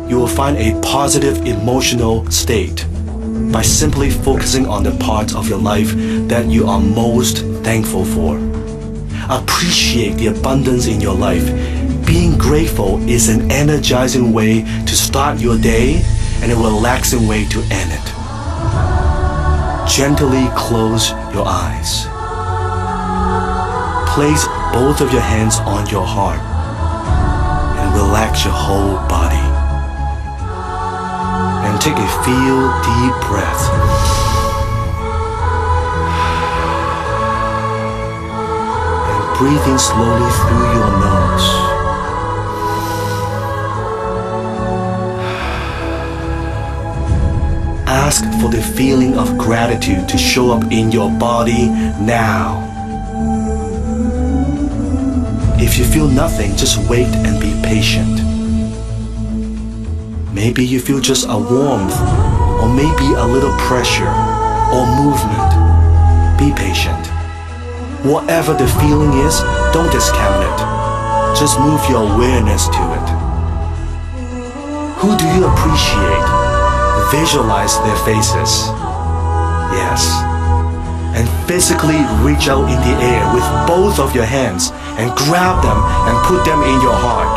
you will find a positive emotional state by simply focusing on the parts of your life that you are most thankful for. Appreciate the abundance in your life. Being grateful is an energizing way to start your day and a relaxing way to end it. Gently close your eyes. Place both of your hands on your heart and relax your whole body. And take a deep breath. And breathe in slowly through your nose. Ask for the feeling of gratitude to show up in your body now. If you feel nothing, just wait and be patient. Maybe you feel just a warmth, or maybe a little pressure, or movement. Be patient. Whatever the feeling is, don't discount it. Just move your awareness to it. Who do you appreciate? Visualize their faces. Yes. And physically reach out in the air with both of your hands and grab them and put them in your heart.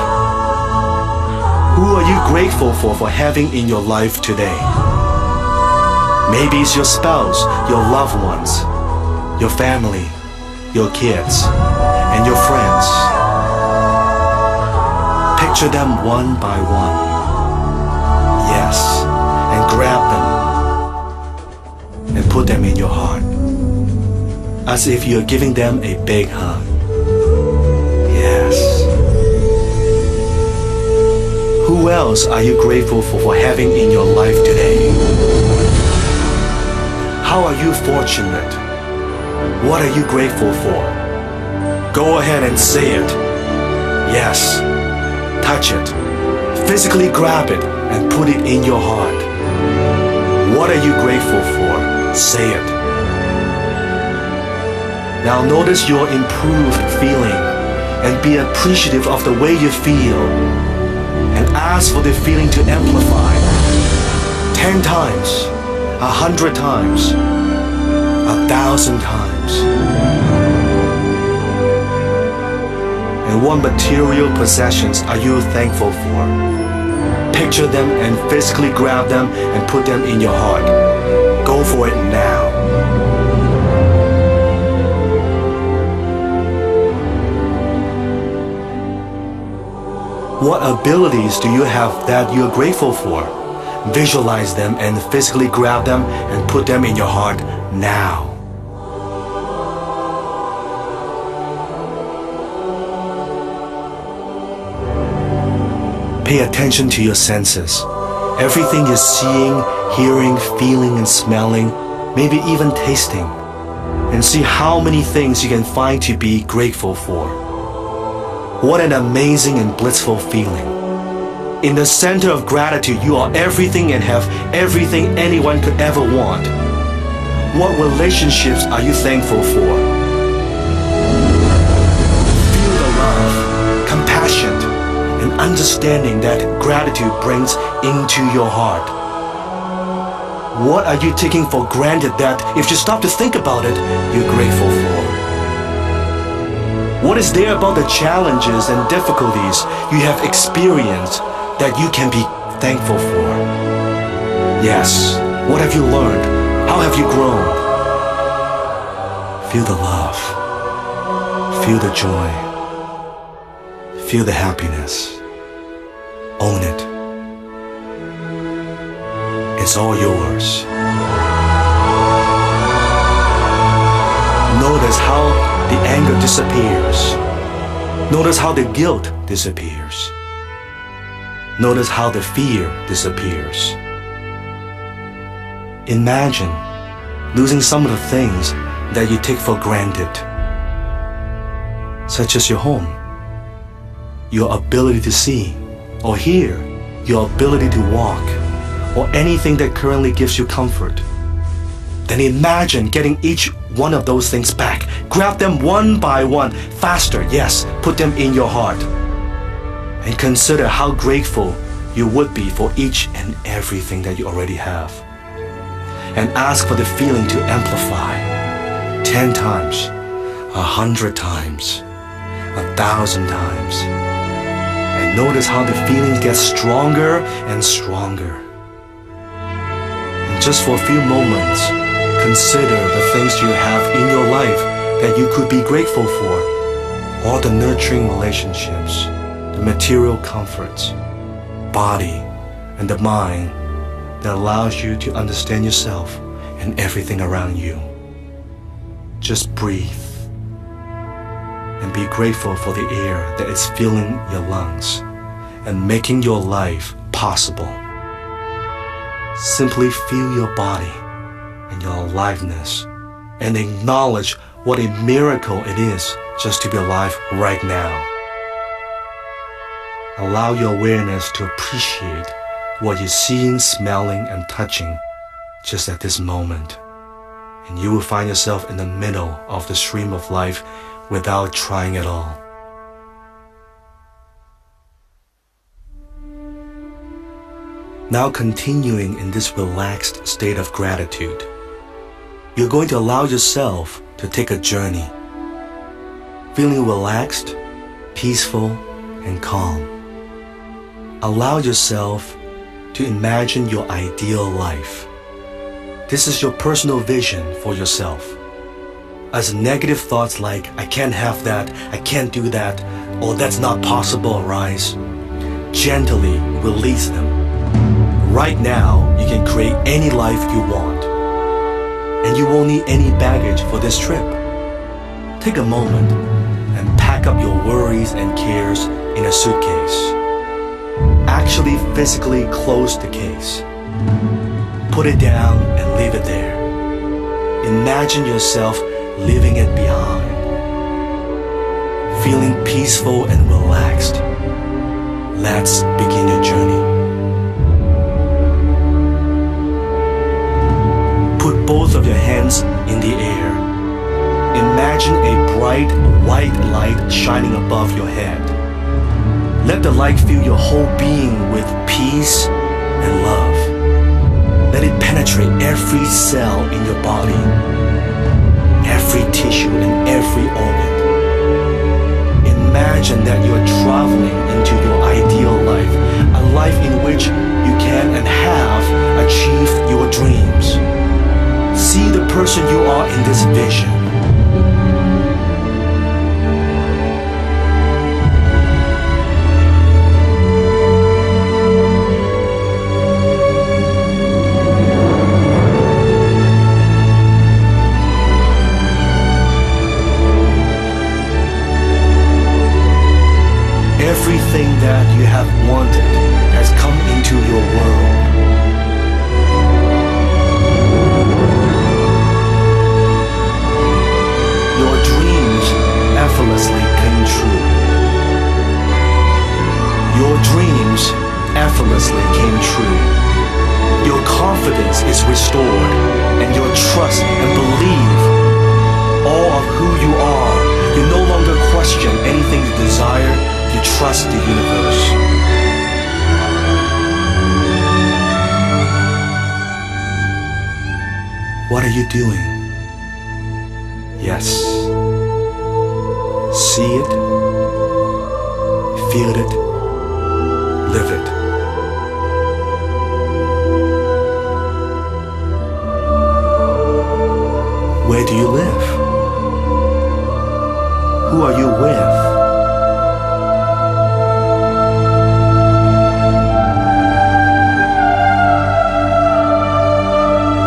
Who are you grateful for having in your life today? Maybe it's your spouse, your loved ones, your family, your kids, and your friends. Picture them one by one. Yes. And grab them and put them in your heart as if you're giving them a big hug. Yes. Who else are you grateful for having in your life today? How are you fortunate? What are you grateful for? Go ahead and say it. Yes. Touch it. Physically grab it and put it in your heart. What are you grateful for? Say it. Now notice your improved feeling and be appreciative of the way you feel. And ask for the feeling to amplify 10 times, 100 times, 1,000 times. And what material possessions are you thankful for? Picture them and physically grab them and put them in your heart. Go for it now. What abilities do you have that you're grateful for? Visualize them and physically grab them and put them in your heart now. Pay attention to your senses. Everything you're seeing, hearing, feeling, and smelling, maybe even tasting. And see how many things you can find to be grateful for. What an amazing and blissful feeling. In the center of gratitude, you are everything and have everything anyone could ever want. What relationships are you thankful for? Feel the love, compassion, and understanding that gratitude brings into your heart. What are you taking for granted that, if you stop to think about it, you're grateful for? What is there about the challenges and difficulties you have experienced that you can be thankful for? Yes, what have you learned? How have you grown? Feel the love. Feel the joy. Feel the happiness. Own it. It's all yours. Notice how the anger disappears. Notice how the guilt disappears. Notice how the fear disappears. Imagine losing some of the things that you take for granted, such as your home, your ability to see or hear, your ability to walk, or anything that currently gives you comfort. Then imagine getting each one of those things back. Grab them one by one, faster, yes, put them in your heart. And consider how grateful you would be for each and everything that you already have. And ask for the feeling to amplify 10 times, 100 times, 1,000 times. And notice how the feeling gets stronger and stronger. And just for a few moments, consider the things you have in your life that you could be grateful for. All the nurturing relationships, the material comforts, body, and the mind that allows you to understand yourself and everything around you. Just breathe and be grateful for the air that is filling your lungs and making your life possible. Simply feel your body and your aliveness and acknowledge what a miracle it is just to be alive right now. Allow your awareness to appreciate what you're seeing, smelling, and touching just at this moment. And you will find yourself in the middle of the stream of life without trying at all. Now continuing in this relaxed state of gratitude, you're going to allow yourself to take a journey, feeling relaxed, peaceful, and calm. Allow yourself to imagine your ideal life. This is your personal vision for yourself. As negative thoughts like, I can't have that, I can't do that, or that's not possible arise, gently release them. Right now, you can create any life you want. And you won't need any baggage for this trip. Take a moment and pack up your worries and cares in a suitcase. Actually physically close the case. Put it down and leave it there. Imagine yourself leaving it behind. Feeling peaceful and relaxed. Let's begin your journey. Put both of your hands in the air. Imagine a bright white light shining above your head. Let the light fill your whole being with peace and love. Let it penetrate every cell in your body, every tissue and every organ. Imagine that you are traveling into your ideal life, a life in which you can and have achieved your dreams. See the person you are in this vision. Everything that you have wanted has come into your world. Your dreams effortlessly came true. Your dreams effortlessly came true. Your confidence is restored, and your trust and belief all of who you are. You no longer question anything you desire. You trust the universe. What are you doing? Yes. See it, feel it, live it. Where do you live? Who are you with?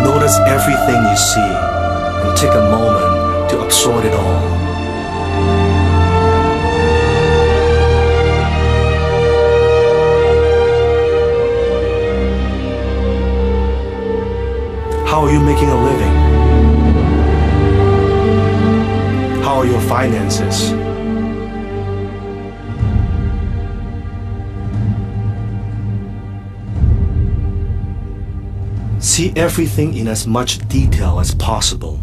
Notice everything you see and take a moment to absorb it all. How are you making a living? How are your finances? See everything in as much detail as possible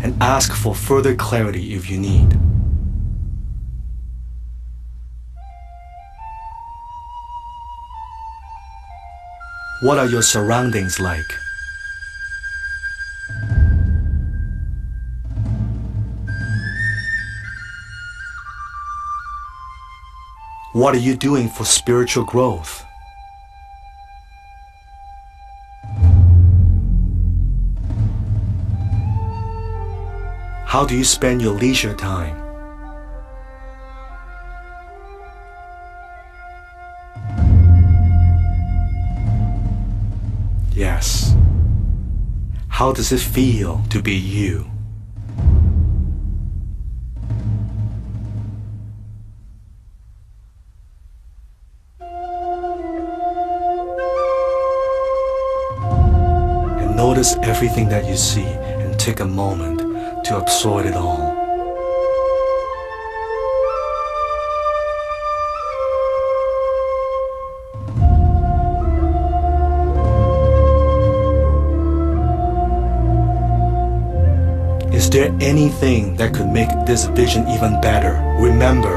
and ask for further clarity if you need. What are your surroundings like? What are you doing for spiritual growth? How do you spend your leisure time? Yes. How does it feel to be you? And notice everything that you see and take a moment to absorb it all. Is there anything that could make this vision even better? Remember,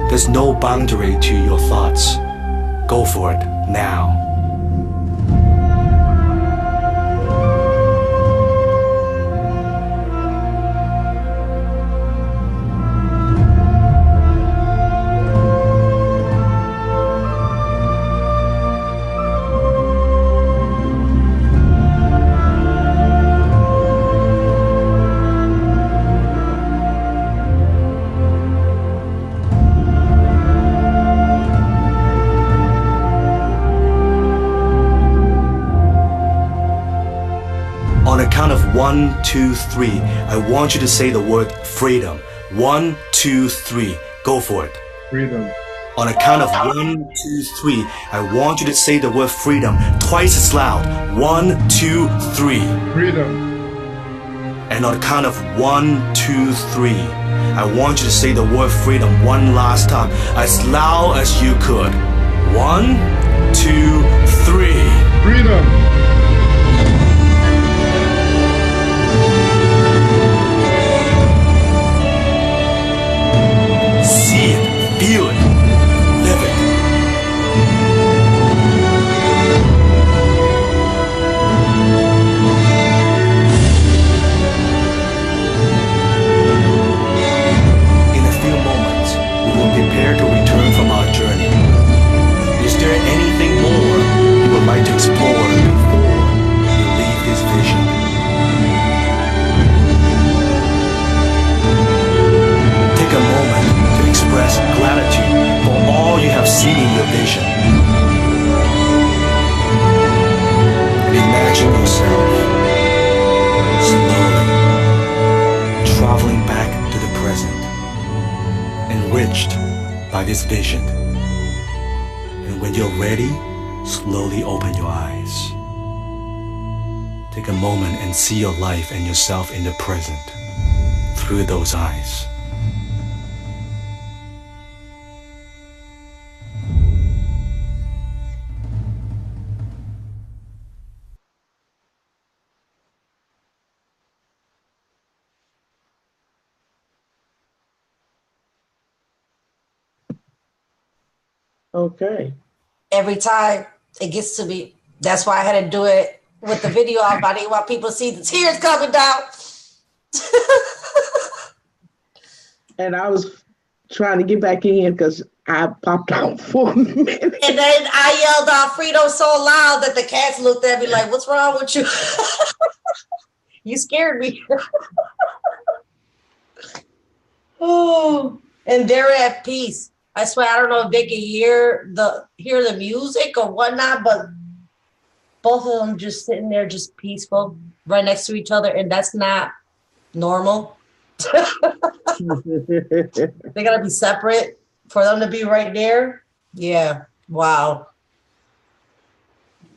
there's no boundary to your thoughts. Go for it now. On a count of 1, 2, 3, I want you to say the word freedom. 1, 2, 3. Go for it. Freedom. On a count of 1, 2, 3, I want you to say the word freedom twice as loud. 1, 2, 3. Freedom. And on a count of 1, 2, 3, I want you to say the word freedom one last time, as loud as you could. 1, 2, 3. Freedom. See it, feel it, live it. In a few moments, we will prepare to return from our journey. Is there anything more you would like to explore before you leave this vision? Take a moment to express gratitude for all you have seen in your vision. And imagine yourself slowly traveling back to the present, enriched by this vision. And when you're ready, slowly open your eyes. Take a moment and see your life and yourself in the present through those eyes. Okay. Every time it gets to be, that's why I had to do it with the video out. I didn't want people to see the tears coming down. And I was trying to get back in because I popped out for a minute. And then I yelled out Freedom so loud that the cats looked at me like, what's wrong with you? You scared me. Oh, and they're at peace. I swear, I don't know if they can hear the music or whatnot, but both of them just sitting there just peaceful right next to each other. And that's not normal. They gotta be separate for them to be right there. Yeah. Wow.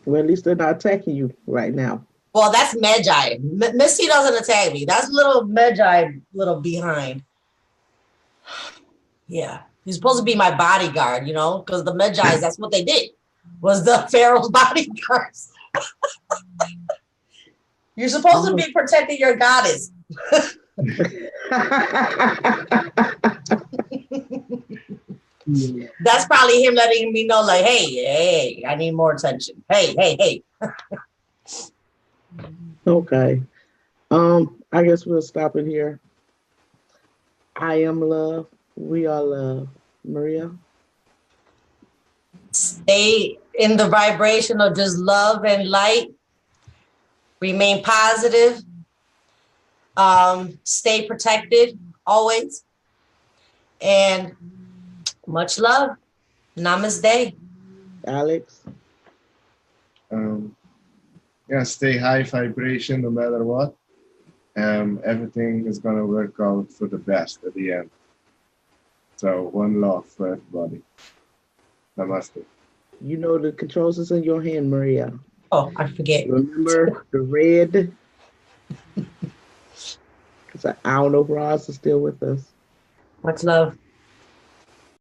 Well, at least they're not attacking you right now. Well, that's Magi. Misty doesn't attack me. That's little Magi, little behind. Yeah. He's supposed to be my bodyguard, you know, because the Magi's, that's what they did, was the Pharaoh's bodyguards. You're supposed to be protecting your goddess. That's probably him letting me know, like, hey, I need more attention. Hey. Okay. I guess we'll stop it here. I am love. We are love. Maria? Stay in the vibration of just love and light. Remain positive. Stay protected always. And much love. Namaste. Alex? Yeah, stay high vibration no matter what. Everything is going to work out for the best at the end. So one love for everybody. Namaste. You know the controls is in your hand, Maria. Oh, I forget. Remember the red? Because I don't know if Roz is still with us. Much love.